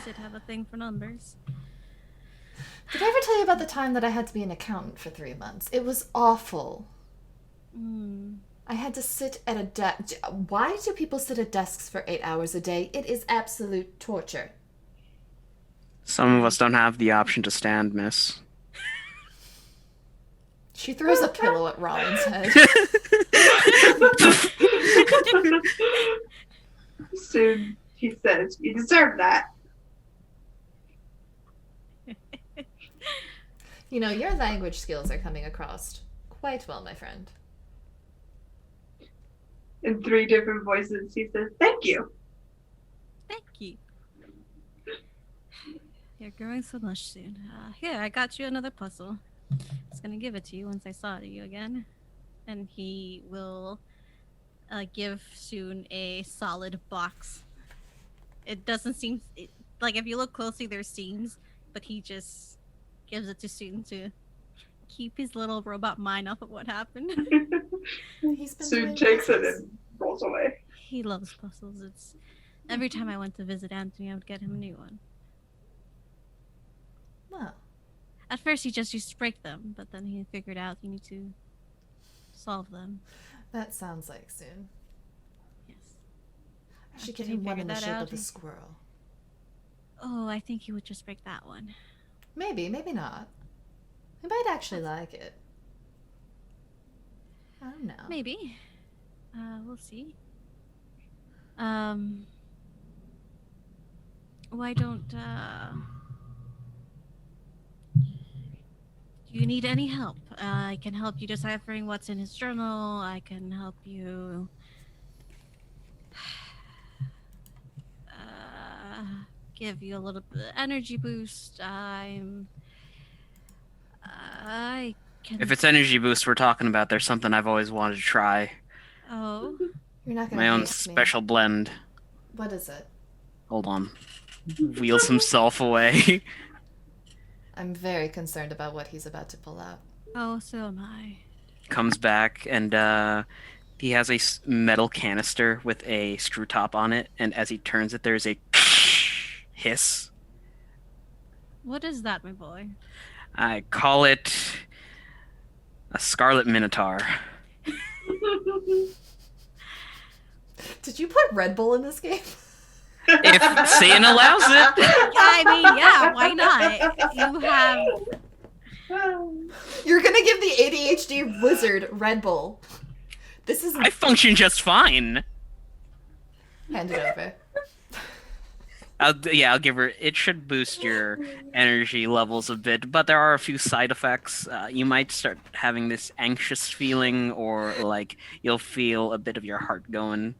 did have a thing for numbers. Did I ever tell you about the time that I had to be an accountant for 3 months? It was awful. I had to sit at a desk. Why do people sit at desks for 8 hours a day? It is absolute torture. Some of us don't have the option to stand, miss. She throws a pillow at Robin's head. Soon he says, "You deserve that." You know, your language skills are coming across quite well, my friend. In 3 different voices, he says, "Thank you." Thank you. You're growing so much soon. Here, I got you another puzzle. I was gonna give it to you once I saw you again. And he will give Soon a solid box. It doesn't seem like if you look closely, there's seams, but he just gives it to Soon to keep his little robot mind off of what happened. He's been Soon doing takes it puzzles. and rolls away. He loves puzzles. It's every time I went to visit Anthony, I would get him a new one. Well, At first, he just used to break them, but then he figured out you need to solve them. that sounds like soon. Yes. I should After get he him one in the figured that shape out, of a he- squirrel. Oh, I think he would just break that one. Maybe, maybe not. He might actually like it. I don't know. Maybe. We'll see. Why don't, do you need any help? I can help you deciphering what's in his journal. I can help you give you a little bit of energy boost. I If it's energy boost we're talking about, there's something I've always wanted to try. Oh, You're not gonna My own haste me. special blend. What is it? Hold on. Wheels himself away. I'm very concerned about what he's about to pull out. oh, so am I. Comes back and he has a metal canister with a screw top on it, and as he turns it, there's a hiss. What is that, my boy? I call it a Scarlet Minotaur. Did you put Red Bull in this game? If Satan allows it. I mean, yeah, why not? You have. You're gonna give the ADHD wizard Red Bull. This is I function just fine. hand it over. I'll give her. It should boost your energy levels a bit, but there are a few side effects. You might start having this anxious feeling, or like you'll feel a bit of your heart going.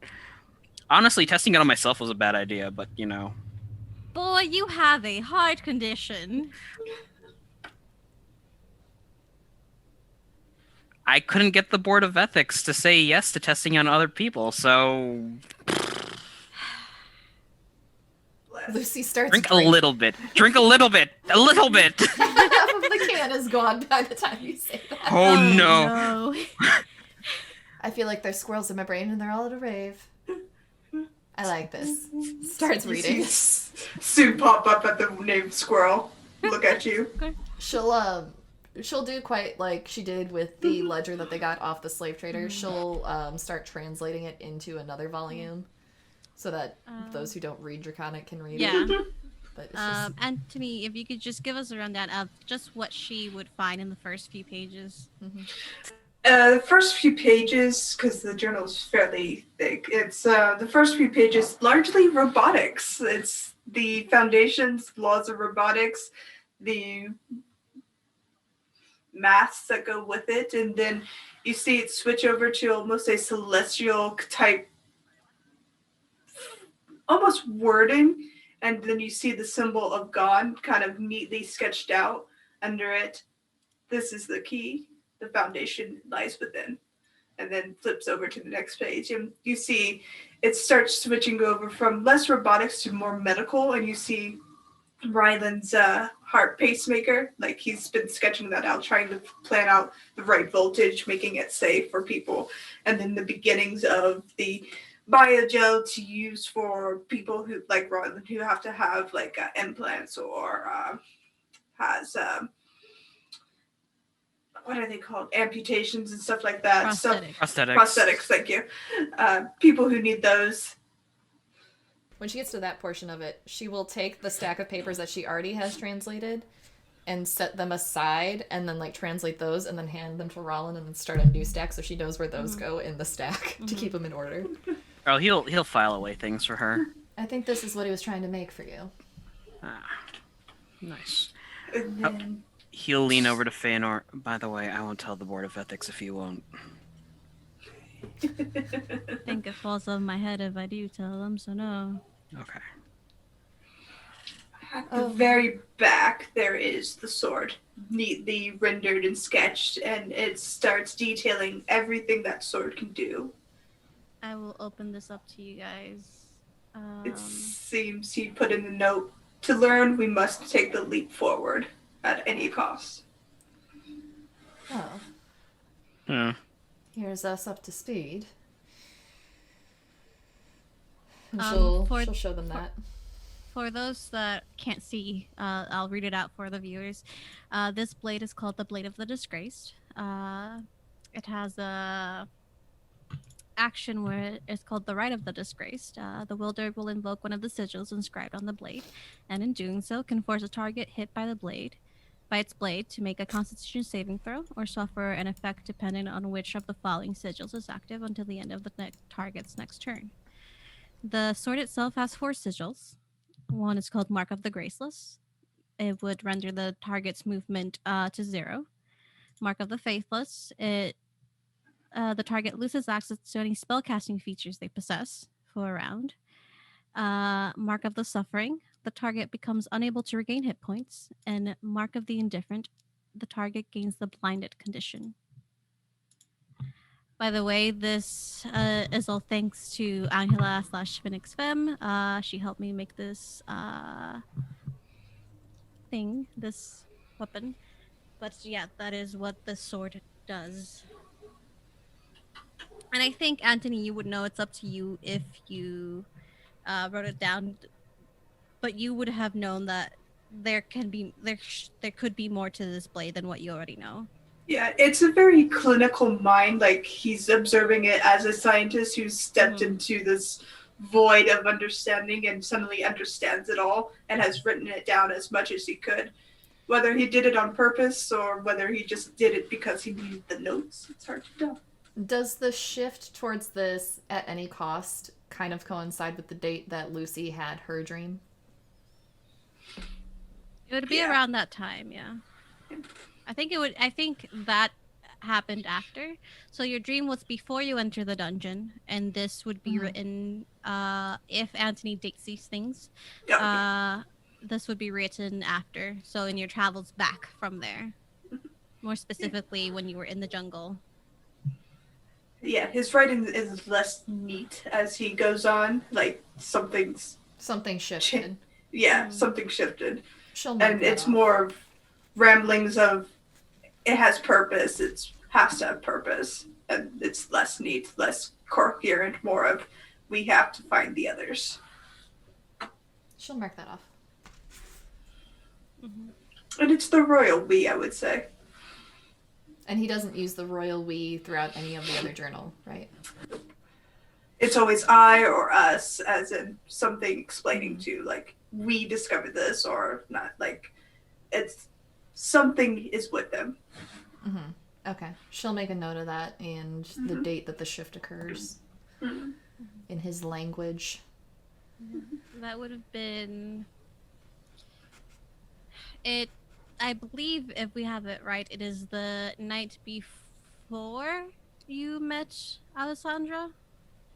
Honestly, testing it on myself was a bad idea, but you know. Boy, you have a heart condition. I couldn't get the board of ethics to say yes to testing on other people, so Lucy starts drink a little bit. Drink a little bit. A little bit. Half of the can is gone by the time you say that. Oh no. No. I feel like there's squirrels in my brain and they're all at a rave. I like this. Starts reading. Sue pop up at the name Squirrel. Look at you. She'll do quite like she did with the ledger that they got off the slave traders. She'll start translating it into another volume so that those who don't read Draconic can read Yeah. it. But it's just... Anthony, if you could just give us a rundown of just what she would find in the first few pages. Mhm. The first few pages, because the journal is fairly thick, it's the first few pages largely robotics. It's the foundations, laws of robotics, the maths that go with it, and then you see it switch over to almost a celestial type, almost wording, and then you see the symbol of God kind of neatly sketched out under it. This is the key. The foundation lies within. And then flips over to the next page. And you see it starts switching over from less robotics to more medical. And you see Ryland's heart pacemaker. Like he's been sketching that out, trying to plan out the right voltage, making it safe for people. And then the beginnings of the biogel to use for people who, like Ryland, who have to have like implants or has... what are they called? Amputations and stuff like that. Prosthetics, thank you. People who need those. When she gets to that portion of it, she will take the stack of papers that she already has translated and set them aside and then like translate those and then hand them to Rollin and then start a new stack so she knows where those go in the stack to keep them in order. Oh, he'll file away things for her. I think this is what he was trying to make for you. Nice. And then He'll lean over to Feanor. By the way, I won't tell the Board of Ethics if you won't. I think it falls on my head if I do tell them, so no. Okay. at the very back, there is the sword, neatly rendered and sketched, and it starts detailing everything that sword can do. I will open this up to you guys. It seems he put in the note, to learn, we must take the leap forward at any cost. Oh. Yeah. Here's us up to speed. And Um, she'll show them that. For those that can't see, I'll read it out for the viewers. This blade is called the Blade of the Disgraced. It has a action where it's called the Rite of the Disgraced. The wielder will invoke one of the sigils inscribed on the blade, and in doing so, can force a target hit by its blade to make a Constitution saving throw or suffer an effect depending on which of the following sigils is active until the end of the target's next turn. The sword itself has 4 sigils. One is called Mark of the Graceless. It would render the target's movement to 0. Mark of the Faithless. The target loses access to any spellcasting features they possess for a round. Mark of the Suffering. The target becomes unable to regain hit points. And Mark of the Indifferent. the target gains the blinded condition. By the way, this is all thanks to Angela / Phoenix Femme. She helped me make this this weapon. But yeah, that is what the sword does. And I think, Anthony, you would know. It's up to you if you wrote it down. But you would have known that there could be more to this blade than what you already know. Yeah, it's a very clinical mind. Like, he's observing it as a scientist who's stepped into this void of understanding and suddenly understands it all and has written it down as much as he could. Whether he did it on purpose or whether he just did it because he needed the notes, it's hard to tell. Does the shift towards this at any cost kind of coincide with the date that Lucy had her dream? It would be around that time, yeah. I think that happened after. So your dream was before you enter the dungeon, and this would be written if Anthony dates these things. This would be written after. So in your travels back from there. More specifically when you were in the jungle. Yeah, his writing is less neat as he goes on. Like, something shifted. Something shifted. And it's more of ramblings of it has purpose, it has to have purpose, and it's less neat, less coherent, more of we have to find the others. She'll mark that off. And it's the royal we, I would say. And he doesn't use the royal we throughout any of the other journal, right? It's always I or us, as in something explaining to, like, we discovered this, or not, like, it's something is with them. Okay. She'll make a note of that and the date that the shift occurs in his language. That would have been it. I believe, if we have it right, it is the night before you met Alessandra.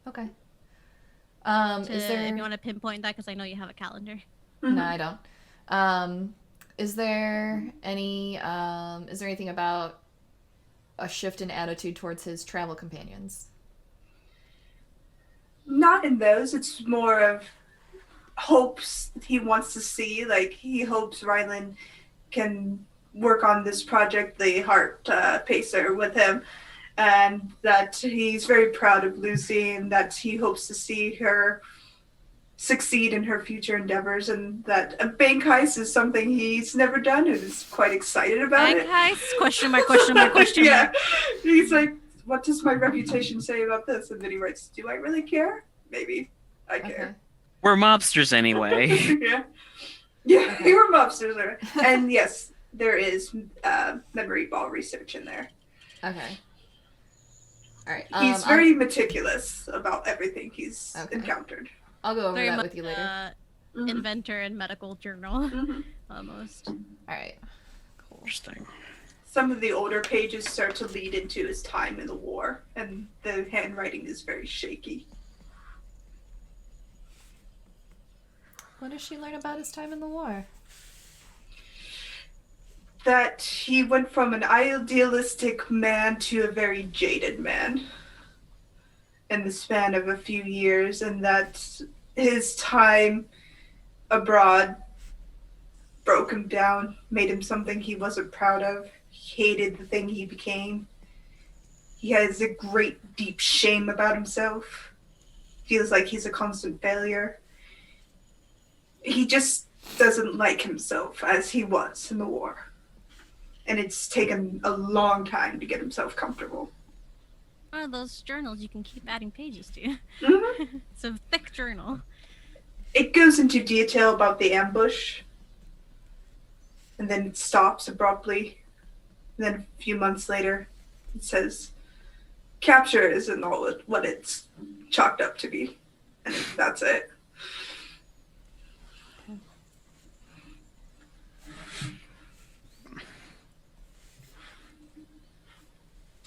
Okay. Is there, if you want to pinpoint that, because I know you have a calendar. No, I don't. Is there anything about a shift in attitude towards his travel companions? Not in those. It's more of hopes he wants to see. Like, he hopes Rylan can work on this project, the Heart Pacer, with him, and that he's very proud of Lucy, and that he hopes to see her succeed in her future endeavors, and that a bank heist is something he's never done and is quite excited about. Bank heist? Question mark, question mark, question mark. He's like, what does my reputation say about this? And then he writes, do I really care? Maybe I care. Okay. We're mobsters anyway. Yeah, we were mobsters. And yes, there is memory ball research in there. Okay. All right. He's very meticulous about everything he's Okay. encountered. I'll go over Very that much with you later. Inventor and medical journal, almost. All right. Cool. Interesting. Some of the older pages start to lead into his time in the war, and the handwriting is very shaky. What does she learn about his time in the war? That he went from an idealistic man to a very jaded man in the span of a few years, and that his time abroad broke him down, made him something he wasn't proud of. He hated the thing he became. He has a great, deep shame about himself. Feels like he's a constant failure. He just doesn't like himself as he was in the war. And it's taken a long time to get himself comfortable. One of those journals you can keep adding pages to. Mm-hmm. It's a thick journal. It goes into detail about the ambush, and then it stops abruptly. And then a few months later, it says, capture isn't all what it's chalked up to be. And that's it.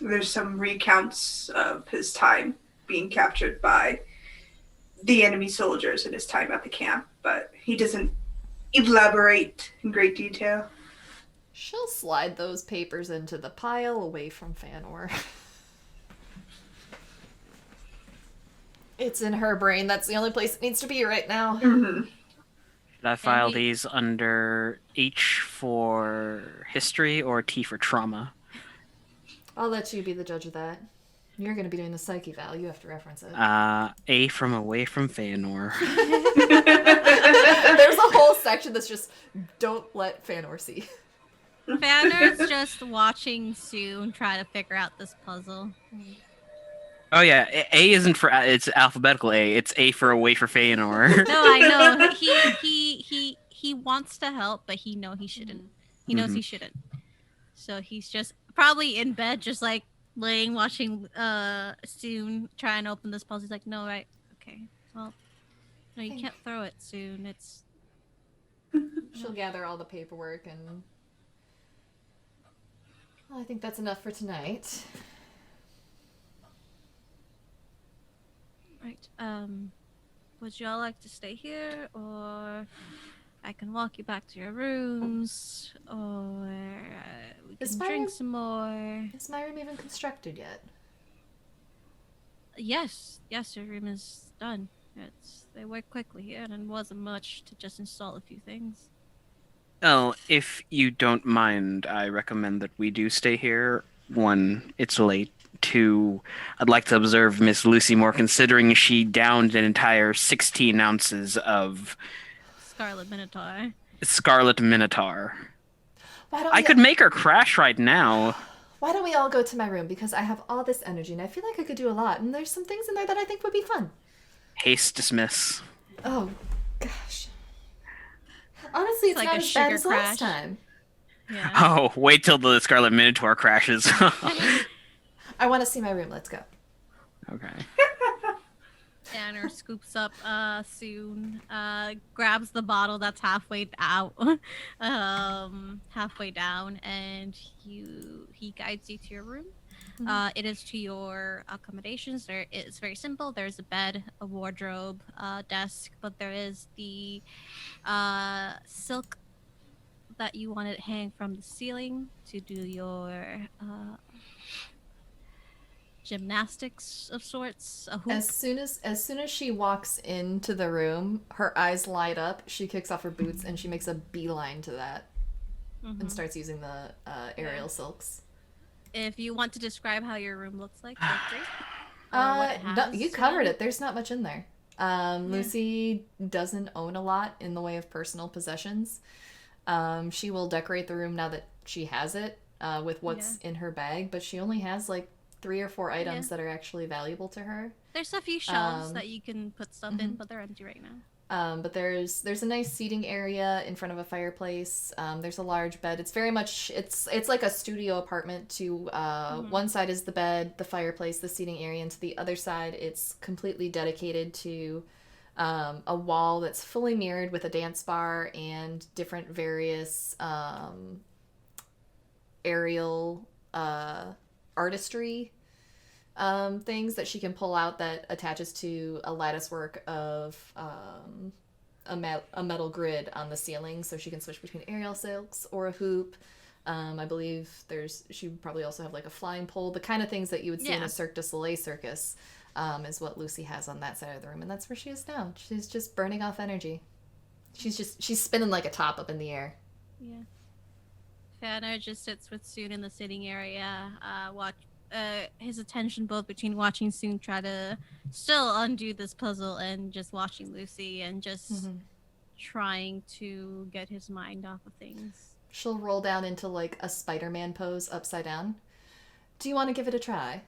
There's some recounts of his time being captured by the enemy soldiers in his time at the camp, but he doesn't elaborate in great detail. She'll slide those papers into the pile away from Fanor. It's in her brain. That's the only place it needs to be right now. Mm-hmm. Should I file we- these under H for history or T for trauma? I'll let you be the judge of that. You're going to be doing the psych eval. You have to reference it. A from away from Feanor. There's a whole section that's just don't let Fanor see. Fanner's just watching Soon try to figure out this puzzle. Oh yeah, A isn't for it's alphabetical A. It's A for away for Feanor. No, I know. He wants to help, but he shouldn't. He knows he shouldn't. So he's just probably in bed, just like laying, watching Soon try and open this puzzle. He's like, no, right, okay. Well, no, you can't throw it, Soon. It's She'll gather all the paperwork and... Well, I think that's enough for tonight. right. Would y'all like to stay here, or I can walk you back to your rooms, or we Is can my drink room- some more? Is my room even constructed yet? Yes, your room is done. They work quickly here, and it wasn't much to just install a few things. Oh, if you don't mind, I recommend that we do stay here. One, it's late. Two, I'd like to observe Miss Lucy more, considering she downed an entire 16 ounces of Scarlet Minotaur. Scarlet Minotaur. Why don't I we... could make her crash right now. Why don't we all go to my room? Because I have all this energy and I feel like I could do a lot. And there's some things in there that I think would be fun. Haste dismiss. Oh, gosh. Honestly, it's like not a as bad sugar as last crash. time. Yeah. Oh, wait till the Scarlet Minotaur crashes. I want to see my room. Let's go. Okay. Tanner scoops up Soon, grabs the bottle that's halfway out, halfway down, and he guides you to your room. It is to your accommodations. It's very simple. There's a bed, a wardrobe, desk, but there is the silk that you want to hang from the ceiling to do your gymnastics of sorts. A hoop. As soon as she walks into the room, her eyes light up. She kicks off her boots and she makes a beeline to that and starts using the aerial silks. If you want to describe how your room looks like, feel free. Or what it No, has. you covered it. There's not much in there. Lucy doesn't own a lot in the way of personal possessions. She will decorate the room now that she has it with what's in her bag, but she only has like 3 or 4 items that are actually valuable to her. There's a few shelves that you can put stuff in, but they're empty right now. But there's a nice seating area in front of a fireplace. There's a large bed. It's very much it's like a studio apartment. To one side is the bed, the fireplace, the seating area, and to the other side it's completely dedicated to a wall that's fully mirrored with a dance bar and different various aerial artistry things that she can pull out that attaches to a lattice work of a metal grid on the ceiling, so she can switch between aerial silks or a hoop. I believe she would probably also have like a flying pole, the kind of things that you would see in a Cirque du Soleil circus, is what Lucy has on that side of the room, and that's where she is now. She's just burning off energy. She's spinning like a top up in the air. Yeah. Fanner just sits with Soon in the sitting area, his attention both between watching Soon try to still undo this puzzle and just watching Lucy and just trying to get his mind off of things. She'll roll down into like a Spider-Man pose upside down. Do you want to give it a try?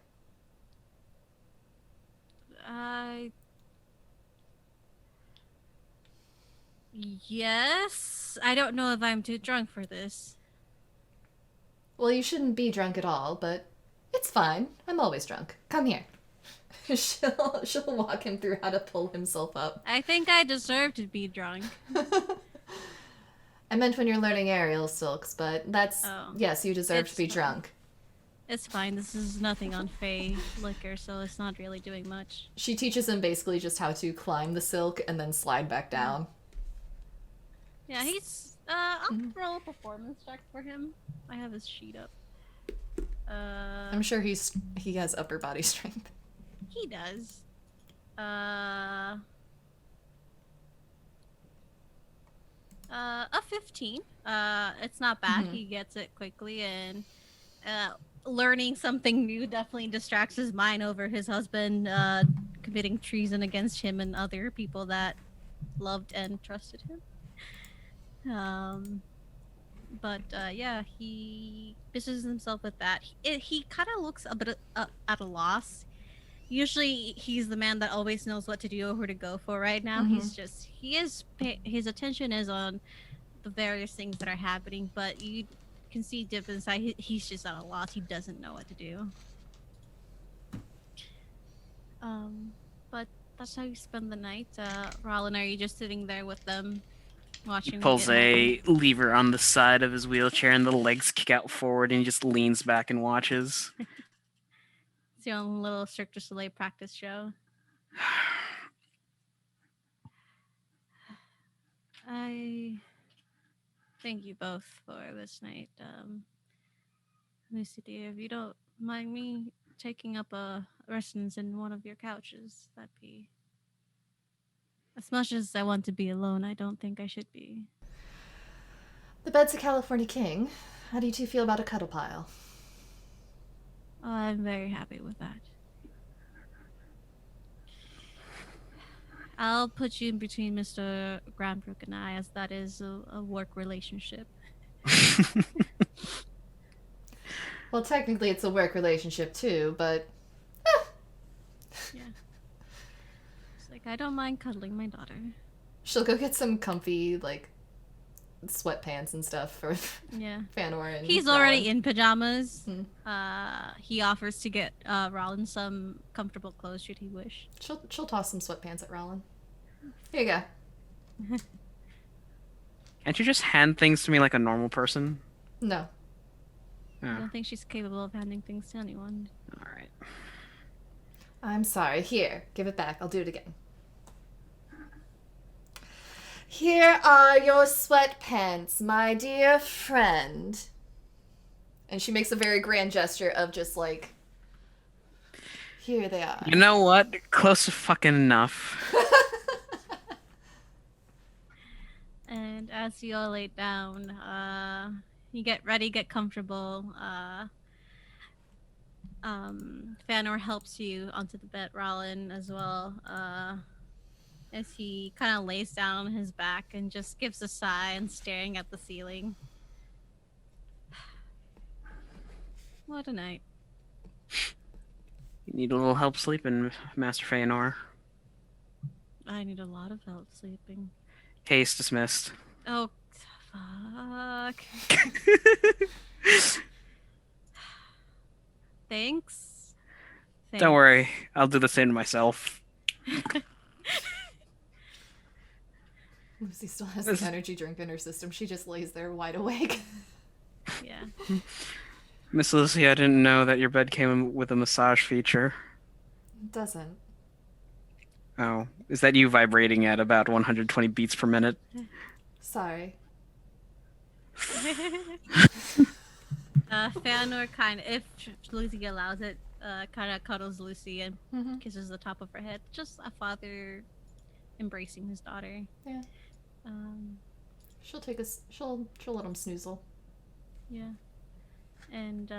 Yes. I don't know if I'm too drunk for this. Well, you shouldn't be drunk at all, but it's fine. I'm always drunk. Come here. She'll walk him through how to pull himself up. I think I deserve to be drunk. I meant when you're learning aerial silks, but that's yes, you deserve to be drunk. It's fine. This is nothing on Fae liquor, so it's not really doing much. She teaches him basically just how to climb the silk and then slide back down. Yeah, he's. I'll Mhm. roll a performance check for him. I have his sheet up. I'm sure he has upper body strength. He does. A 15. It's not bad. Mhm. He gets it quickly, and learning something new definitely distracts his mind over his husband committing treason against him and other people that loved and trusted him. But yeah, he busies himself with that. He kind of looks a bit at a loss. Usually, he's the man that always knows what to do or who to go for. Right now, his attention is on the various things that are happening, but you can see deep inside he's just at a loss. He doesn't know what to do. But that's how you spend the night. Rollin, are you just sitting there with them, watching? Pulls it happen? a lever on the side of his wheelchair, and the legs kick out forward, and he just leans back and watches. It's your own little Cirque du Soleil practice show. I thank you both for this night. Lucy dear, if you don't mind me taking up a residence in one of your couches, that'd be. As much as I want to be alone, I don't think I should be. The bed's a California king. How do you two feel about a cuddle pile? Oh, I'm very happy with that. I'll put you in between Mr. Grandbrook and I, as that is a work relationship. Well, technically it's a work relationship too, but Yeah. It's like, I don't mind cuddling my daughter. she'll go get some comfy, like, sweatpants and stuff for Yeah. Fanor and He's Rollin. already in pajamas. Hmm. He offers to get Rollin some comfortable clothes should he wish. She'll toss some sweatpants at Rollin. Here you go. Can't you just hand things to me like a normal person? No. I Oh, don't think she's capable of handing things to anyone. all right. I'm sorry. Here, give it back. I'll do it again. Here are your sweatpants, my dear friend. And she makes a very grand gesture of just like, here they are. You know what? Close to fucking enough. And as you all lay down, you get ready, get comfortable. Fanor helps you onto the bed, Rollin, as well. As he kind of lays down on his back and just gives a sigh and staring at the ceiling. What a night. You need a little help sleeping, Master Feanor. I need a lot of help sleeping. Case dismissed. Oh, fuck. Thanks. Don't worry, I'll do the same to myself. Lucy still has the energy drink in her system. She just lays there wide awake. Yeah. Miss Lucy, I didn't know that your bed came with a massage feature. It doesn't. Oh, is that you vibrating at about 120 beats per minute? Sorry. Fanor if Lucy allows it, kind of cuddles Lucy and Mm-hmm. kisses the top of her head. Just a father embracing his daughter. Yeah. She'll let him snoozle. Yeah. And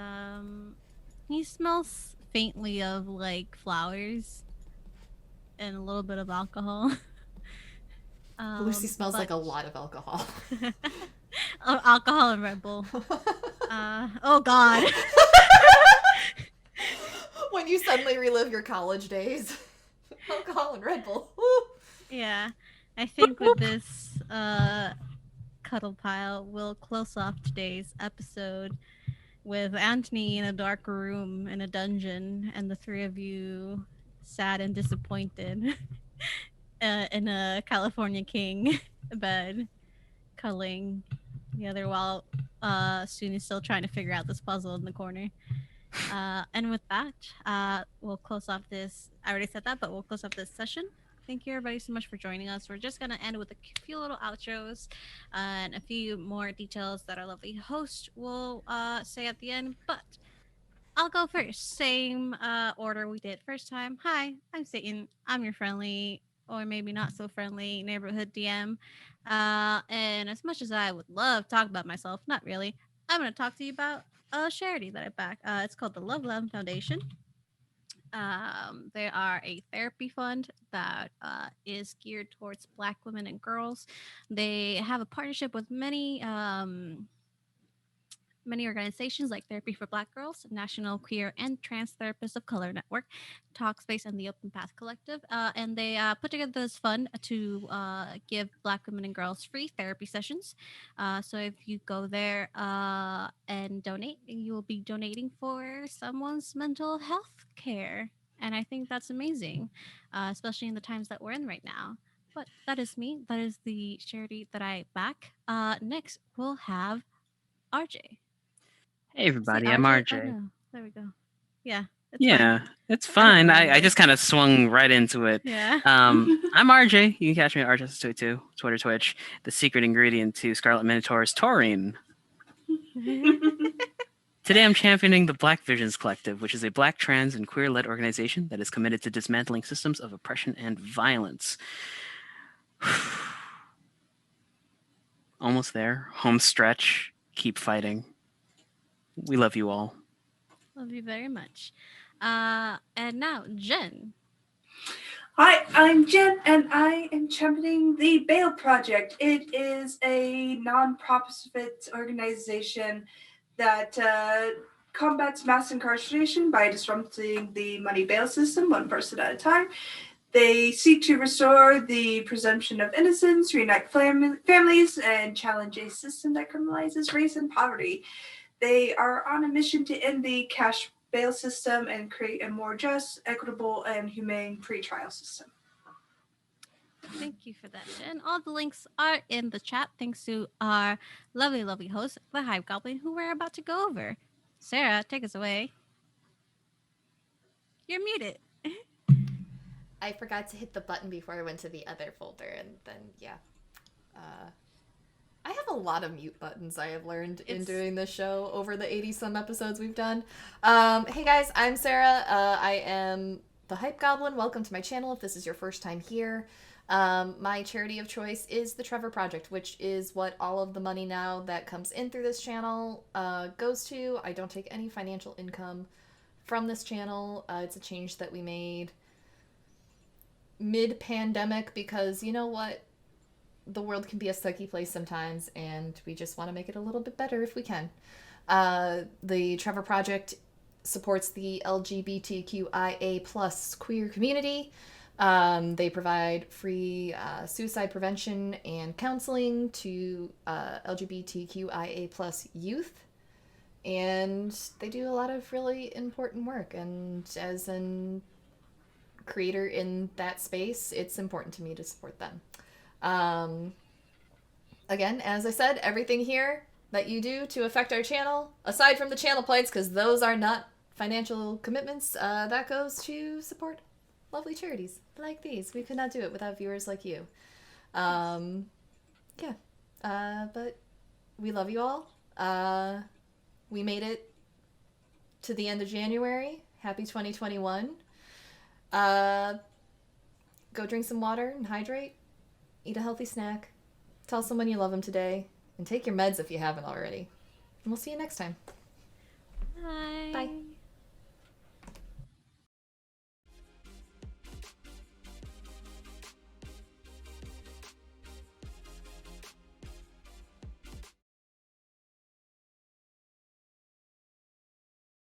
he smells faintly of like flowers and a little bit of alcohol. Lucy smells like a but- lot of alcohol. Oh, alcohol and Red Bull. Oh god. When you suddenly relive your college days. Alcohol and Red Bull. Woo! Yeah. I think with this cuddle pile, we'll close off today's episode with Anthony in a dark room in a dungeon and the three of you sad and disappointed in a California king bed cuddling together while Suni's still trying to figure out this puzzle in the corner. And with that, we'll close off this. I already said that, but we'll close off this session. Thank you, everybody, so much for joining us. We're just going to end with a few little outros and a few more details that our lovely host will say at the end. But I'll go first. Same order we did first time. Hi, I'm Satan. I'm your friendly, or maybe not so friendly, neighborhood DM. And as much as I would love to talk about myself, not really, I'm going to talk to you about a charity that I back. It's called the Love Lamb Foundation. They are a therapy fund that is geared towards Black women and girls. They have a partnership with many organizations like Therapy for Black Girls, National Queer and Trans Therapists of Color Network, Talkspace, and the Open Path Collective. And they put together this fund to give Black women and girls free therapy sessions. So if you go there and donate, you will be donating for someone's mental health care. And I think that's amazing, especially in the times that we're in right now. But that is me. That is the charity that I back. Next, we'll have RJ. Hey, Say everybody, I'm RJ. Oh, RJ. no. There we go. Yeah, it's Yeah, fine. it's fine. I remember. just kind of swung right into it. Yeah. I'm RJ. You can catch me at RJ22, Twitter, Twitch. The secret ingredient to Scarlet Minotaur's taurine. Today I'm championing the Black Visions Collective, which is a Black, trans, and queer-led organization that is committed to dismantling systems of oppression and violence. Almost there. Home stretch. Keep fighting. We love you all. Love you very much. And now, Jen. Hi, I'm Jen, and I am championing the Bail Project. It is a non-profit organization that combats mass incarceration by disrupting the money bail system one person at a time. They seek to restore the presumption of innocence, reunite families, and challenge a system that criminalizes race and poverty. They are on a mission to end the cash bail system and create a more just, equitable, and humane pretrial system. Thank you for that, Jen. All the links are in the chat thanks to our lovely, lovely host, the Hive Goblin, who we're about to go over. Sarah, take us away. You're muted. I forgot to hit the button before I went to the other folder, and then, yeah. I have a lot of mute buttons I have learned in doing this show over the 80-some episodes we've done. Hey guys, I'm Sarah. I am the Hype Goblin. Welcome to my channel if this is your first time here. My charity of choice is the Trevor Project, which is what all of the money now that comes in through this channel goes to. I don't take any financial income from this channel. It's a change that we made mid-pandemic because, you know what? The world can be a sucky place sometimes, and we just want to make it a little bit better if we can. The Trevor Project supports the LGBTQIA plus queer community. They provide free suicide prevention and counseling to LGBTQIA plus youth. And they do a lot of really important work. And as a creator in that space, it's important to me to support them. Again, as I said, everything here that you do to affect our channel, aside from the channel plates, because those are not financial commitments, that goes to support lovely charities like these. We could not do it without viewers like you. But we love you all. We made it to the end of January. Happy 2021. Go drink some water and hydrate. Eat a healthy snack. Tell someone you love them today. And take your meds if you haven't already. And we'll see you next time. Bye. Bye.